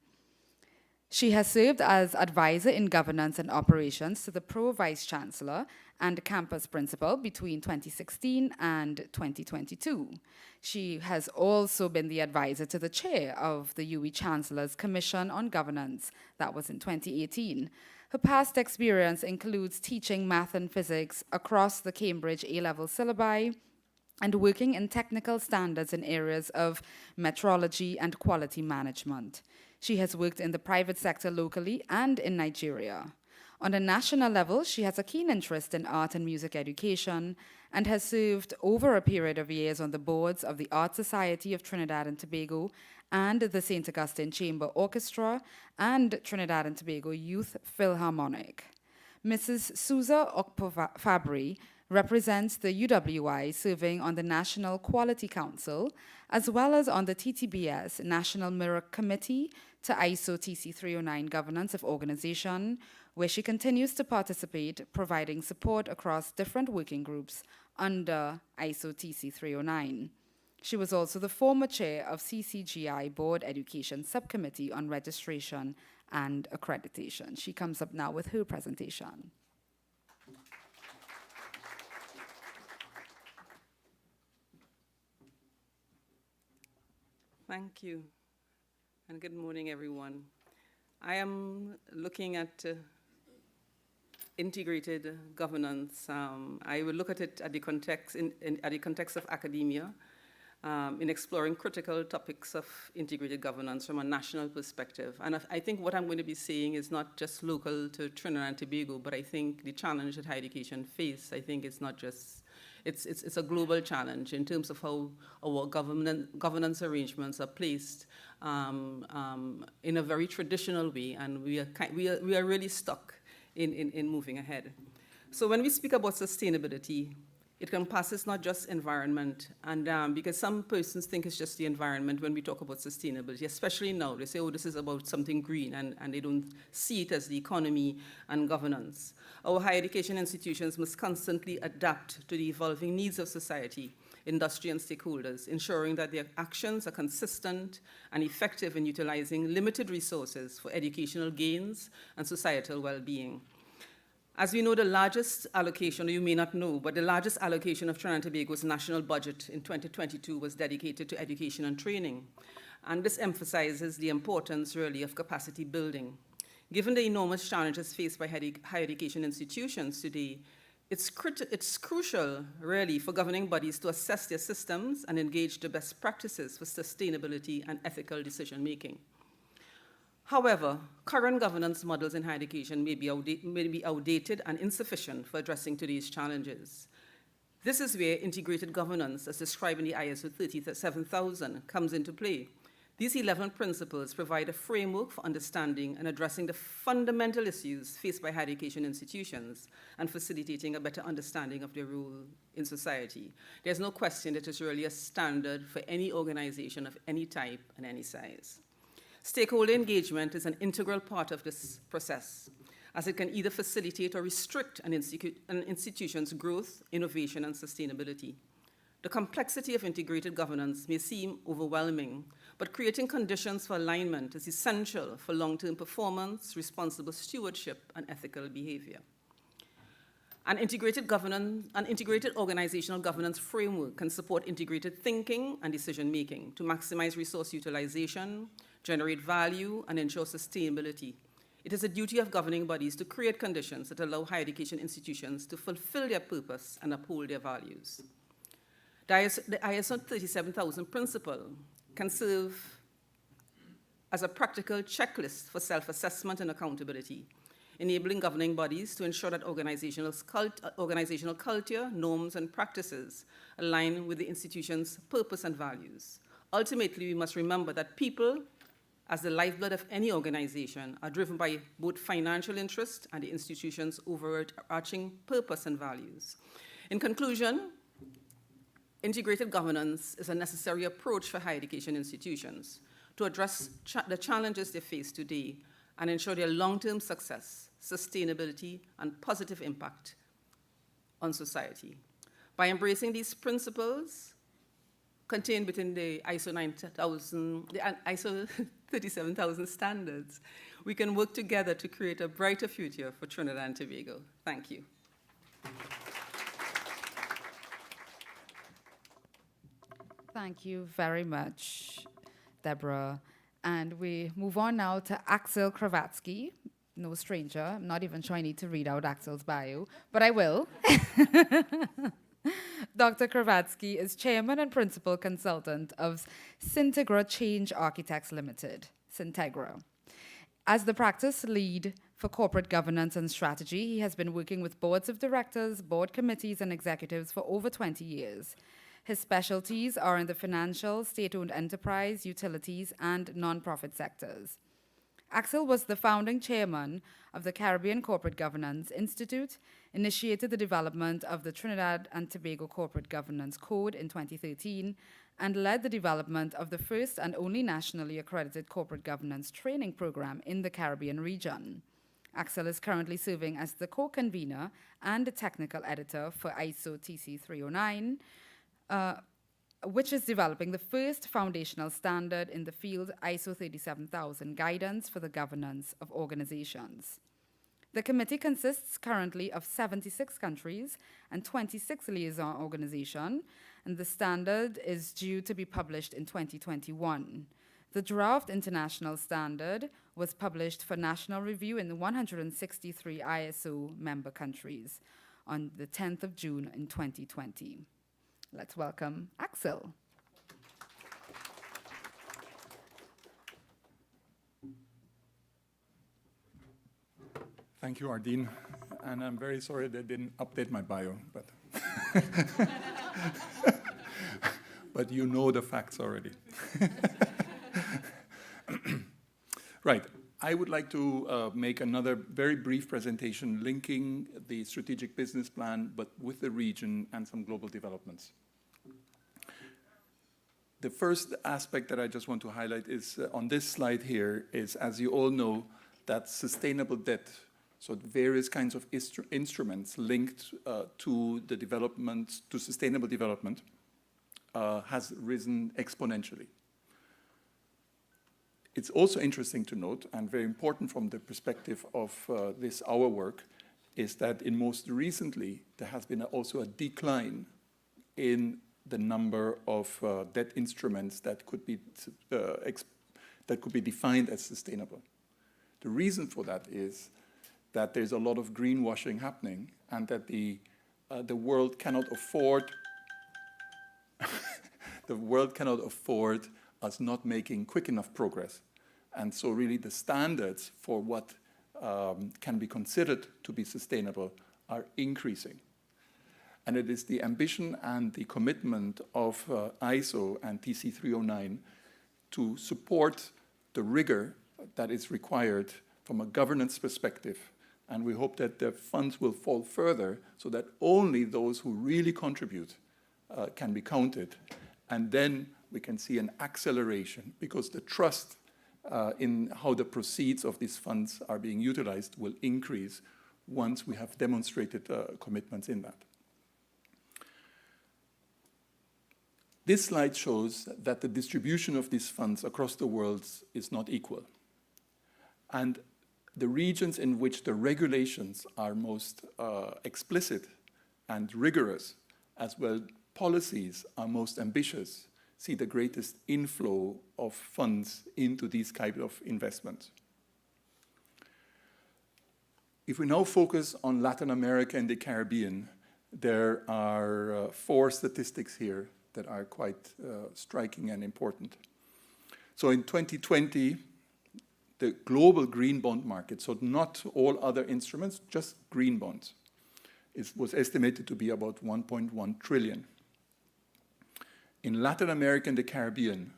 She has served as advisor in governance and operations to the Pro-Vice Chancellor and campus principal between 2016 and 2022. She has also been the advisor to the chair of the UWI Chancellor's Commission on Governance. That was in 2018. Her past experience includes teaching math and physics across the Cambridge A-level syllabi and working in technical standards in areas of metrology and quality management. She has worked in the private sector locally and in Nigeria. On a national level, she has a keen interest in art and music education and has served over a period of years on the boards of the Art Society of Trinidad and Tobago and the St. Augustine Chamber Orchestra and Trinidad and Tobago Youth Philharmonic. Mrs. Susa Okpo-Fabry represents the UWI, serving on the National Quality Council, as well as on the TTBS National Mirror Committee to ISO TC 309 Governance of Organization, where she continues to participate, providing support across different working groups under ISO TC 309. She was also the former chair of CCGI Board Education Subcommittee on Registration and Accreditation. She comes up now with her presentation. Thank you, and good morning, everyone. I am looking at integrated governance. I will look at it at the context, at the context of academia, in exploring critical topics of integrated governance from a national perspective. And I think what I'm going to be saying is not just local to Trinidad and Tobago, but I think the challenge that higher education face, I think it's not just it's a global challenge in terms of how our governance arrangements are placed in a very traditional way, and we are really stuck in moving ahead. So when we speak about sustainability, it encompasses not just environment, and because some persons think it's just the environment when we talk about sustainability, especially now. They say, oh, this is about something green, and they don't see it as the economy and governance. Our higher education institutions must constantly adapt to the evolving needs of society, industry, and stakeholders, ensuring that their actions are consistent and effective in utilizing limited resources for educational gains and societal well-being. As we know, the largest allocation, or you may not know, but the largest allocation of Trinidad and Tobago's national budget in 2022 was dedicated to education and training. And this emphasizes the importance, really, of capacity building. Given the enormous challenges faced by higher education institutions today, it's crucial, really, for governing bodies to assess their systems and engage the best practices for sustainability and ethical decision-making. However, current governance models in higher education may be outdated and insufficient for addressing today's challenges. This is where integrated governance, as described in the ISO 37000, comes into play. These 11 principles provide a framework for understanding and addressing the fundamental issues faced by higher education institutions and facilitating a better understanding of their role in society. There's no question that it's really a standard for any organization of any type and any size. Stakeholder engagement is an integral part of this process, as it can either facilitate or restrict an institution's growth, innovation, and sustainability. The complexity of integrated governance may seem overwhelming, but creating conditions for alignment is essential for long-term performance, responsible stewardship, and ethical behavior. An integrated organizational governance framework can support integrated thinking and decision-making to maximize resource utilization, generate value, and ensure sustainability. It is a duty of governing bodies to create conditions that allow higher education institutions to fulfill their purpose and uphold their values. The ISO 37000 principle can serve as a practical checklist for self-assessment and accountability, enabling governing bodies to ensure that organizational culture, norms, and practices align with the institution's purpose and values. Ultimately, we must remember that people, as the lifeblood of any organization, are driven by both financial interest and the institution's overarching purpose and values. In conclusion, integrated governance is a necessary approach for higher education institutions to address the challenges they face today and ensure their long-term success, sustainability, and positive impact on society. By embracing these principles contained within the ISO 9000, the ISO 37000 standards, we can work together to create a brighter future for Trinidad and Tobago. Thank you. Thank you very much, Deborah. And we move on now to Axel Kravatsky, no stranger. I'm not even sure I need to read out Axel's bio, but I will. Dr. Kravatsky is chairman and principal consultant of Syntegra Change Architects Limited, Syntegra. As the practice lead for corporate governance and strategy, he has been working with boards of directors, board committees, and executives for over 20 years. His specialties are in the financial, state-owned enterprise, utilities, and non-profit sectors. Axel was the founding chairman of the Caribbean Corporate Governance Institute, initiated the development of the Trinidad and Tobago Corporate Governance Code in 2013, and led the development of the first and only nationally accredited corporate governance training program in the Caribbean region. Axel is currently serving as the co-convener and the technical editor for ISO TC 309, which is developing the first foundational standard in the field, ISO 37000 guidance for the governance of organizations. The committee consists currently of 76 countries and 26 liaison organizations, and the standard is due to be published in 2021. The draft international standard was published for national review in the 163 ISO member countries on the 10th of June in 2020. Let's welcome Axel. Thank you, Ardeen. And I'm very sorry they didn't update my bio, but but you know the facts already. Right. I would like to make another very brief presentation linking the strategic business plan, but with the region and some global developments. The first aspect that I just want to highlight is on this slide here is, as you all know, that sustainable debt, so various kinds of instruments linked to the development, to sustainable development, has risen exponentially. It's also interesting to note, and very important from the perspective of our work, is that in most recently, there has been also a decline in the number of debt instruments that could be defined as sustainable. The reason for that is that there's a lot of greenwashing happening, and that the world cannot afford us not making quick enough progress. And so really the standards for what can be considered to be sustainable are increasing. And it is the ambition and the commitment of ISO and TC 309 to support the rigor that is required from a governance perspective. And we hope that the funds will fall further so that only those who really contribute can be counted. And then we can see an acceleration, because the trust in how the proceeds of these funds are being utilized will increase once we have demonstrated commitments in that. This slide shows that the distribution of these funds across the world is not equal. And the regions in which the regulations are most explicit and rigorous, as well policies are most ambitious, see the greatest inflow of funds into these kind of investments. If we now focus on Latin America and the Caribbean, there are 4 statistics here that are quite striking and important. So in 2020, the global green bond market, so not all other instruments, just green bonds, was estimated to be about 1.1 trillion. In Latin America and the Caribbean,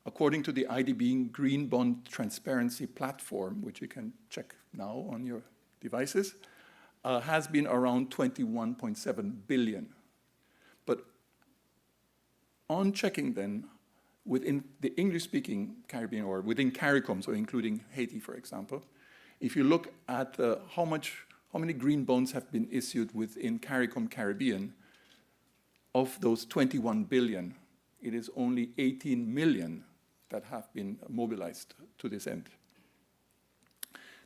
according to the IDB Green Bond Transparency Platform, which you can check now on your devices, has been around 21.7 billion. But on checking then, within the English-speaking Caribbean, or within CARICOM, so including Haiti, for example, if you look at how many green bonds have been issued within CARICOM Caribbean, of those 21 billion, it is only 18 million that have been mobilized to this end.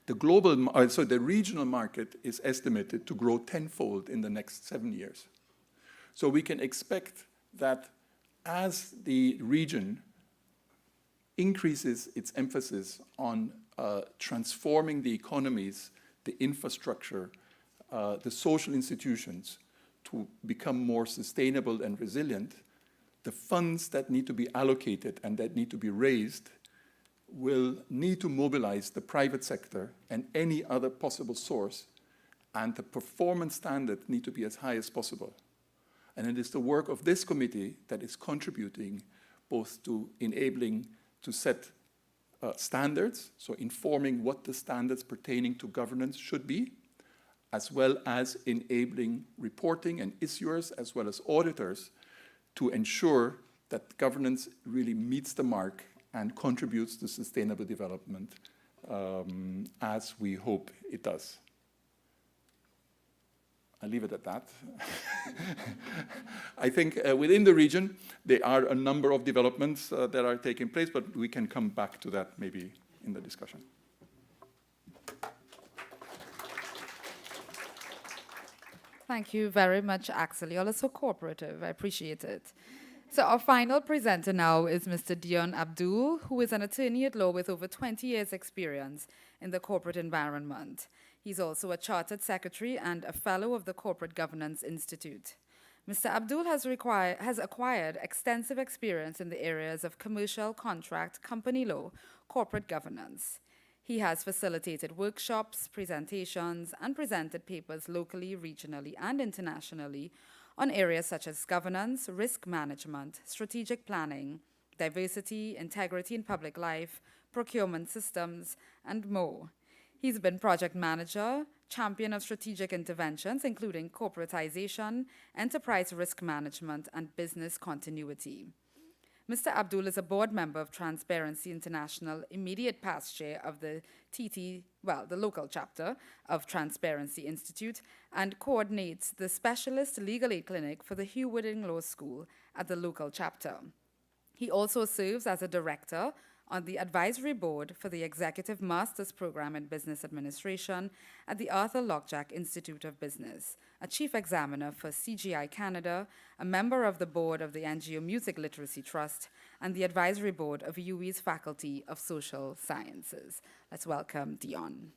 The the regional market is estimated to grow tenfold in the next 7 years. So we can expect that as the region increases its emphasis on transforming the economies, the infrastructure, the social institutions to become more sustainable and resilient, the funds that need to be allocated and that need to be raised will need to mobilize the private sector and any other possible source, and the performance standard need to be as high as possible. And it is the work of this committee that is contributing both to enabling to set standards, so informing what the standards pertaining to governance should be, as well as enabling reporting and issuers, as well as auditors, to ensure that governance really meets the mark and contributes to sustainable development as we hope it does. I'll leave it at that. I think within the region, there are a number of developments that are taking place, but we can come back to that maybe in the discussion. Thank you very much, Axel. You're so cooperative. I appreciate it. So our final presenter now is Mr. Dion Abdul, who is an attorney at law with over 20 years' experience in the corporate environment. He's also a chartered secretary and a fellow of the Corporate Governance Institute. Mr. Abdul has acquired extensive experience in the areas of commercial, contract, company law, corporate governance. He has facilitated workshops, presentations, and presented papers locally, regionally, and internationally on areas such as governance, risk management, strategic planning, diversity, integrity in public life, procurement systems, and more. He's been project manager, champion of strategic interventions, including corporatization, enterprise risk management, and business continuity. Mr. Abdul is a board member of Transparency International, immediate past chair of the the local chapter of Transparency Institute, and coordinates the specialist legal aid clinic for the Hugh Wooding Law School at the local chapter. He also serves as a director on the advisory board for the Executive Master's Program in Business Administration at the Arthur Lockjack Institute of Business, a chief examiner for CGI Canada, a member of the board of the NGO Music Literacy Trust, and the advisory board of UWI's Faculty of Social Sciences. Let's welcome Dion.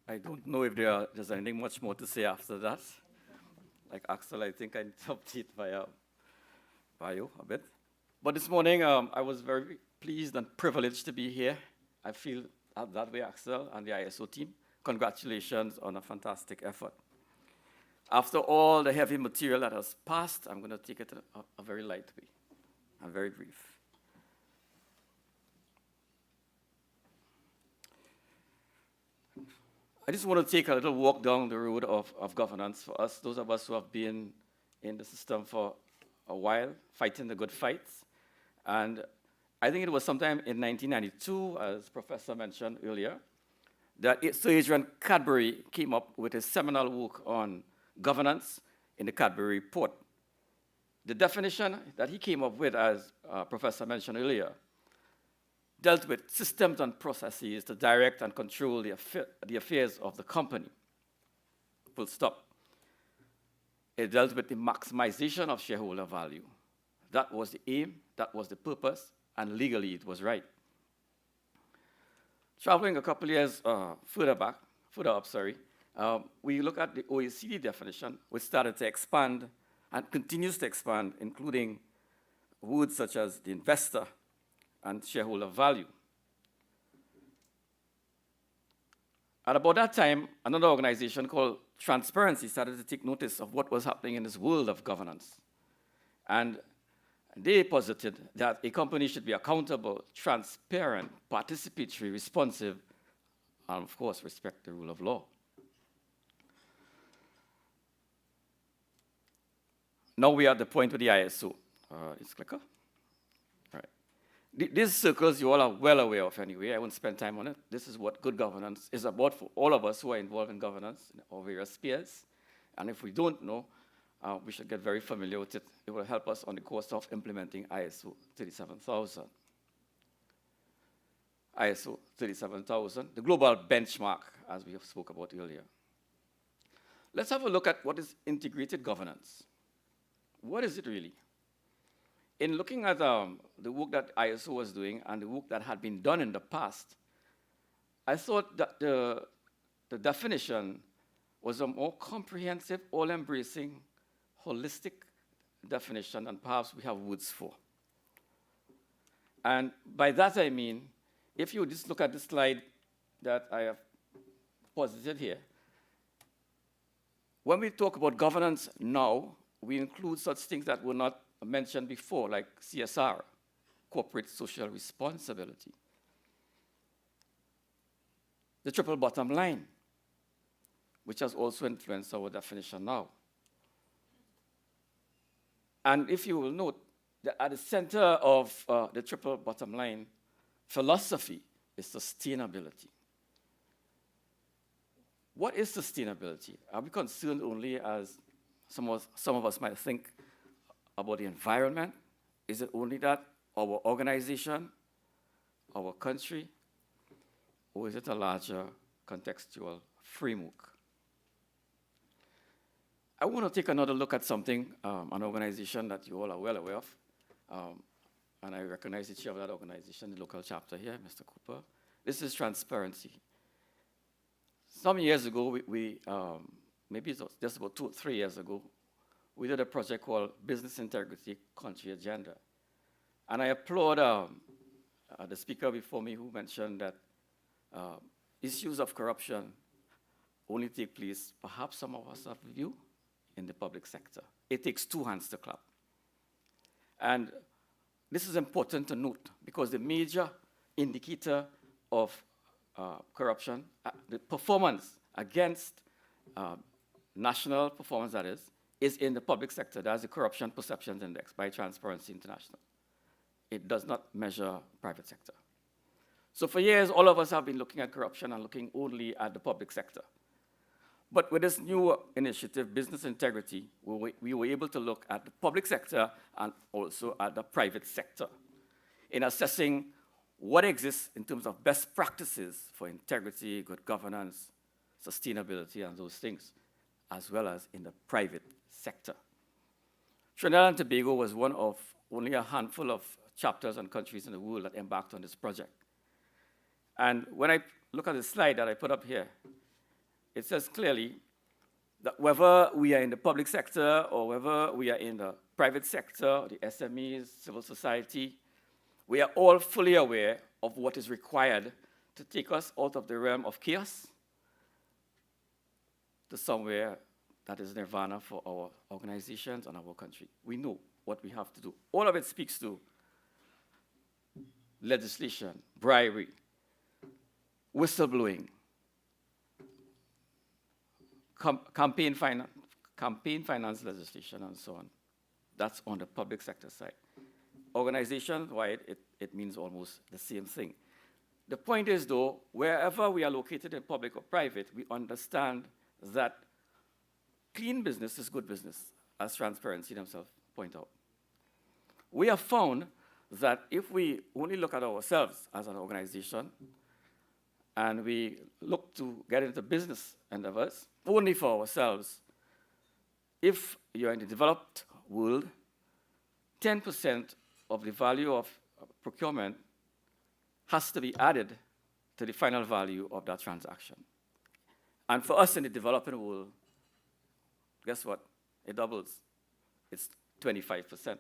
I don't know if there's anything much more to say after that. Like Axel, I think I interrupted bio a bit. But this morning, I was very pleased and privileged to be here. I feel that way, Axel, and the ISO team. Congratulations on a fantastic effort. After all the heavy material that has passed, I'm going to take it a very light way and very brief. I just want to take a little walk down the road of governance for us, those of us who have been in the system for a while, fighting the good fights. And I think it was sometime in 1992, as Professor mentioned earlier, that Sir Adrian Cadbury came up with a seminal work on governance in the Cadbury Report. The definition that he came up with, as Professor mentioned earlier, dealt with systems and processes to direct and control the affairs of the company. Full stop. It dealt with the maximization of shareholder value. That was the aim, that was the purpose, and legally it was right. Traveling a couple years further up, we look at the OECD definition, which started to expand and continues to expand, including words such as the investor and shareholder value. At about that time, another organization called Transparency started to take notice of what was happening in this world of governance. And they posited that a company should be accountable, transparent, participatory, responsive, and of course, respect the rule of law. now we are at the point with the ISO. It's clicker. All right. These circles you all are well aware of anyway. I won't spend time on it. This is what good governance is about for all of us who are involved in governance in our various spheres. And if we don't know, we should get very familiar with it. It will help us on the course of implementing ISO 37000. ISO 37000, the global benchmark, as we have spoke about earlier. Let's have a look at what is integrated governance. What is it really? In looking at the work that ISO was doing and the work that had been done in the past, I thought that the definition was a more comprehensive, all-embracing, holistic definition than perhaps we have words for. And by that I mean, if you just look at the slide that I have posited here, when we talk about governance now, we include such things that were not mentioned before, like CSR, corporate social responsibility. The triple bottom line, which has also influenced our definition now. And if you will note, that at the center of the triple bottom line philosophy is sustainability. What is sustainability? Are we concerned only, as some of us might think, about the environment? Is it only that our organization, our country, or is it a larger contextual framework? I want to take another look at something, an organization that you all are well aware of, and I recognize the chair of that organization, the local chapter here, Mr. Cooper. This is transparency. Some years ago, maybe it was just about 2 or 3 years ago, we did a project called Business Integrity Country Agenda. And I applaud the speaker before me who mentioned that issues of corruption only take place, perhaps some of us have view, in the public sector. It takes 2 hands to clap. And this is important to note because the major indicator of corruption, the performance against national performance, that is in the public sector. That's the Corruption Perceptions Index by Transparency International. It does not measure private sector. So for years, all of us have been looking at corruption and looking only at the public sector. But with this new initiative, Business Integrity, we were able to look at the public sector and also at the private sector in assessing what exists in terms of best practices for integrity, good governance, sustainability, and those things, as well as in the private sector. Trinidad and Tobago was one of only a handful of chapters and countries in the world that embarked on this project. And when I look at the slide that I put up here, it says clearly that whether we are in the public sector or whether we are in the private sector, the SMEs, civil society, we are all fully aware of what is required to take us out of the realm of chaos to somewhere that is nirvana for our organizations and our country. We know what we have to do. All of it speaks to legislation, bribery, whistleblowing, campaign finance legislation, and so on. That's on the public sector side. Organization-wide, it means almost the same thing. The point is, though, wherever we are located in public or private, we understand that clean business is good business, as Transparency themselves point out. We have found that if we only look at ourselves as an organization and we look to get into business endeavors only for ourselves, if you're in the developed world, 10% of the value of procurement has to be added to the final value of that transaction. And for us in the developing world, guess what? It doubles. It's 25%.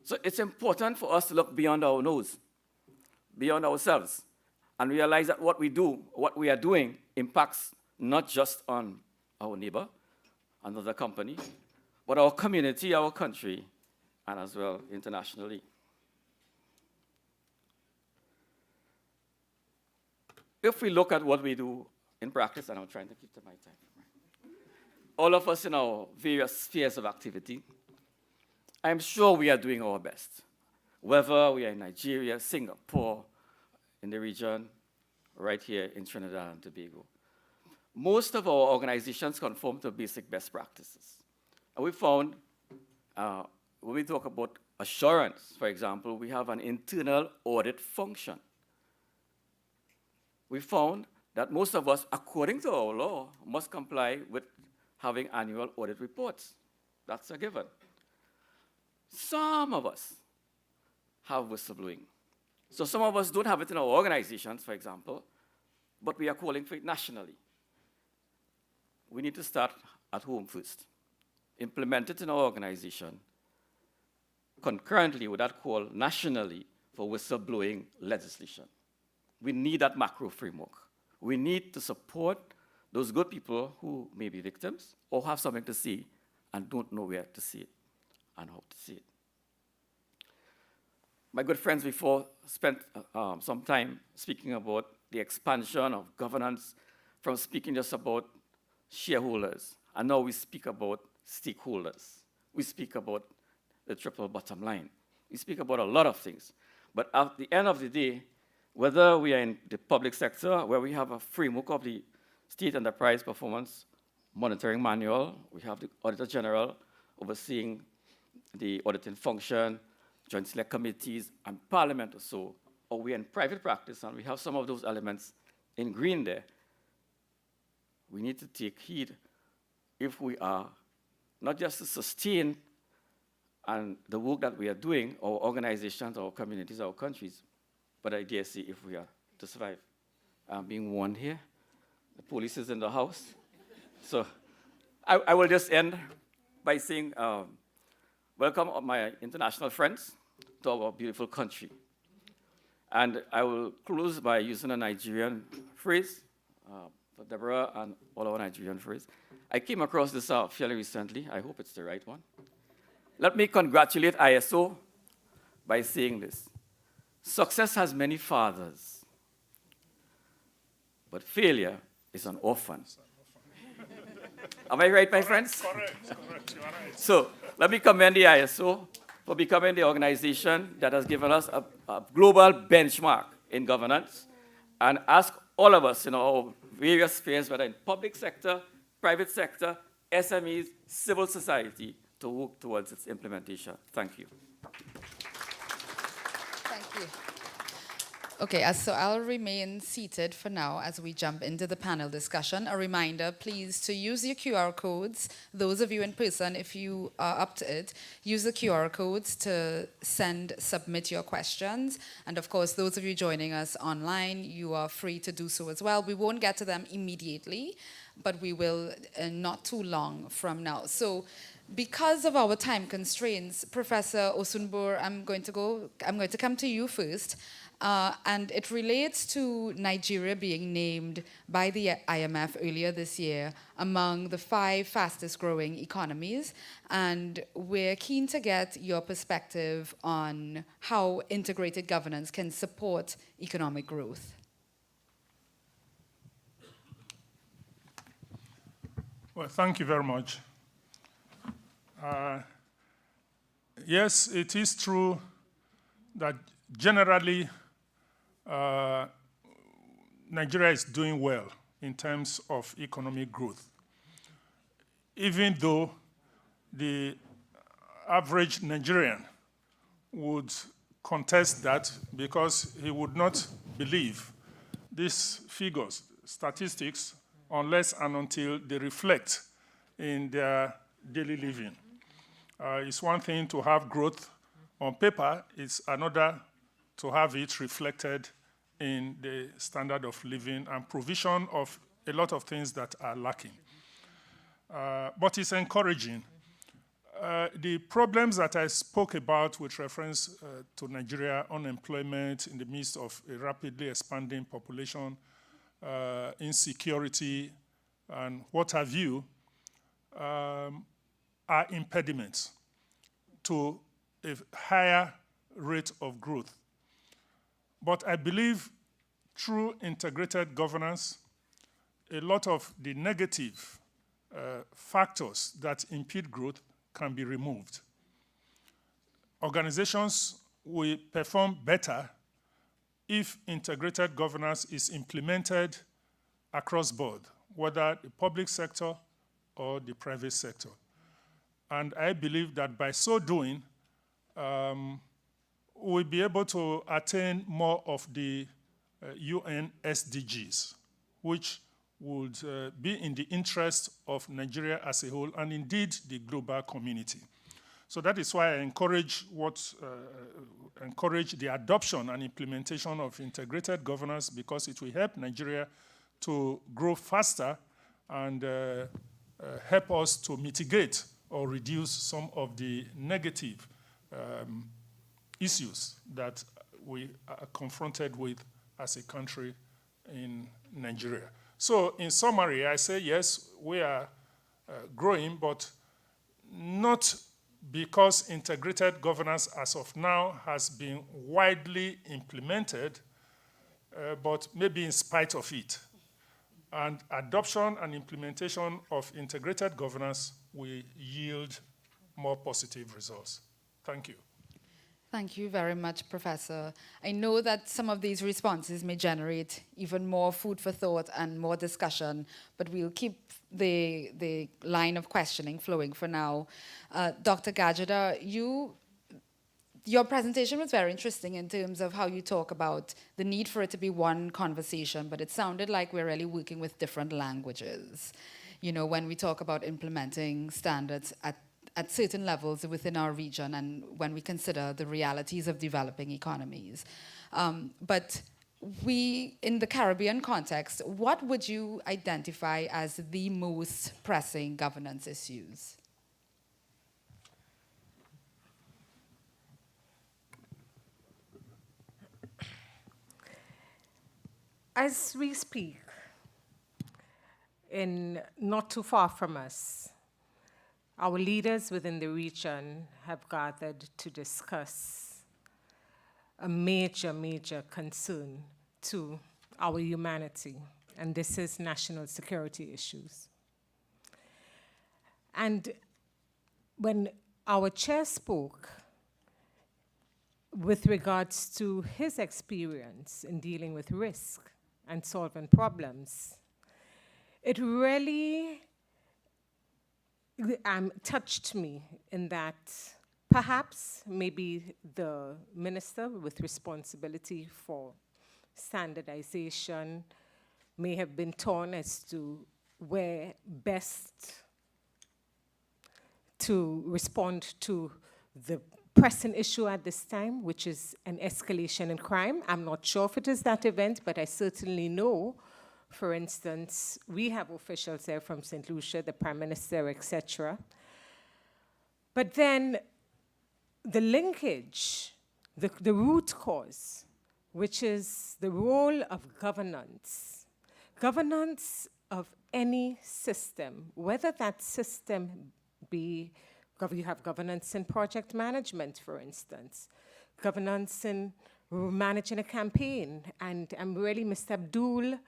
So it's important for us to look beyond our nose, beyond ourselves, and realize that what we do, what we are doing, impacts not just on our neighbor, another company, but our community, our country, and as well internationally. If we look at what we do in practice, and I'm trying to keep to my time. all of us in our various spheres of activity, I'm sure we are doing our best. Whether we are in Nigeria, Singapore, in the region, right here in Trinidad and Tobago. Most of our organizations conform to basic best practices. And we found, when we talk about assurance, for example, we have an internal audit function. We found that most of us, according to our law, must comply with having annual audit reports. That's a given. Some of us have whistleblowing. So some of us don't have it in our organizations, for example, but we are calling for it nationally. We need to start at home first. Implement it in our organization, concurrently with that call nationally for whistleblowing legislation. We need that macro framework. We need to support those good people who may be victims or have something to say and don't know where to see it and how to see it. My good friends before spent some time speaking about the expansion of governance from speaking just about shareholders, and now we speak about stakeholders. We speak about the triple bottom line. We speak about a lot of things. But at the end of the day, whether we are in the public sector, where we have a framework of the State Enterprise Performance Monitoring Manual, we have the Auditor General overseeing the auditing function, joint select committees, and Parliament or so, or we are in private practice and we have some of those elements in green there, we need to take heed if we are not just to sustain and the work that we are doing, our organizations, our communities, our countries, but I dare say if we are to survive. I'm being warned here. The police is in the house. So I will just end by saying, welcome my international friends to our beautiful country. And I will close by using a Nigerian phrase, for Deborah and all our Nigerian phrase. I came across this fairly recently. I hope it's the right one. Let me congratulate ISO by saying this. Success has many fathers, but failure is an orphan. Am I right, my friends? Correct. You are right. So let me commend the ISO for becoming the organization that has given us a global benchmark in governance, and ask all of us in our various spheres, whether in public sector, private sector, SMEs, civil society, to work towards its implementation. Thank you. Thank you. Okay, so I'll remain seated for now as we jump into the panel discussion. A reminder, please, to use your QR codes. Those of you in person, if you are up to it, use the QR codes to submit your questions. And of course, those of you joining us online, you are free to do so as well. We won't get to them immediately, but we will not too long from now. So, because of our time constraints, Professor Osunbor, I'm going to come to you first. And it relates to Nigeria being named by the IMF earlier this year among the 5 fastest growing economies. And we're keen to get your perspective on how integrated governance can support economic growth. Well, thank you very much. Yes, it is true that generally Nigeria is doing well in terms of economic growth, even though the average Nigerian would contest that because he would not believe these figures, statistics, unless and until they reflect in their daily living. It's one thing to have growth on paper, it's another to have it reflected in the standard of living and provision of a lot of things that are lacking. But it's encouraging. The problems that I spoke about with reference to Nigeria, unemployment in the midst of a rapidly expanding population, insecurity, and what have you, are impediments to a higher rate of growth. But I believe through integrated governance, a lot of the negative factors that impede growth can be removed. Organizations will perform better if integrated governance is implemented across board, whether the public sector or the private sector. And I believe that by so doing, we'll be able to attain more of the UN SDGs, which would be in the interest of Nigeria as a whole and indeed the global community. So that is why I encourage the adoption and implementation of integrated governance, because it will help Nigeria to grow faster and help us to mitigate or reduce some of the negative issues that we are confronted with as a country in Nigeria. So in summary, I say yes, we are growing, but not because integrated governance as of now has been widely implemented, but maybe in spite of it. And adoption and implementation of integrated governance will yield more positive results. Thank you. Thank you very much, Professor. I know that some of these responses may generate even more food for thought and more discussion, but we'll keep the line of questioning flowing for now. Dr. Gajada, your presentation was very interesting in terms of how you talk about the need for it to be one conversation, but it sounded like we're really working with different languages. You know, when we talk about implementing standards at certain levels within our region and when we consider the realities of developing economies. But in the Caribbean context, what would you identify as the most pressing governance issues? As we speak, not too far from us, our leaders within the region have gathered to discuss a major, major concern to our humanity, and this is national security issues. And when our chair spoke with regards to his experience in dealing with risk and solving problems, it really touched me in that perhaps maybe the minister with responsibility for standardization may have been torn as to where best to respond to the pressing issue at this time, which is an escalation in crime. I'm not sure if it is that event, but I certainly know, for instance, we have officials there from St. Lucia, the Prime Minister, etc. But then the linkage, the root cause, which is the role of governance of any system, whether that system be, you have governance in project management, for instance, governance in managing a campaign, and really Mr. Abdul,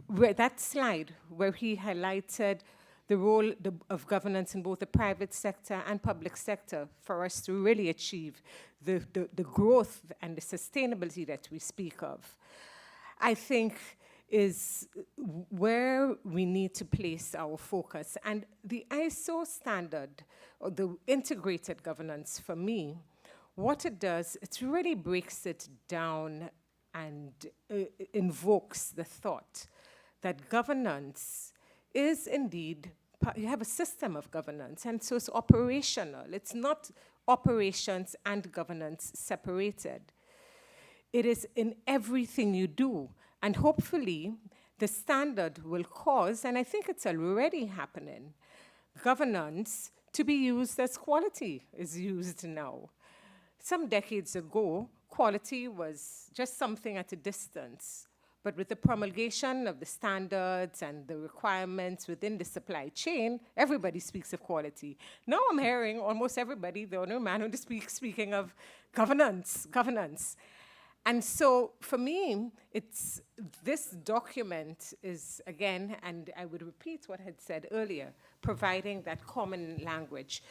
that slide where he highlighted the role of governance in both the private sector and public sector for us to really achieve the growth and the sustainability that we speak of, I think is where we need to place our focus. And the ISO standard, or the integrated governance for me, what it does, it really breaks it down and invokes the thought that governance is indeed, you have a system of governance, and so it's operational. It's not operations and governance separated. It is in everything you do, and hopefully the standard will cause, and I think it's already happening, governance to be used as quality is used now. Some decades ago, quality was just something at a distance. But with the promulgation of the standards and the requirements within the supply chain, everybody speaks of quality. Now I'm hearing almost everybody, the only man who speaks, speaking of governance. And so for me, this document is, again, and I would repeat what I had said earlier, providing that common language.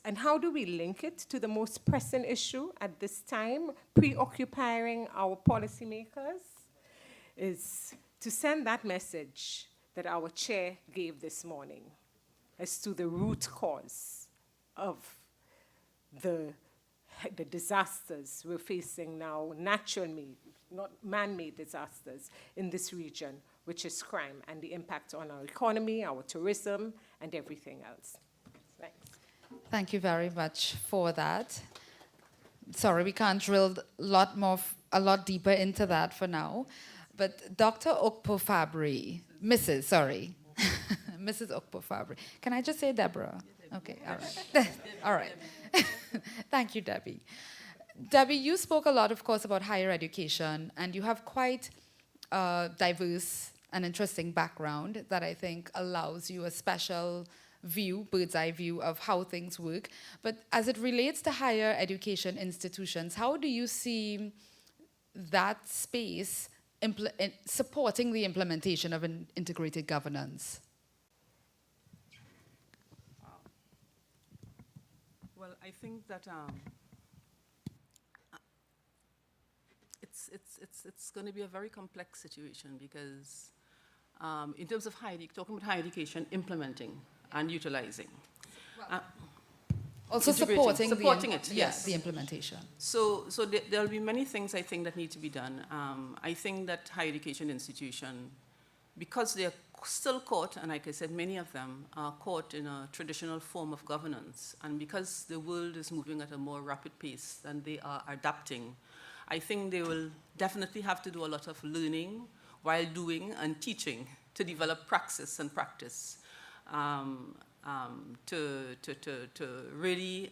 And how do we link it to the most pressing issue at this time, preoccupying our policymakers, is to send that message that our chair gave this morning as to the root cause of the disasters we're facing now, natural-made, not man-made disasters in this region, which is crime and the impact on our economy, our tourism, and everything else. Thanks. Thank you very much for that. Sorry, we can't drill a lot deeper into that for now. But Dr. Okpo Fabry, Mrs. Okpo Fabry. Can I just say Deborah? Okay, all right. All right. Thank you, Debbie. Debbie, you spoke a lot, of course, about higher education, and you have quite a diverse and interesting background that I think allows you a special view, bird's eye view of how things work. But as it relates to higher education institutions, how do you see that space supporting the implementation of an integrated governance? Well, I think that it's going to be a very complex situation because in terms of talking about higher education, implementing and utilizing. Also supporting it, yes. The implementation. So there'll be many things I think that need to be done. I think that higher education institution, because they're still caught, and like I said, many of them are caught in a traditional form of governance, and because the world is moving at a more rapid pace than they are adapting, I think they will definitely have to do a lot of learning while doing and teaching to develop praxis and practice. To really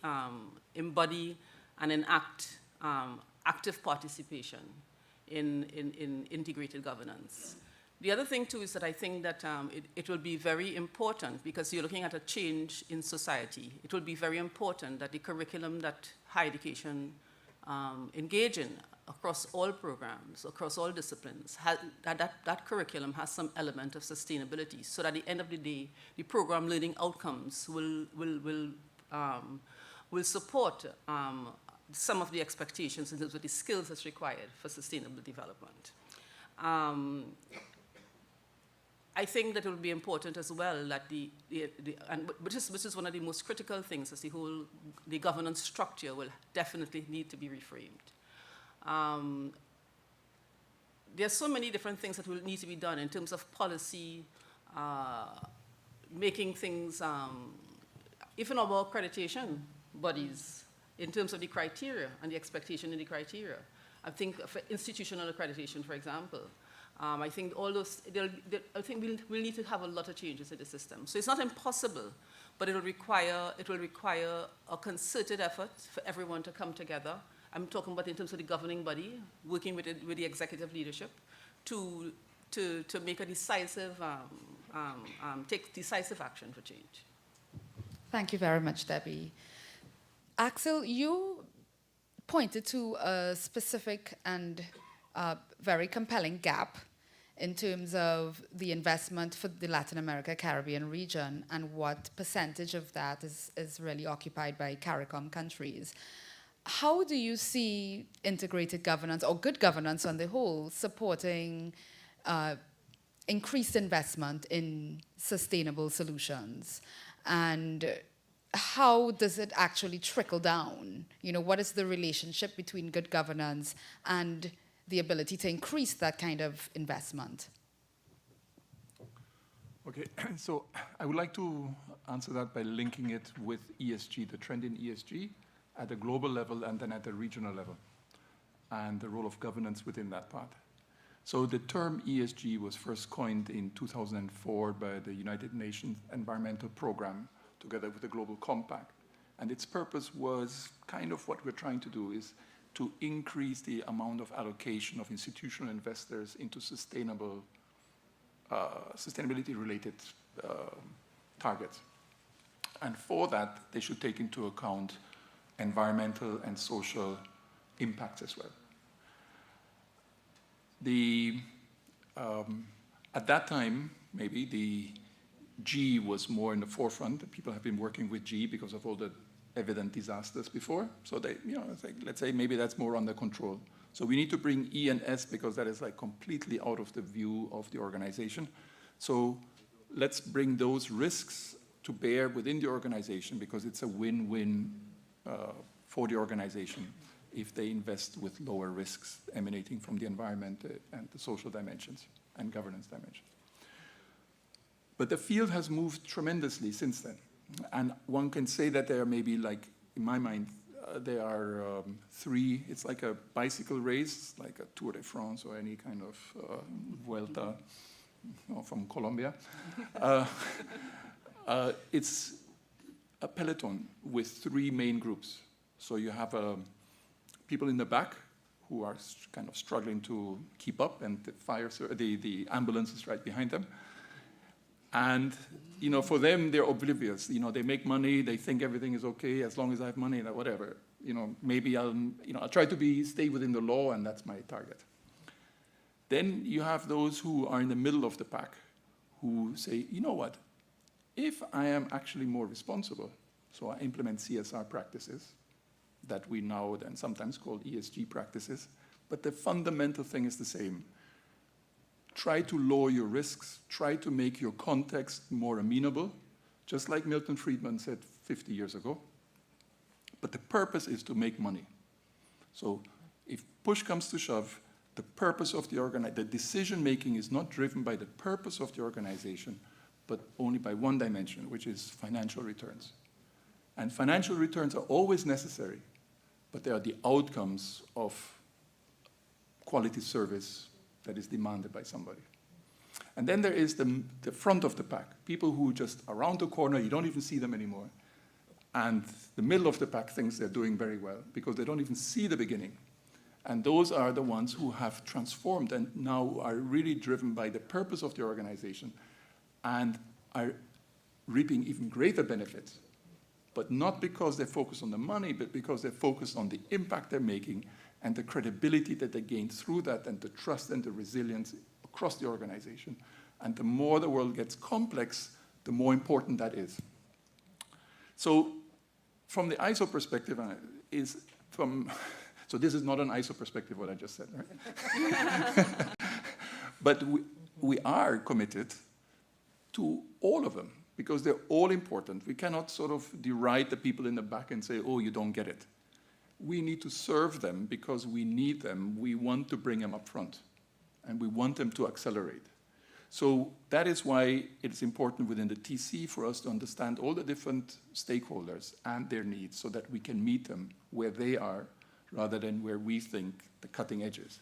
embody and enact active participation in integrated governance. The other thing, too, is that I think that it will be very important, because you're looking at a change in society. It will be very important that the curriculum that higher education engage in across all programs, across all disciplines, that curriculum has some element of sustainability, so that at the end of the day, the program learning outcomes will support some of the expectations in terms of the skills that's required for sustainable development. I think that it will be important as well that which is one of the most critical things, is the governance structure will definitely need to be reframed. There are so many different things that will need to be done in terms of policy, making things, even our accreditation bodies, in terms of the criteria and the expectation in the criteria. I think for institutional accreditation, for example, I think all those, I think we'll need to have a lot of changes in the system. So it's not impossible, but it will require a concerted effort for everyone to come together. I'm talking about in terms of the governing body, working with the executive leadership to make a decisive, take decisive action for change. Thank you very much, Debbie. Axel, you pointed to a specific and very compelling gap in terms of the investment for the Latin America, Caribbean region, and what percentage of that is really occupied by CARICOM countries. How do you see integrated governance, or good governance on the whole, supporting increased investment in sustainable solutions? And how does it actually trickle down? You know, what is the relationship between good governance and the ability to increase that kind of investment? Okay, so I would like to answer that by linking it with ESG, the trend in ESG at a global level and then at a regional level, and the role of governance within that part. So the term ESG was first coined in 2004 by the United Nations Environmental Programme, together with the Global Compact. And its purpose was kind of what we're trying to do, is to increase the amount of allocation of institutional investors into sustainable, sustainability-related targets. And for that, they should take into account environmental and social impacts as well. At that time, maybe the G was more in the forefront. People have been working with G because of all the evident disasters before. So they, it's like, let's say maybe that's more under control. So we need to bring E and S because that is like completely out of the view of the organization. So let's bring those risks to bear within the organization because it's a win-win for the organization if they invest with lower risks emanating from the environment and the social dimensions and governance dimensions. But the field has moved tremendously since then. And one can say that there are maybe, like, in my mind, there are three, it's like a bicycle race, like a Tour de France or any kind of Vuelta from Colombia. It's a peloton with three main groups. So you have people in the back who are kind of struggling to keep up, and the ambulance is right behind them. And for them, they're oblivious. They make money, they think everything is okay as long as I have money, whatever. Maybe I'll try to stay within the law, and that's my target. Then you have those who are in the middle of the pack, who say, you know what? If I am actually more responsible, so I implement CSR practices that we now then sometimes call ESG practices, but the fundamental thing is the same. Try to lower your risks, try to make your context more amenable, just like Milton Friedman said 50 years ago. But the purpose is to make money. So if push comes to shove, the purpose of the decision-making is not driven by the purpose of the organization, but only by one dimension, which is financial returns. And financial returns are always necessary, but they are the outcomes of quality service that is demanded by somebody. And then there is the front of the pack, people who just around the corner, you don't even see them anymore. And the middle of the pack thinks they're doing very well because they don't even see the beginning. And those are the ones who have transformed and now are really driven by the purpose of the organization and are reaping even greater benefits. But not because they focus on the money, but because they focus on the impact they're making and the credibility that they gain through that and the trust and the resilience across the organization. And the more the world gets complex, the more important that is. So from the ISO perspective, so this is not an ISO perspective, what I just said, right? But we are committed to all of them because they're all important. We cannot sort of deride the people in the back and say, oh, you don't get it. We need to serve them because we need them. We want to bring them up front, and we want them to accelerate. So that is why it's important within the TC for us to understand all the different stakeholders and their needs so that we can meet them where they are rather than where we think the cutting edge is.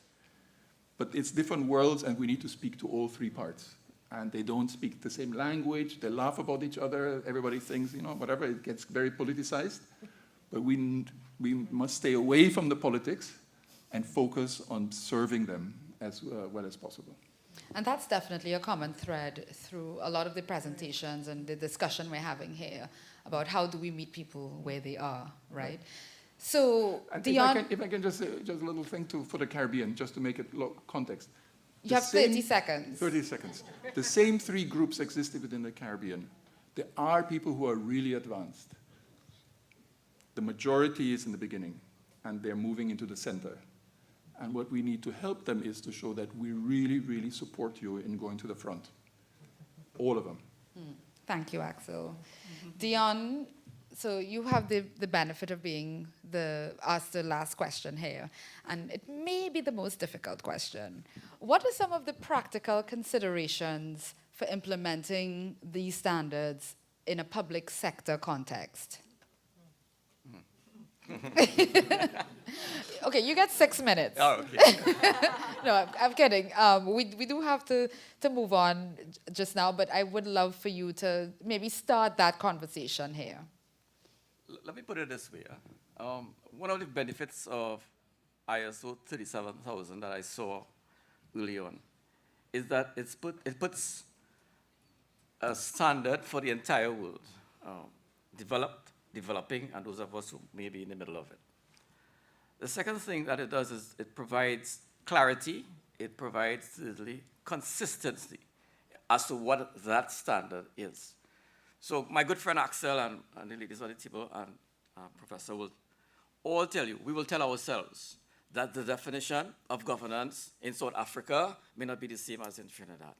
But it's different worlds, and we need to speak to all three parts. And they don't speak the same language. They laugh about each other. Everybody thinks, whatever. It gets very politicized. But we must stay away from the politics and focus on serving them as well as possible. And that's definitely a common thread through a lot of the presentations and the discussion we're having here about how do we meet people where they are, right? So, if I can just a little thing for the Caribbean, just to make it context. You have 30 seconds. 30 seconds. The same three groups existed within the Caribbean. There are people who are really advanced. The majority is in the beginning, and they're moving into the center. And what we need to help them is to show that we really, really support you in going to the front. All of them. Thank you, Axel. Dion, so you have the benefit of being asked the last question here, and it may be the most difficult question. What are some of the practical considerations for implementing these standards in a public sector context? Okay, you get 6 minutes. Oh, okay. No, I'm kidding. We do have to move on just now, but I would love for you to maybe start that conversation here. Let me put it this way. One of the benefits of ISO 37000 that I saw early on is that it puts a standard for the entire world, developing, and those of us who may be in the middle of it. The second thing that it does is it provides clarity it provides certainly consistency as to what that standard is. So my good friend Axel and the ladies on the table and Professor will all tell you, we will tell ourselves that the definition of governance in South Africa may not be the same as in Trinidad.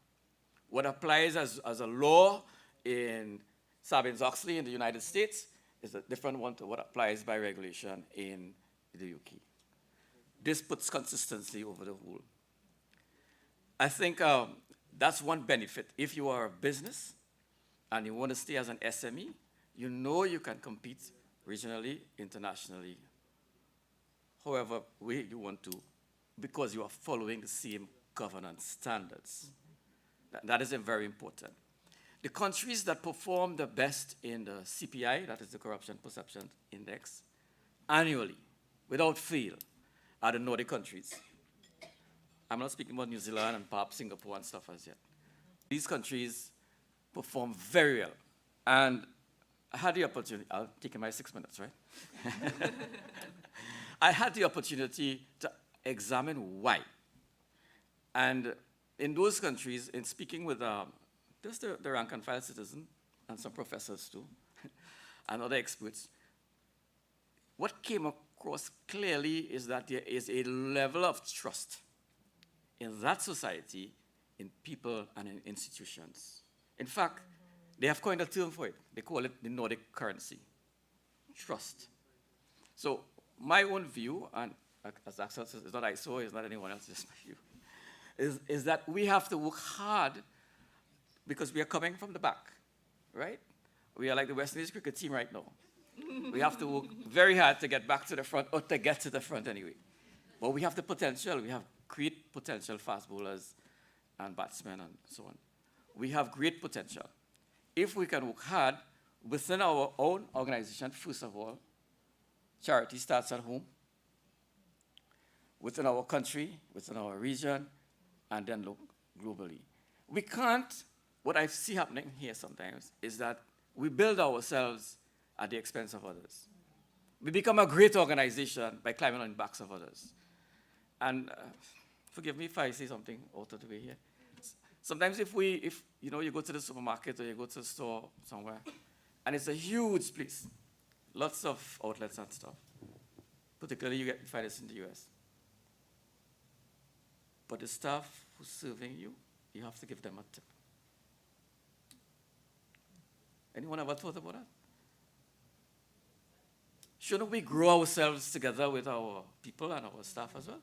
What applies as a law in Sarbanes-Oxley in the United States is a different one to what applies by regulation in the UK. This puts consistency over the whole. I think that's one benefit. If you are a business and you want to stay as an SME, you know you can compete regionally, internationally, however way you want to, because you are following the same governance standards. That is very important. The countries that perform the best in the CPI, that is the Corruption Perception Index, annually, without fail, are the Nordic countries. I'm not speaking about New Zealand and perhaps Singapore and stuff as yet. These countries perform very well. And I had the opportunity, I'll take my 6 minutes, right? I had the opportunity to examine why. And in those countries, in speaking with just the rank and file citizen and some professors too, and other experts, what came across clearly is that there is a level of trust in that society, in people and in institutions. In fact, they have coined a term for it. They call it the Nordic currency, trust. So my own view, and as Axel says, it's not I saw, it's not anyone else's view, is that we have to work hard because we are coming from the back, right? We are like the West Indies cricket team right now. We have to work very hard to get back to the front, or to get to the front anyway. But we have the potential. We have great potential fast bowlers and batsmen and so on. We have great potential. If we can work hard within our own organization, first of all, charity starts at home, within our country, within our region, and then look globally. We can't, what I see happening here sometimes is that we build ourselves at the expense of others. We become a great organization by climbing on the backs of others. And forgive me if I say something out of the way here. Sometimes if you know, you go to the supermarket or you go to the store somewhere, and it's a huge place, lots of outlets and stuff. Particularly you find this in the US. But the staff who's serving you, you have to give them a tip. Anyone ever thought about that? Shouldn't we grow ourselves together with our people and our staff as well?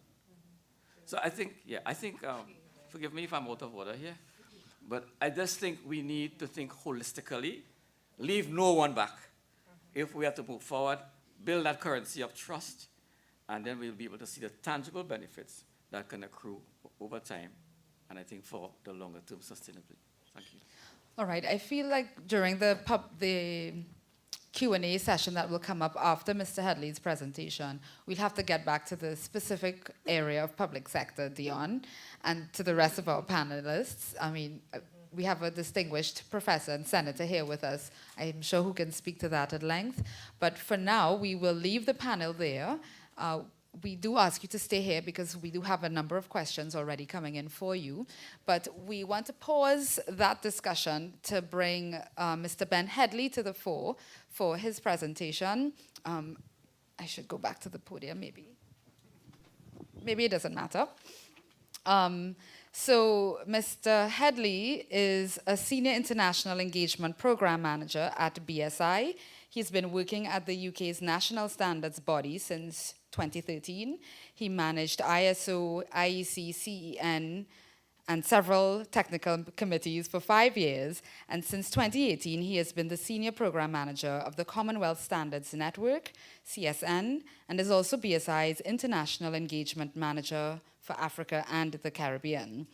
So I think, forgive me if I'm out of order here, but I just think we need to think holistically, leave no one back. If we have to move forward, build that currency of trust, and then we'll be able to see the tangible benefits that can accrue over time, and I think for the longer term sustainability. Thank you. All right, I feel like during the Q&A session that will come up after Mr. Headley's presentation, we'll have to get back to the specific area of public sector, Dion, and to the rest of our panelists. I mean, we have a distinguished professor and senator here with us, I'm sure, who can speak to that at length. But for now, we will leave the panel there. We do ask you to stay here because we do have a number of questions already coming in for you. But we want to pause that discussion to bring Mr. Ben Headley to the fore for his presentation. I should go back to the podium, maybe. Maybe it doesn't matter. So Mr. Headley is a Senior International Engagement Program Manager at BSI. He's been working at the UK's national standards body since 2013. He managed ISO, IEC, CEN, and several technical committees for 5 years. And since 2018, he has been the Senior Program Manager of the Commonwealth Standards Network, CSN, and is also BSI's International Engagement Manager for Africa and the Caribbean.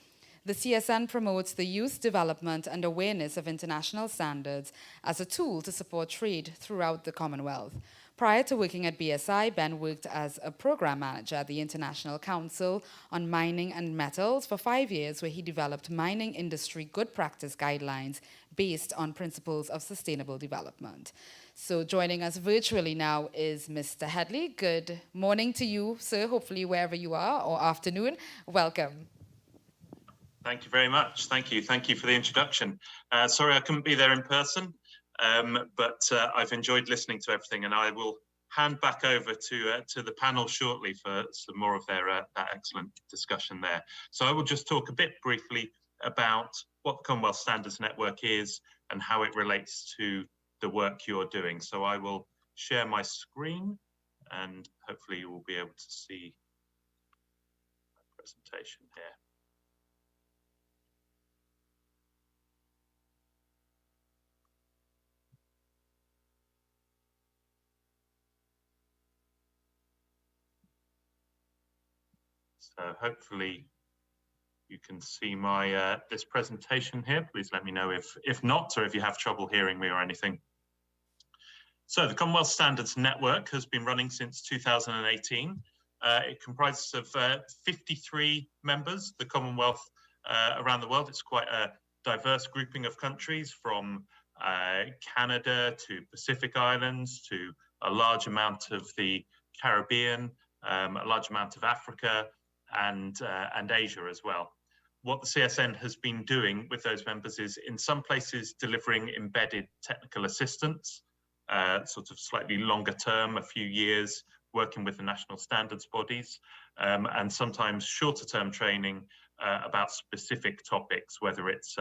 The CSN promotes the use, development, and awareness of international standards as a tool to support trade throughout the Commonwealth. Prior to working at BSI, Ben worked as a program manager at the International Council on Mining and Metals for 5 years, where he developed mining industry good practice guidelines based on principles of sustainable development. So joining us virtually now is Mr. Headley. Good morning to you, sir, hopefully wherever you are, or afternoon. Welcome. Thank you very much. Thank you. Thank you for the introduction. Sorry I couldn't be there in person, but I've enjoyed listening to everything, and I will hand back over to the panel shortly for some more of their that excellent discussion there. So I will just talk a bit briefly about what the Commonwealth Standards Network is and how it relates to the work you're doing. So I will share my screen, and hopefully you will be able to see my presentation here. So hopefully you can see my this presentation here. Please let me know if not, or if you have trouble hearing me or anything. So the Commonwealth Standards Network has been running since 2018. It comprises of 53 members. The Commonwealth around the world, it's quite a diverse grouping of countries, from Canada to Pacific Islands to a large amount of the Caribbean, a large amount of Africa, and Asia as well. What the CSN has been doing with those members is, in some places, delivering embedded technical assistance, sort of slightly longer term, a few years, working with the national standards bodies, and sometimes shorter term training about specific topics, whether it's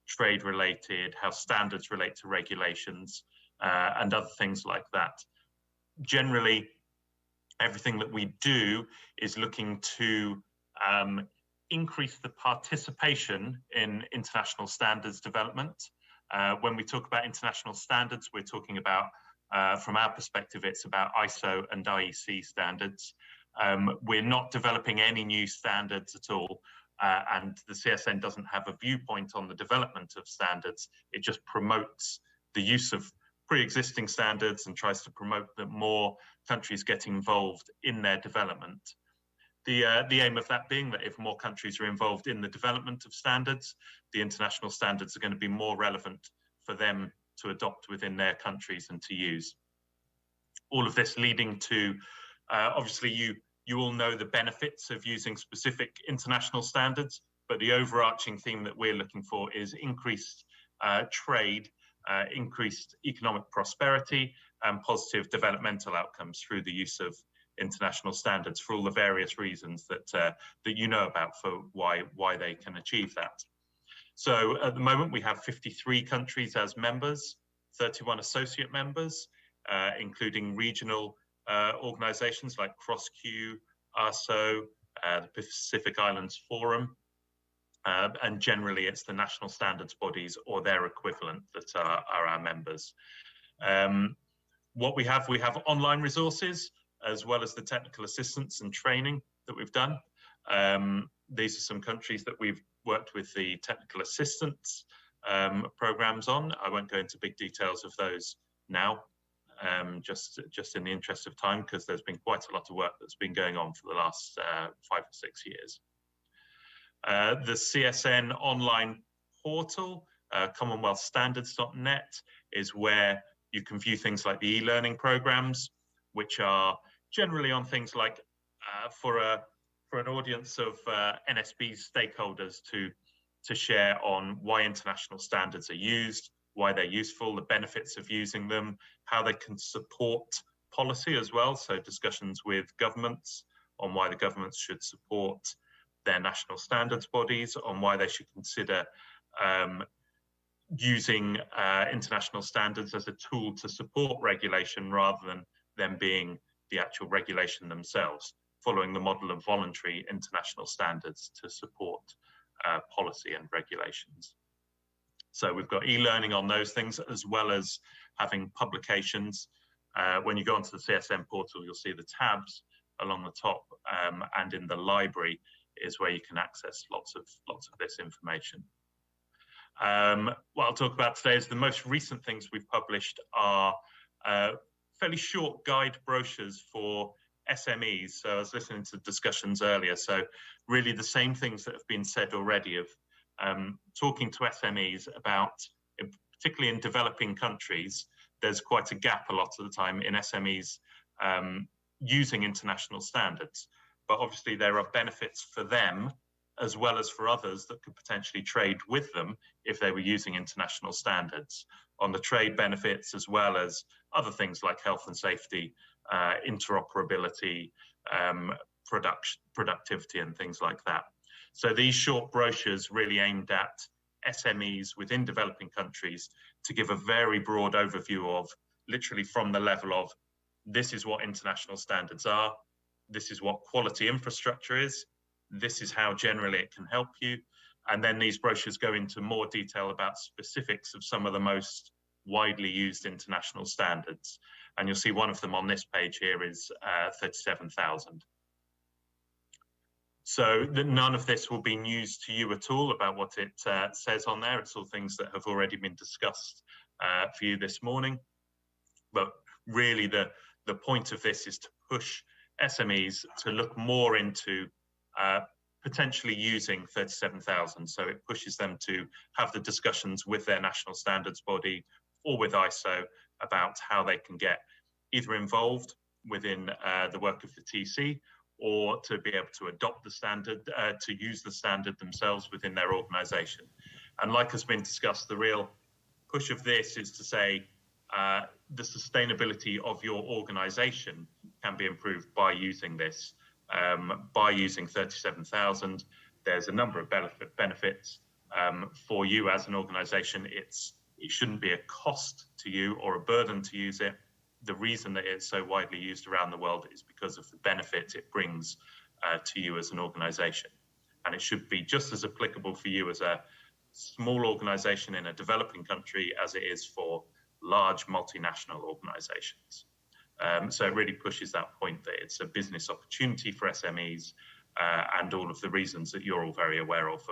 trade related, how standards relate to regulations, and other things like that. Generally, everything that we do is looking to increase the participation in international standards development. When we talk about international standards, we're talking about, from our perspective, it's about ISO and IEC standards. We're not developing any new standards at all, and the CSN doesn't have a viewpoint on the development of standards. It just promotes the use of pre-existing standards and tries to promote that more countries get involved in their development. The aim of that being that if more countries are involved in the development of standards, the international standards are going to be more relevant for them to adopt within their countries and to use. All of this leading to, obviously you all know the benefits of using specific international standards, but the overarching theme that we're looking for is increased trade, increased economic prosperity, and positive developmental outcomes through the use of international standards, for all the various reasons that that you know about for why they can achieve that. So at the moment we have 53 countries as members, 31 associate members, including regional organizations like CrossQ, ARSO, the Pacific Islands Forum, and generally it's the national standards bodies or their equivalent that are our members. What we have online resources, as well as the technical assistance and training that we've done. These are some countries that we've worked with the technical assistance programs on. I won't go into big details of those now, just in the interest of time, because there's been quite a lot of work that's been going on for the last 5 or 6 years. The CSN online portal, commonwealthstandards.net, is where you can view things like the e-learning programs, which are generally on things like for an audience of NSB stakeholders to share on why international standards are used, why they're useful, the benefits of using them, how they can support policy as well. So discussions with governments on why the governments should support their national standards bodies, on why they should consider using international standards as a tool to support regulation rather than them being the actual regulation themselves, following the model of voluntary international standards to support policy and regulations. So we've got e-learning on those things, as well as having publications. When you go onto the CSN portal, you'll see the tabs along the top, and in the library is where you can access lots of this information. What I'll talk about today is the most recent things we've published are fairly short guide brochures for SMEs. So I was listening to discussions earlier. So really the same things that have been said already of talking to SMEs about, particularly in developing countries, there's quite a gap a lot of the time in SMEs using international standards. But obviously there are benefits for them as well as for others that could potentially trade with them if they were using international standards on the trade benefits, as well as other things like health and safety, interoperability, productivity, and things like that. So these short brochures really aimed at SMEs within developing countries to give a very broad overview of, literally from the level of, this is what international standards are, this is what quality infrastructure is, this is how generally it can help you. And then these brochures go into more detail about specifics of some of the most widely used international standards. And you'll see one of them on this page here is 37,000. So none of this will be news to you at all about what it says on there. It's all things that have already been discussed for you this morning. But really the point of this is to push SMEs to look more into potentially using 37,000. So it pushes them to have the discussions with their national standards body or with ISO about how they can get either involved within the work of the TC, or to be able to adopt the standard, to use the standard themselves within their organization. And like has been discussed, the real push of this is to say the sustainability of your organization can be improved by using this. By using 37,000, there's a number of benefits for you as an organization. It shouldn't be a cost to you or a burden to use it. The reason that it's so widely used around the world is because of the benefit it brings to you as an organization. And it should be just as applicable for you as a small organization in a developing country as it is for large multinational organizations. So it really pushes that point that it's a business opportunity for SMEs and all of the reasons that you're all very aware of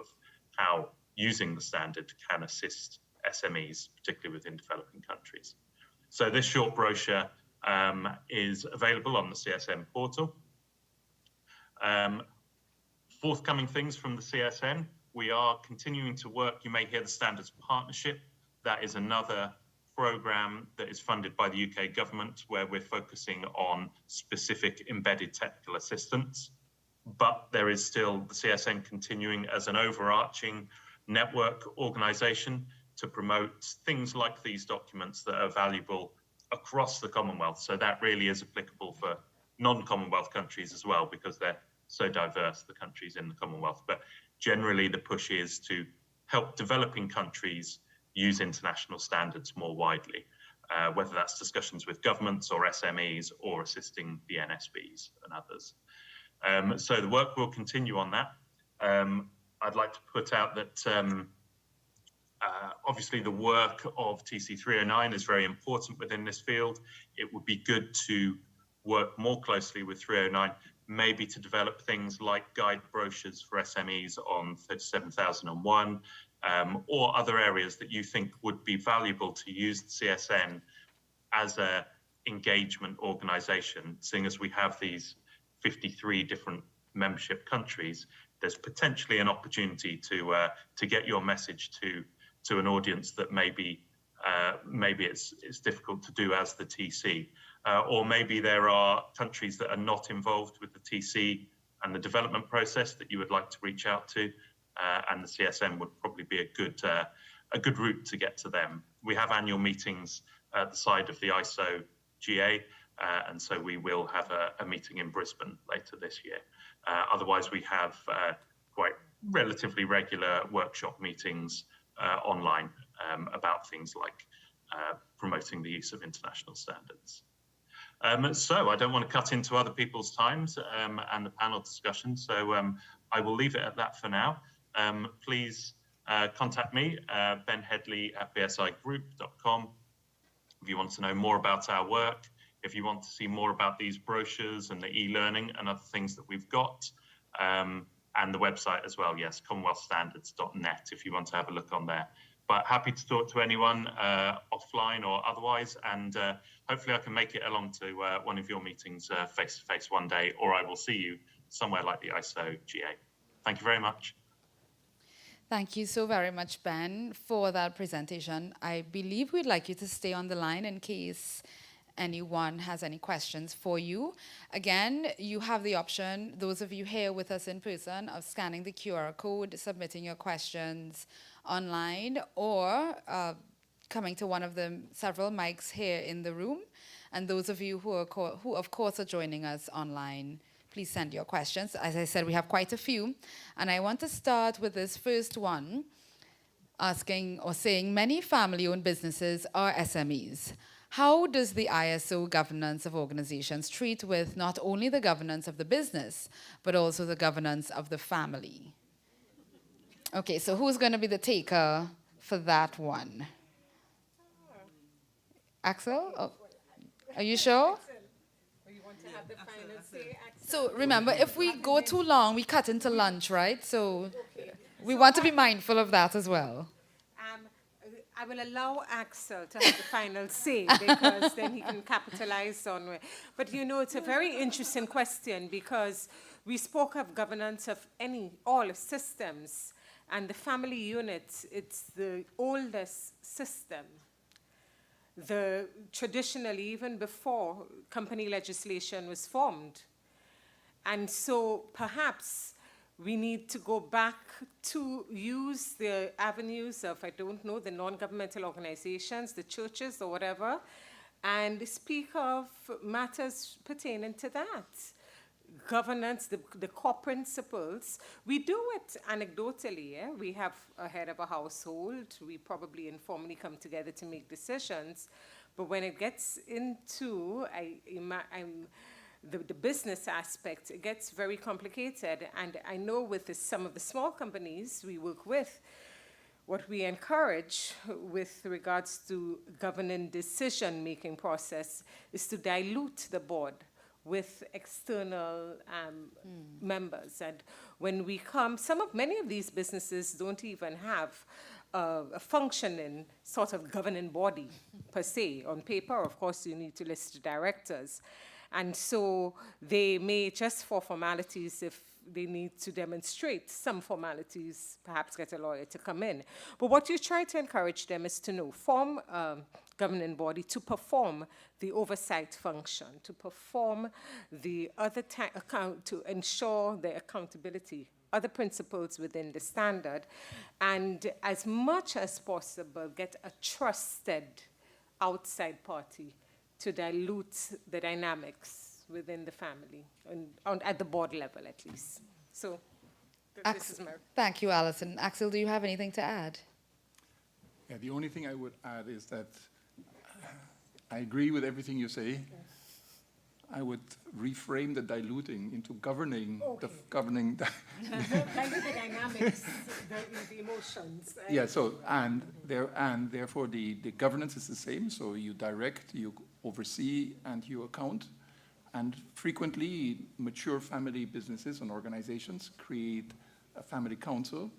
how using the standard can assist SMEs, particularly within developing countries. So this short brochure is available on the CSN portal. Forthcoming things from the CSN, we are continuing to work. You may hear the Standards Partnership. That is another program that is funded by the UK government, where we're focusing on specific embedded technical assistance. But there is still the CSN continuing as an overarching network organisation to promote things like these documents that are valuable across the Commonwealth. So that really is applicable for non-Commonwealth countries as well, because they're so diverse, the countries in the Commonwealth. But generally the push is to help developing countries use international standards more widely, whether that's discussions with governments or SMEs or assisting the NSBs and others. So the work will continue on that. I'd like to put out that obviously the work of TC 309 is very important within this field. It would be good to work more closely with 309, maybe to develop things like guide brochures for SMEs on 37,001, or other areas that you think would be valuable to use the CSN as a engagement organization. Seeing as we have these 53 different membership countries, there's potentially an opportunity to get your message to an audience that maybe it's difficult to do as the TC, or maybe there are countries that are not involved with the TC and the development process that you would like to reach out to, and the CSN would probably be a good route to get to them. We have annual meetings at the side of the ISO GA, and so we will have a meeting in Brisbane later this year. Otherwise, we have quite relatively regular workshop meetings online about things like promoting the use of international standards. So I don't want to cut into other people's times and the panel discussion, so I will leave it at that for now. Please contact me, Ben Headley at bsigroup.com, if you want to know more about our work, if you want to see more about these brochures and the e-learning and other things that we've got, and the website as well, yes, commonwealthstandards.net, if you want to have a look on there. But happy to talk to anyone offline or otherwise, and hopefully I can make it along to one of your meetings face-to-face one day, or I will see you somewhere like the ISO GA. Thank you very much. Thank you so very much, Ben, for that presentation. I believe we'd like you to stay on the line in case anyone has any questions for you. Again, you have the option, those of you here with us in person, of scanning the QR code, submitting your questions online, or coming to one of the several mics here in the room. And those of you who of course are joining us online, please send your questions. As I said, we have quite a few. And I want to start with this first one, asking or saying many family-owned businesses are SMEs. How does the ISO governance of organizations treat with not only the governance of the business, but also the governance of the family? Okay, so who's going to be the taker for that one? Axel? Oh, are you sure? So remember, if we go too long, we cut into lunch, right? So we want to be mindful of that as well. I will allow Axel to have the final say because then he can capitalize on it. But you know, it's a very interesting question because we spoke of governance of all systems, and the family unit, it's the oldest system. Traditionally, even before company legislation was formed. And so perhaps we need to go back to use the avenues of, I don't know, the non-governmental organizations, the churches or whatever, and speak of matters pertaining to that. Governance, the core principles. We do it anecdotally. Yeah? We have a head of a household. We probably informally come together to make decisions. But when it gets into the business aspect, it gets very complicated. And I know with some of the small companies we work with, what we encourage with regards to governing decision-making process is to dilute the board with external members. And when we come, many of these businesses don't even have a functioning sort of governing body per se. On paper, of course, you need to list directors. And so they may, just for formalities, if they need to demonstrate some formalities, perhaps get a lawyer to come in. But what you try to encourage them is to form a governing body to perform the oversight function, to perform the other to ensure the accountability, other principles within the standard, and as much as possible get a trusted outside party to dilute the dynamics within the family, at the board level at least. So this is my... Thank you, Alison. Axel, do you have anything to add? Yeah, the only thing I would add is that I agree with everything you say. I would reframe the diluting into governing, governing. The dynamics, the emotions. Yeah, so, and therefore the governance is the same. So you direct, you oversee, and you account. And frequently, mature family businesses and organizations create a family council.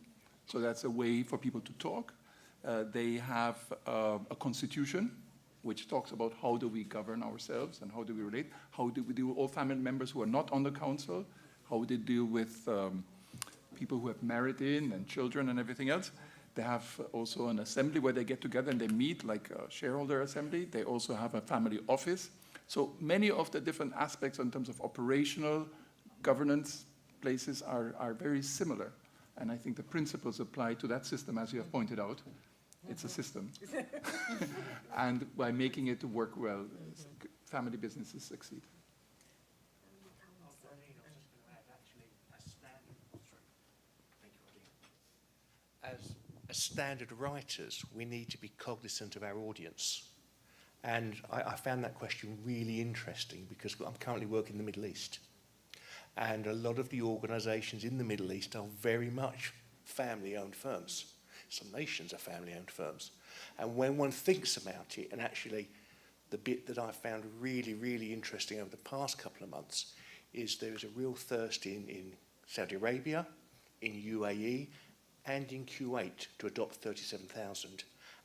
So that's a way for people to talk. They have a constitution, which talks about how do we govern ourselves and how do we relate. How do we deal with all family members who are not on the council? How would they deal with people who have married in and children and everything else? They have also an assembly where they get together and they meet, like a shareholder assembly. They also have a family office. So many of the different aspects in terms of operational governance places are very similar. And I think the principles apply to that system, as you have pointed out. It's a system. And by making it work well, family businesses succeed. As standard writers, we need to be cognizant of our audience. And I found that question really interesting because I'm currently working in the Middle East. And a lot of the organizations in the Middle East are very much family-owned firms. Some nations are family-owned firms. And when one thinks about it, and actually the bit that I found really, really interesting over the past couple of months is there is a real thirst in Saudi Arabia, in UAE, and in Kuwait to adopt 37,000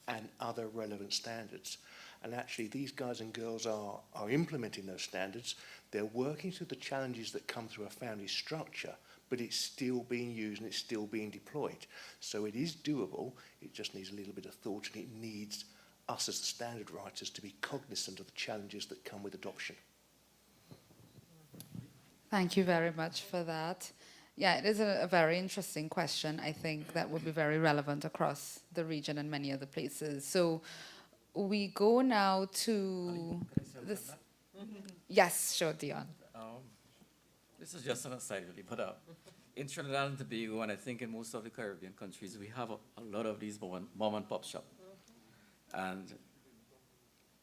and other relevant standards. And actually these guys and girls are implementing those standards. They're working through the challenges that come through a family structure, but it's still being used and it's still being deployed. So it is doable, it just needs a little bit of thought and it needs us as the standard writers to be cognizant of the challenges that come with adoption. Thank you very much for that. Yeah, it is a very interesting question. I think that would be very relevant across the region and many other places. So we go now to this. Yes, sure, Dion. This is just an aside, really, but in Trinidad and Tobago, and I think in most of the Caribbean countries, we have a lot of these mom and pop shops. And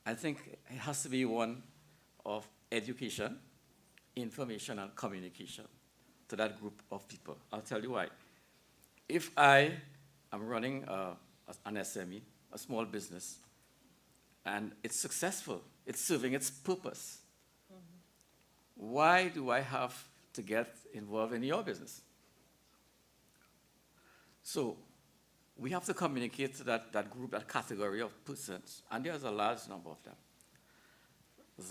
I think it has to be one of education, information, and communication to that group of people. I'll tell you why. If I am running an SME, a small business, and it's successful, it's serving its purpose, why do I have to get involved in your business? So we have to communicate to that group, that category of persons, and there's a large number of them,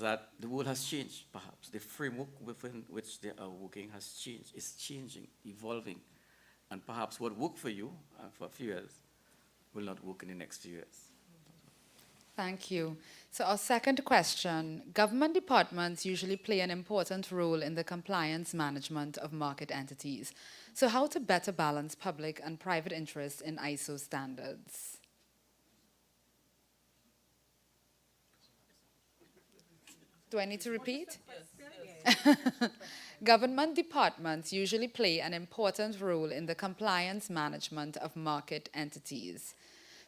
that the world has changed, perhaps. The framework within which they are working has changed, it's changing, evolving, and perhaps what worked for you for a few years will not work in the next few years. Thank you. So our second question, government departments usually play an important role in the compliance management of market entities. So how to better balance public and private interests in ISO standards? Do I need to repeat? Yes. Government departments usually play an important role in the compliance management of market entities.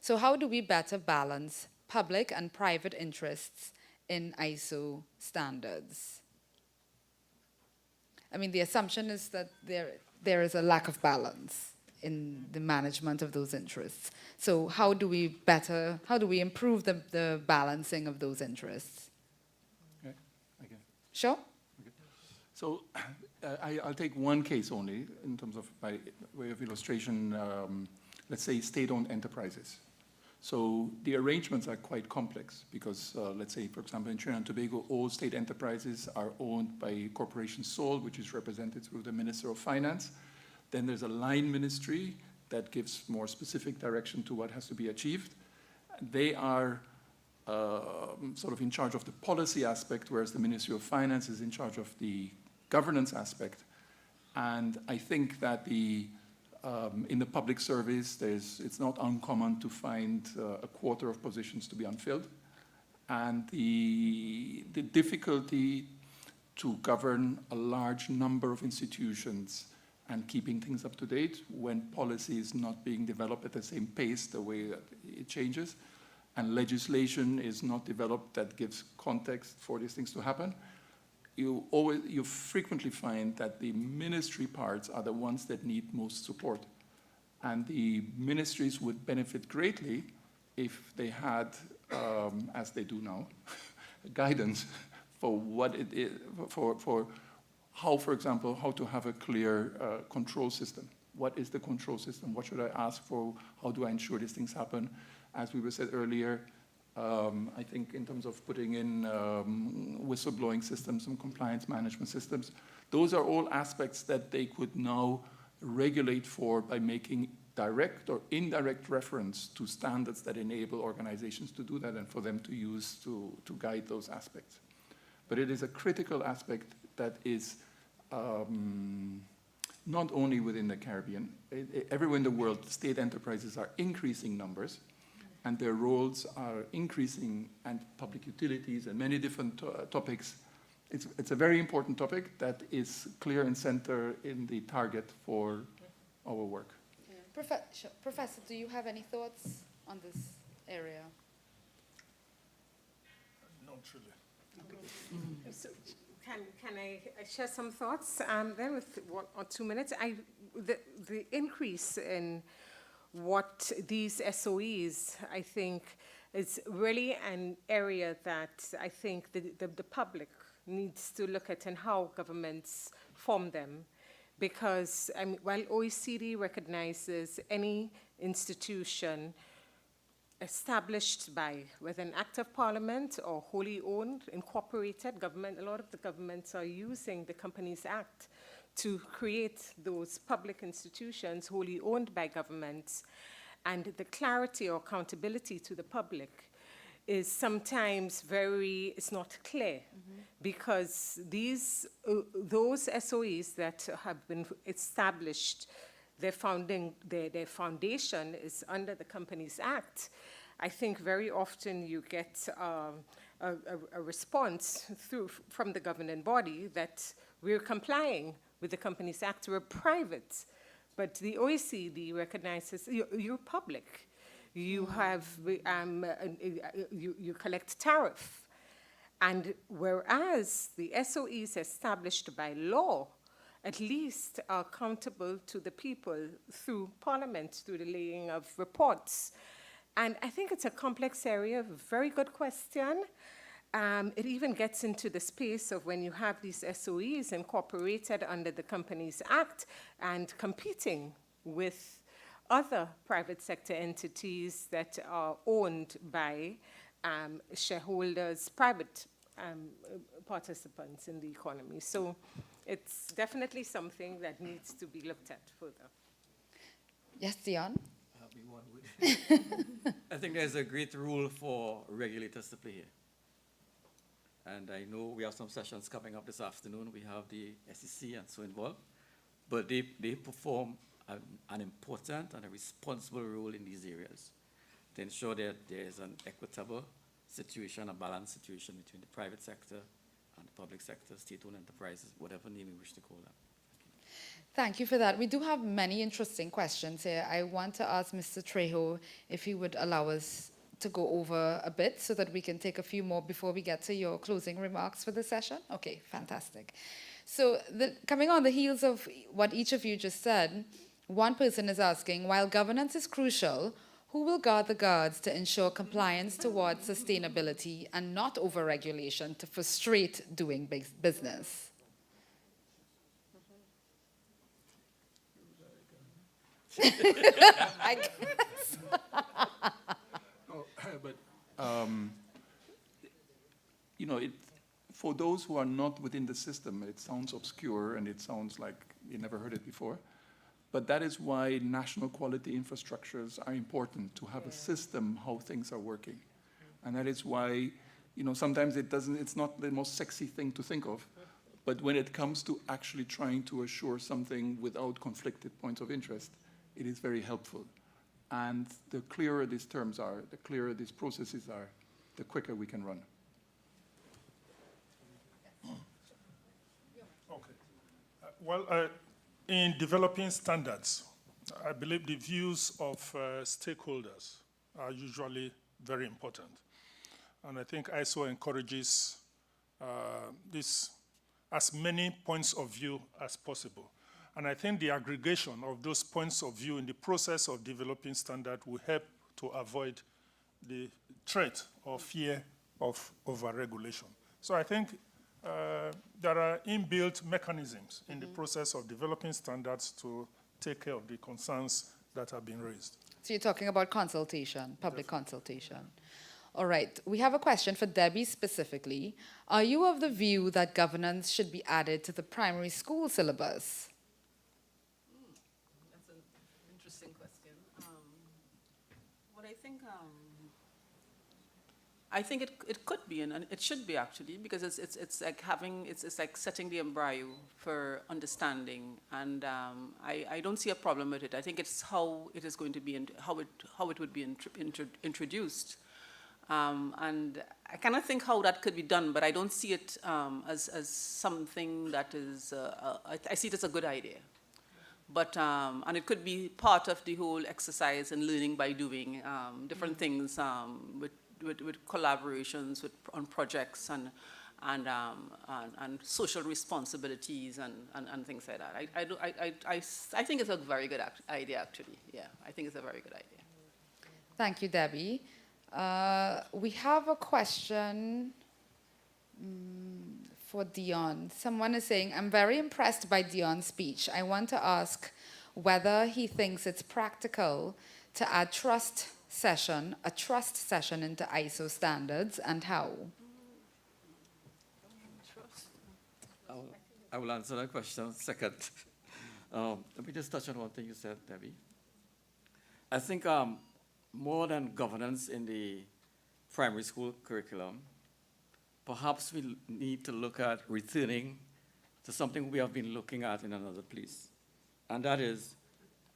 So how do we better balance public and private interests in ISO standards? I mean, the assumption is that there is a lack of balance in the management of those interests. So how do we improve the balancing of those interests? Okay. Sure. Okay. So I'll take one case only in terms of, by way of illustration, let's say state-owned enterprises. So the arrangements are quite complex because, let's say, for example, in Trinidad and Tobago, all state enterprises are owned by Corporation Sole, which is represented through the Minister of Finance. Then there's a line ministry that gives more specific direction to what has to be achieved. They are sort of in charge of the policy aspect, whereas the Ministry of Finance is in charge of the governance aspect. And I think that in the public service, it's not uncommon to find a quarter of positions to be unfilled. And the difficulty to govern a large number of institutions and keeping things up to date when policy is not being developed at the same pace, the way that it changes, and legislation is not developed that gives context for these things to happen, you frequently find that the ministry parts are the ones that need most support. And the ministries would benefit greatly if they had, as they do now, guidance for what it is, for how, for example, how to have a clear control system. What is the control system? What should I ask for? How do I ensure these things happen? As we were said earlier, I think in terms of putting in whistleblowing systems and compliance management systems, those are all aspects that they could now regulate for by making direct or indirect reference to standards that enable organizations to do that and for them to use to guide those aspects. But it is a critical aspect that is not only within the Caribbean. Everywhere in the world, state enterprises are increasing numbers, and their roles are increasing, and public utilities and many different topics. It's a very important topic that is clear and center in the target for our work. Yeah. Professor, do you have any thoughts on this area? Not really. So can I share some thoughts then with 1 or 2 minutes? The increase in what these SOEs, I think, is really an area that I think the public needs to look at and how governments form them. Because while OECD recognizes any institution established by, with an act of parliament or wholly owned, incorporated government, a lot of the governments are using the Companies Act to create those public institutions wholly owned by governments, and the clarity or accountability to the public is sometimes it's not clear, because those SOEs that have been established, their foundation is under the Companies Act. I think very often you get a response from the governing body that we're complying with the Companies Act, we're private. But the OECD recognizes you're public. You have, you collect tariff. And whereas the SOEs established by law at least are accountable to the people through Parliament, through the laying of reports. And I think it's a complex area, very good question. It even gets into the space of when you have these SOEs incorporated under the Companies Act and competing with other private sector entities that are owned by shareholders, private participants in the economy. So it's definitely something that needs to be looked at further. Yes, Dion? I think there's a great role for regulators to play here. And I know we have some sessions coming up this afternoon. We have the SEC and so involved. But they perform an important and a responsible role in these areas to ensure that there is an equitable situation, a balanced situation between the private sector and the public sector, state-owned enterprises, whatever name you wish to call them. Thank you for that. We do have many interesting questions here. I want to ask Mr. Trejo if he would allow us to go over a bit so that we can take a few more before we get to your closing remarks for the session. Okay, fantastic. So coming on the heels of what each of you just said, one person is asking, while governance is crucial, who will guard the guards to ensure compliance towards sustainability and not over-regulation to frustrate doing business? I guess. You know, for those who are not within the system, it sounds obscure and it sounds like you never heard it before. But that is why national quality infrastructures are important, to have a system how things are working. And that is why, you know, sometimes it's not the most sexy thing to think of, but when it comes to actually trying to assure something without conflicted points of interest, it is very helpful. And the clearer these terms are, the clearer these processes are, the quicker we can run. Okay. In developing standards, I believe the views of stakeholders are usually very important. And I think ISO encourages this as many points of view as possible. And I think the aggregation of those points of view in the process of developing standard will help to avoid the threat or fear of overregulation. So I think there are inbuilt mechanisms in the process of developing standards to take care of the concerns that have been raised. So you're talking about consultation, public consultation. All right, we have a question for Debbie specifically. Are you of the view that governance should be added to the primary school syllabus? That's an interesting question. What I think it could be, and it should be actually, because it's like setting the embryo for understanding, and I don't see a problem with it. I think it's how it is going to be, how it would be introduced, and I kind of think how that could be done, but I don't see it as something that is. I see it as a good idea, but and it could be part of the whole exercise and learning by doing different things with collaborations on projects and social responsibilities and things like that. I think it's a very good idea, actually. Yeah, I think it's a very good idea. Thank you, Debbie. We have a question for Dion. Someone is saying, I'm very impressed by Dion's speech. I want to ask whether he thinks it's practical to add a trust session into ISO standards, and how? I will answer that question second. Let me just touch on one thing you said, Debbie. I think more than governance in the primary school curriculum, perhaps we need to look at returning to something we have been looking at in another place, and that is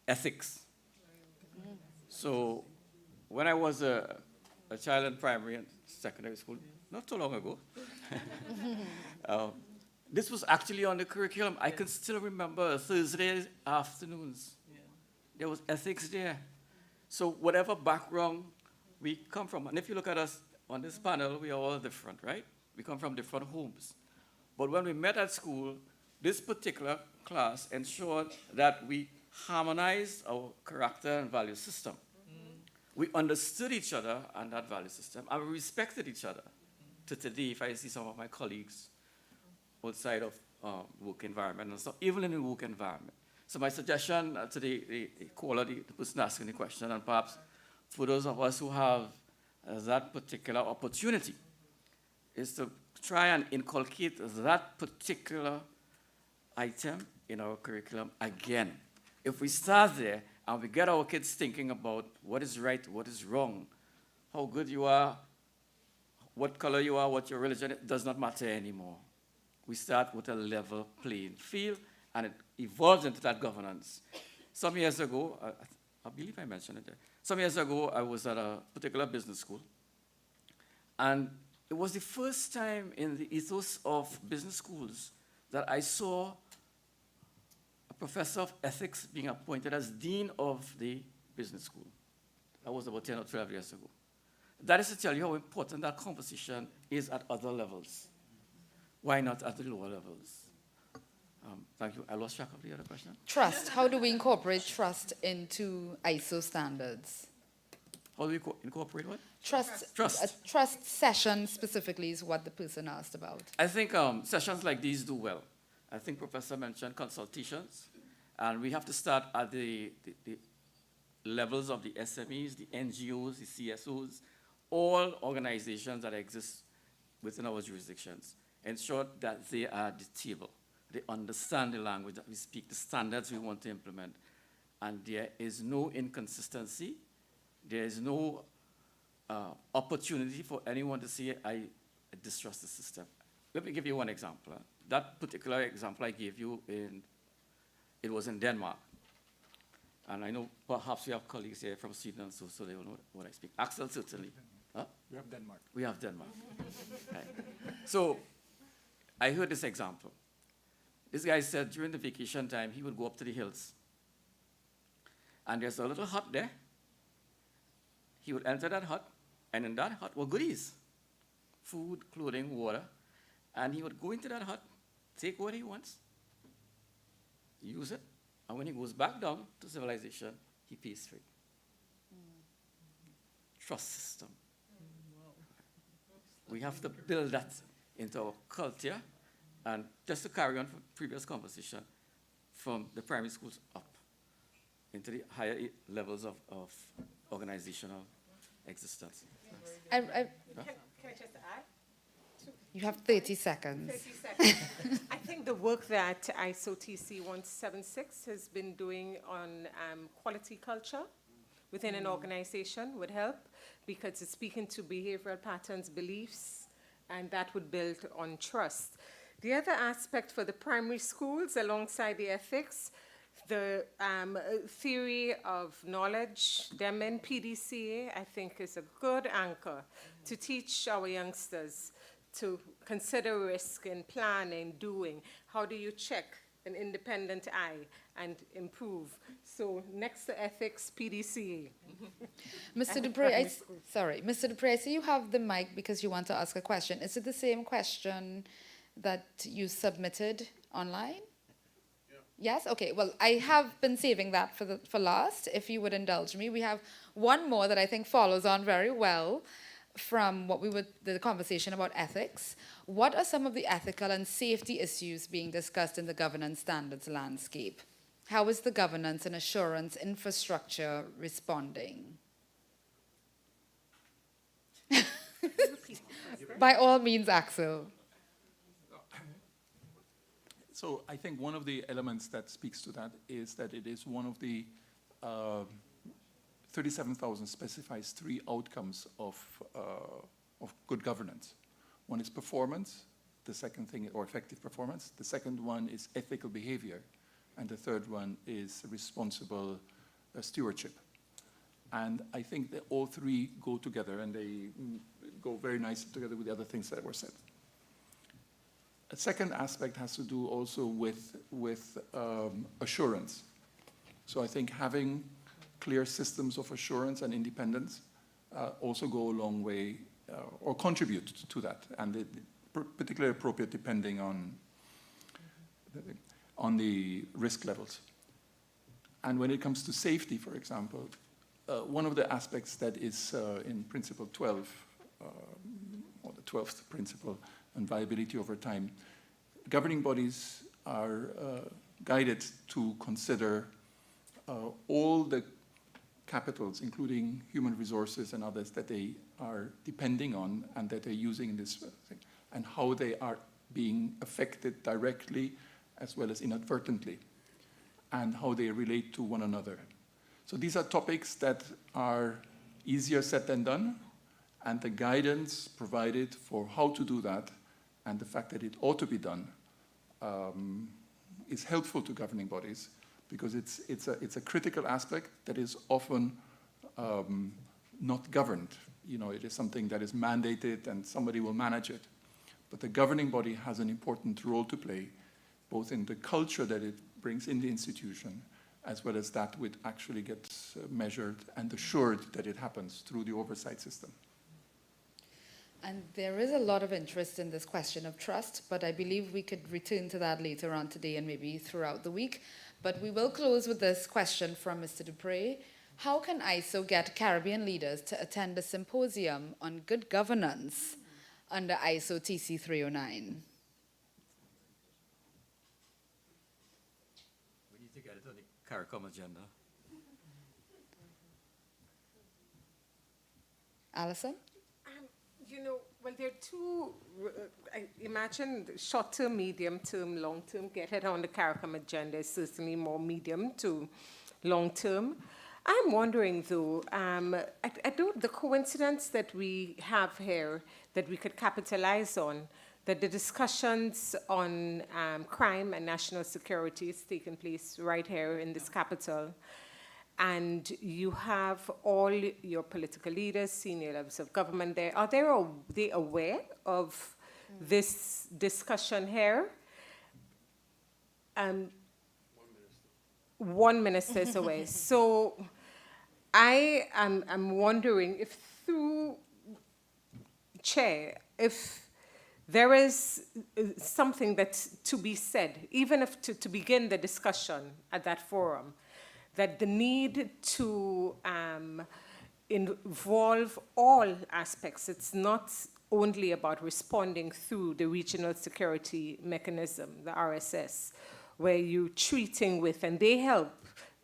ethics. So when I was a child in primary and secondary school, not so long ago, this was actually on the curriculum. I can still remember Thursday afternoons. There was ethics there. So whatever background we come from, and if you look at us on this panel, we are all different, right? We come from different homes. But when we met at school, this particular class ensured that we harmonized our character and value system. We understood each other and that value system, and we respected each other. To today, if I see some of my colleagues outside of work environment and stuff, even in the work environment. So my suggestion to the caller, the person asking the question, and perhaps for those of us who have that particular opportunity, is to try and inculcate that particular item in our curriculum again. If we start there and we get our kids thinking about what is right, what is wrong, how good you are, what color you are, what your religion, it does not matter anymore. We start with a level playing field, and it evolves into that governance. Some years ago, I believe I mentioned it there. Some years ago, I was at a particular business school, and it was the first time in the ethos of business schools that I saw a professor of ethics being appointed as dean of the business school. That was about 10 or 12 years ago. That is to tell you how important that conversation is at other levels. Why not at the lower levels? Thank you. I lost track of the other question. Trust. How do we incorporate trust into ISO standards? How do we incorporate what? Trust. Trust. A trust session specifically is what the person asked about. I think sessions like these do well. I think Professor mentioned consultations, and we have to start at the levels of the SMEs, the NGOs, the CSOs, all organizations that exist within our jurisdictions. Ensure that they are at the table. They understand the language that we speak, the standards we want to implement. And there is no inconsistency. There is no opportunity for anyone to say, I distrust the system. Let me give you one example. That particular example I gave you, it was in Denmark. And I know perhaps we have colleagues here from Sweden, so they will know what I speak. Axel, certainly. Huh? We have Denmark. We have Denmark. Right. So I heard this example. This guy said during the vacation time, he would go up to the hills. And there's a little hut there. He would enter that hut, and in that hut were goodies. Food, clothing, water. And he would go into that hut, take what he wants, use it, and when he goes back down to civilization, he pays for it. Trust system. We have to build that into our culture, and just to carry on from previous conversation, from the primary schools up into the higher levels of organizational existence. Can I just add? You have 30 seconds. 30 seconds. I think the work that ISO TC 176 has been doing on quality culture within an organization would help, because it's speaking to behavioral patterns, beliefs, and that would build on trust. The other aspect for the primary schools, alongside the ethics, the theory of knowledge, DEMIN, PDCA, I think is a good anchor to teach our youngsters to consider risk in planning, doing. How do you check an independent eye and improve? So next to ethics, PDCA. Mr. Dupree, Mr. Dupree, I see you have the mic because you want to ask a question. Is it the same question that you submitted online? Yeah. Yes? Okay. Well, I have been saving that for last, if you would indulge me. We have one more that I think follows on very well from the conversation about ethics. What are some of the ethical and safety issues being discussed in the governance standards landscape? How is the governance and assurance infrastructure responding? By all means, Axel. So I think one of the elements that speaks to that is that it is one of the 37,000 specifies 3 outcomes of good governance. One is performance, the second thing, or effective performance. The second one is ethical behavior. And the third one is responsible stewardship. And I think that all 3 go together, and they go very nicely together with the other things that were said. A second aspect has to do also with assurance. So I think having clear systems of assurance and independence also go a long way or contribute to that, and particularly appropriate depending on the risk levels. And when it comes to safety, for example, one of the aspects that is in Principle 12, or the 12th principle on viability over time, governing bodies are guided to consider all the capitals, including human resources and others that they are depending on and that they're using in this thing, and how they are being affected directly as well as inadvertently, and how they relate to one another. So these are topics that are easier said than done, and the guidance provided for how to do that and the fact that it ought to be done is helpful to governing bodies, because it's a critical aspect that is often not governed. You know, it is something that is mandated and somebody will manage it. But the governing body has an important role to play, both in the culture that it brings in the institution, as well as that which actually gets measured and assured that it happens through the oversight system. And there is a lot of interest in this question of trust, but I believe we could return to that later on today and maybe throughout the week. But we will close with this question from Mr. Dupre. How can ISO get Caribbean leaders to attend a symposium on good governance under ISO TC 309? We need to get it on the CARICOM agenda. Alison? You know, well, there are 2, I imagine short-term, medium-term, long-term. Get it on the CARICOM agenda is certainly more medium to long-term. I'm wondering, though, I don't, the coincidence that we have here that we could capitalize on, that the discussions on crime and national security is taking place right here in this capital. And you have all your political leaders, senior levels of government there. Are they aware of this discussion here? One minister is away. So I'm wondering if through Chair, if there is something that's to be said, even if to begin the discussion at that forum, that the need to involve all aspects. It's not only about responding through the regional security mechanism, the RSS, where you're treating with, and they help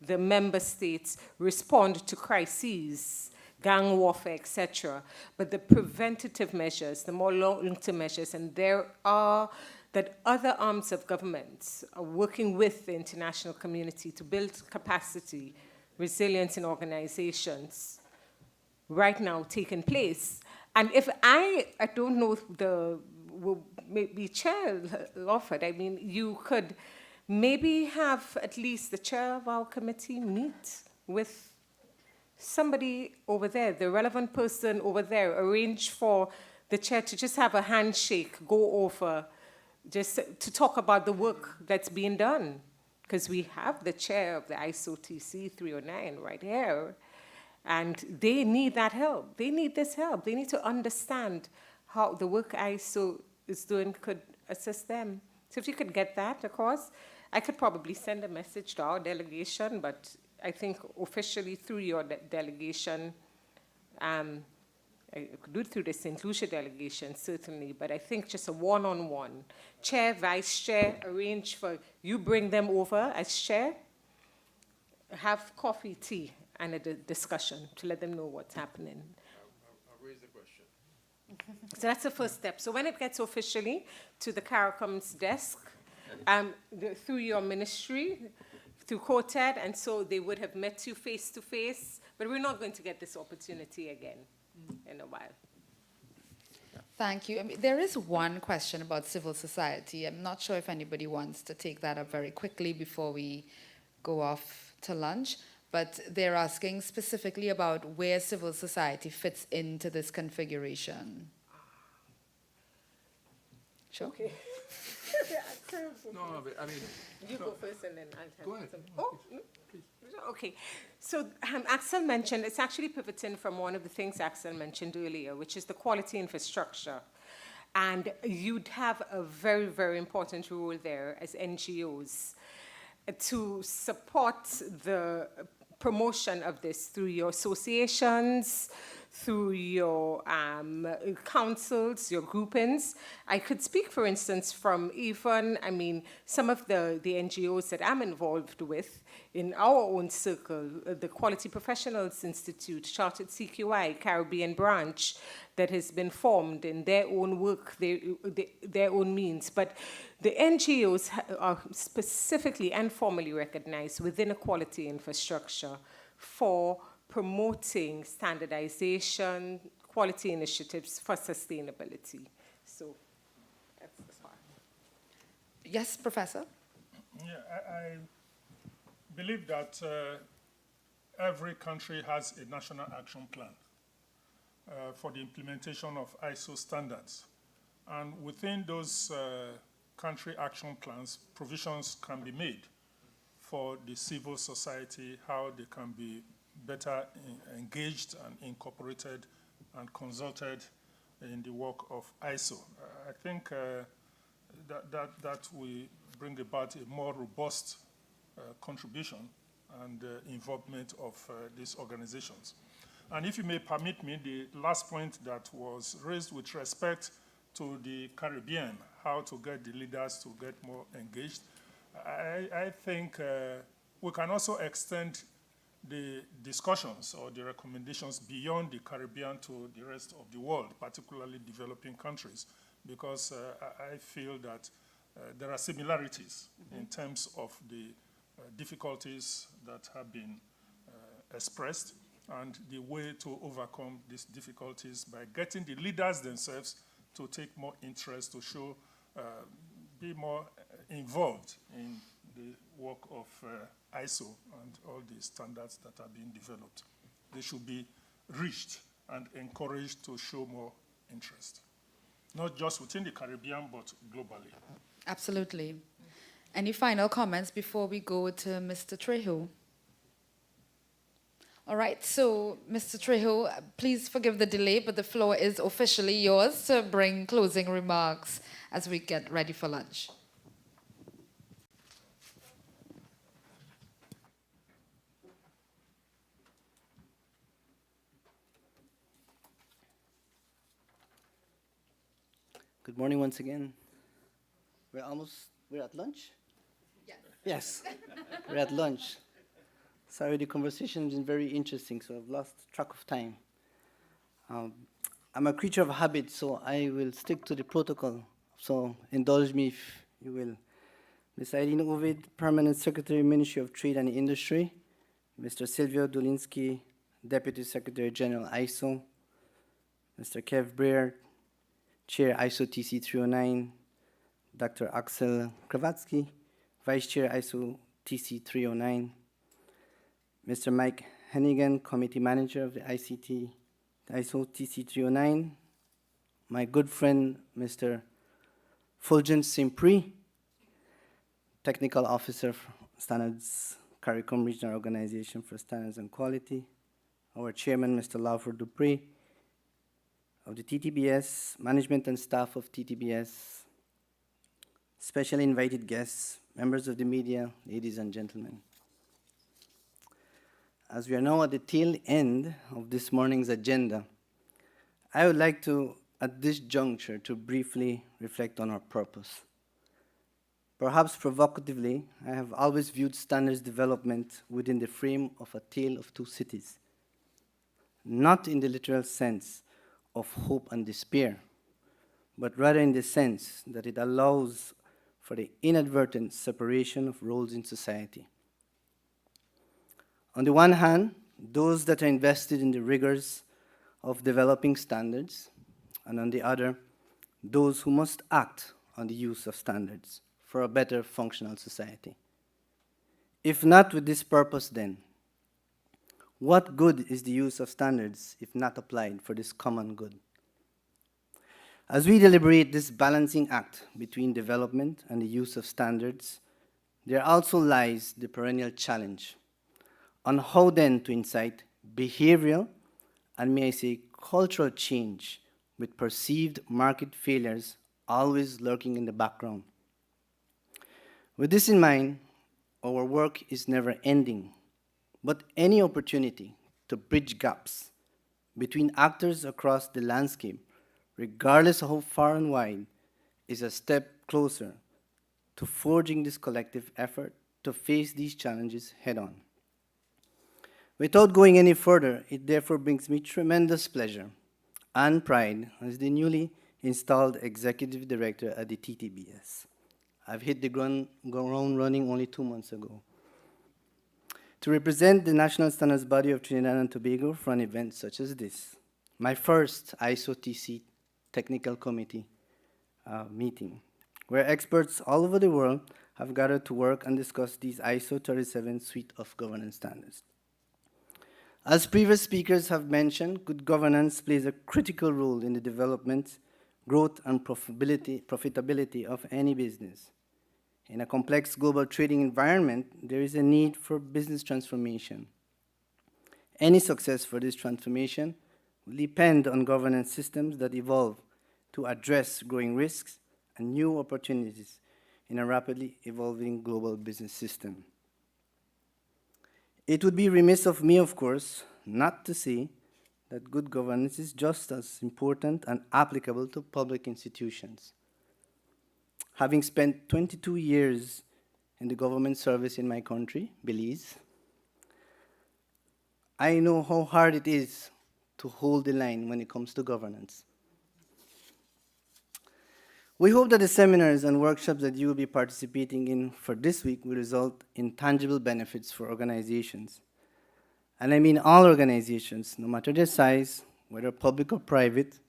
the member states respond to crises, gang warfare, etc. But the preventative measures, the more long-term measures, and there are that other arms of government are working with the international community to build capacity, resilience in organizations right now taking place. And if I don't know maybe Chair Lawford, I mean, you could maybe have at least the chair of our committee meet with somebody over there, the relevant person over there, arrange for the chair to just have a handshake, go over, just to talk about the work that's being done. Because we have the chair of the ISO TC 309 right here, and they need that help. They need this help. They need to understand how the work ISO is doing could assist them. So if you could get that across, I could probably send a message to our delegation, but I think officially through your delegation, I could do it through the St. Lucia delegation, certainly, but I think just a one-on-one. Chair, vice chair, arrange for, you bring them over as chair, have coffee, tea, and a discussion to let them know what's happening. I'll raise the question. So that's the first step. So when it gets officially to the CARICOM's desk, through your ministry, through COTED, and so they would have met you face-to-face, But we're not going to get this opportunity again in a while. Thank you. I mean, there is one question about civil society. I'm not sure if anybody wants to take that up very quickly before we go off to lunch, but they're asking specifically about where civil society fits into this configuration. Sure. Okay. No, but I mean, you go first and then I'll go ahead. Okay. So Axel mentioned, it's actually pivoting from one of the things Axel mentioned earlier, which is the quality infrastructure. And you'd have a very, very important role there as NGOs to support the promotion of this through your associations, through your councils, your groupings. I could speak, for instance, from even, I mean, some of the NGOs that I'm involved with in our own circle, the Quality Professionals Institute, Chartered CQI, Caribbean branch, that has been formed in their own work, their own means. But the NGOs are specifically and formally recognized within a quality infrastructure for promoting standardization, quality initiatives for sustainability. So that's as far. Yes, Professor? Yeah, I believe that every country has a national action plan for the implementation of ISO standards. And within those country action plans, provisions can be made for the civil society, how they can be better engaged and incorporated and consulted in the work of ISO. I think that will bring about a more robust contribution and involvement of these organizations. And if you may permit me, the last point that was raised with respect to the Caribbean, how to get the leaders to get more engaged, I think we can also extend the discussions or the recommendations beyond the Caribbean to the rest of the world, particularly developing countries, because I feel that there are similarities in terms of the difficulties that have been expressed and the way to overcome these difficulties by getting the leaders themselves to take more interest, to show, be more involved in the work of ISO and all the standards that are being developed. They should be reached and encouraged to show more interest, not just within the Caribbean, but globally. Absolutely. Any final comments before we go to Mr. Trejo? All right, so Mr. Trejo, please forgive the delay, but the floor is officially yours to bring closing remarks as we get ready for lunch. Good morning once again. We're at lunch? Yes, we're at lunch. Sorry, the conversation has been very interesting, so I've lost track of time. I'm a creature of habit, so I will stick to the protocol. So indulge me if you will. Ms. Irene Ovid, Permanent Secretary, Ministry of Trade and Industry. Mr. Silvio Dulinsky, Deputy Secretary General, ISO. Mr. Kev Breer, Chair, ISO TC 309. Dr. Axel Kravatsky, Vice Chair, ISO TC 309. Mr. Mike Hennigan, Committee Manager of the ICT, ISO TC 309. My good friend, Mr. Fulgent Simpri, Technical Officer for Standards, CARICOM Regional Organization for Standards and Quality. Our Chairman, Mr. Lawford Dupree, of the TTBS, management and staff of TTBS, special invited guests, members of the media, ladies and gentlemen. As we are now at the tail end of this morning's agenda, I would like to, at this juncture, to briefly reflect on our purpose. Perhaps provocatively, I have always viewed standards development within the frame of a tale of two cities, not in the literal sense of hope and despair, but rather in the sense that it allows for the inadvertent separation of roles in society. On the one hand, those that are invested in the rigors of developing standards, and on the other, those who must act on the use of standards for a better functional society. If not with this purpose, then, what good is the use of standards if not applied for this common good? As we deliberate this balancing act between development and the use of standards, there also lies the perennial challenge on how then to incite behavioral and, may I say, cultural change with perceived market failures always lurking in the background. With this in mind, our work is never ending, but any opportunity to bridge gaps between actors across the landscape, regardless of how far and wide, is a step closer to forging this collective effort to face these challenges head-on. Without going any further, it therefore brings me tremendous pleasure and pride as the newly installed Executive Director at the TTBS. I've hit the ground running only 2 months ago, to represent the national standards body of Trinidad and Tobago for an event such as this, my first ISO-TC Technical Committee meeting, where experts all over the world have gathered to work and discuss these ISO 37 suite of governance standards. As previous speakers have mentioned, good governance plays a critical role in the development, growth, and profitability of any business. In a complex global trading environment, there is a need for business transformation. Any success for this transformation will depend on governance systems that evolve to address growing risks and new opportunities in a rapidly evolving global business system. It would be remiss of me, of course, not to say that good governance is just as important and applicable to public institutions. Having spent 22 years in the government service in my country, Belize, I know how hard it is to hold the line when it comes to governance. We hope that the seminars and workshops that you will be participating in for this week will result in tangible benefits for organizations. And I mean all organizations, no matter their size, whether public or private.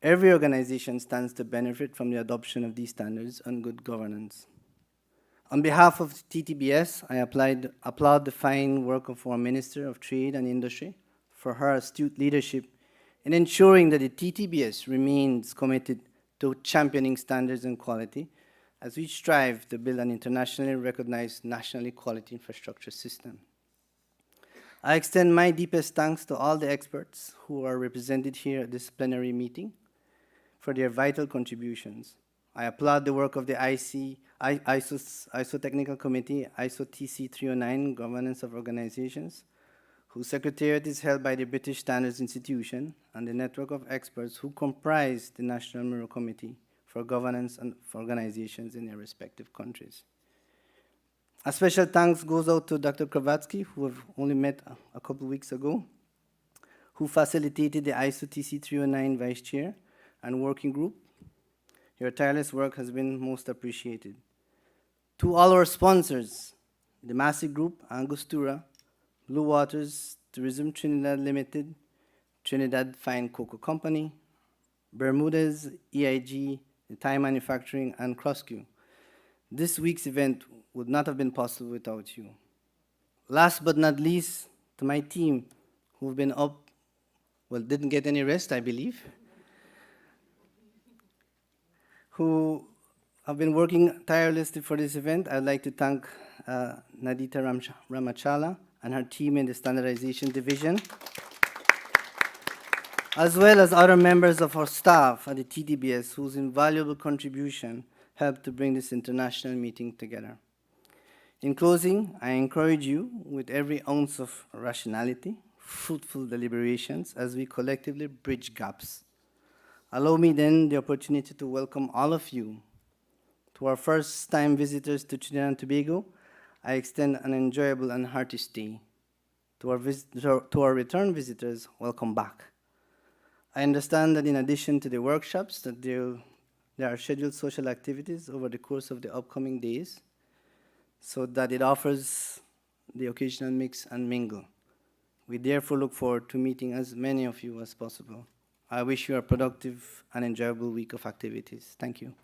Every organization stands to benefit from the adoption of these standards and good governance. On behalf of TTBS, I applaud the fine work of our Minister of Trade and Industry for her astute leadership in ensuring that the TTBS remains committed to championing standards and quality as we strive to build an internationally recognized national quality infrastructure system. I extend my deepest thanks to all the experts who are represented here at this plenary meeting for their vital contributions. I applaud the work of the ISO Technical Committee, ISO TC 309, Governance of Organizations, whose secretariat is held by the British Standards Institution, and the network of experts who comprise the National Bureau Committee for Governance and for organizations in their respective countries. A special thanks goes out to Dr. Kravatsky, who I've only met a couple weeks ago, who facilitated the ISO TC 309 Vice Chair and Working Group. Your tireless work has been most appreciated. To all our sponsors, the Massey Group, Angostura, Blue Waters, Tourism Trinidad Limited, Trinidad Fine Cocoa Company, Bermudez, EIG, the Thai Manufacturing, and Croscu. This week's event would not have been possible without you. Last but not least, to my team, who've been up, well, didn't get any rest, I believe, who have been working tirelessly for this event. I'd like to thank Nadita Ramachala and her team in the Standardization Division, as well as other members of our staff at the TDBS whose invaluable contribution helped to bring this international meeting together. In closing, I encourage you with every ounce of rationality, fruitful deliberations as we collectively bridge gaps. Allow me then the opportunity to welcome all of you. To our first-time visitors to Trinidad and Tobago, I extend an enjoyable and hearty stay. To our return visitors, welcome back. I understand that in addition to the workshops, that there are scheduled social activities over the course of the upcoming days, so that it offers the occasional mix and mingle. We therefore look forward to meeting as many of you as possible. I wish you a productive and enjoyable week of activities. Thank you.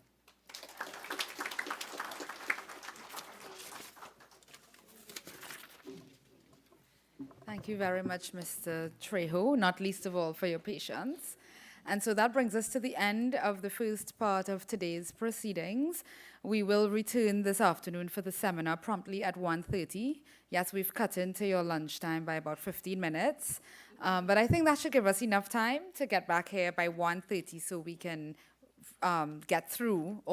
Thank you very much, Mr. Trejo, not least of all for your patience. And so that brings us to the end of the first part of today's proceedings. We will return this afternoon for the seminar promptly at 1:30. Yes, we've cut into your lunchtime by about 15 minutes, but I think that should give us enough time to get back here by 1:30 so we can get through all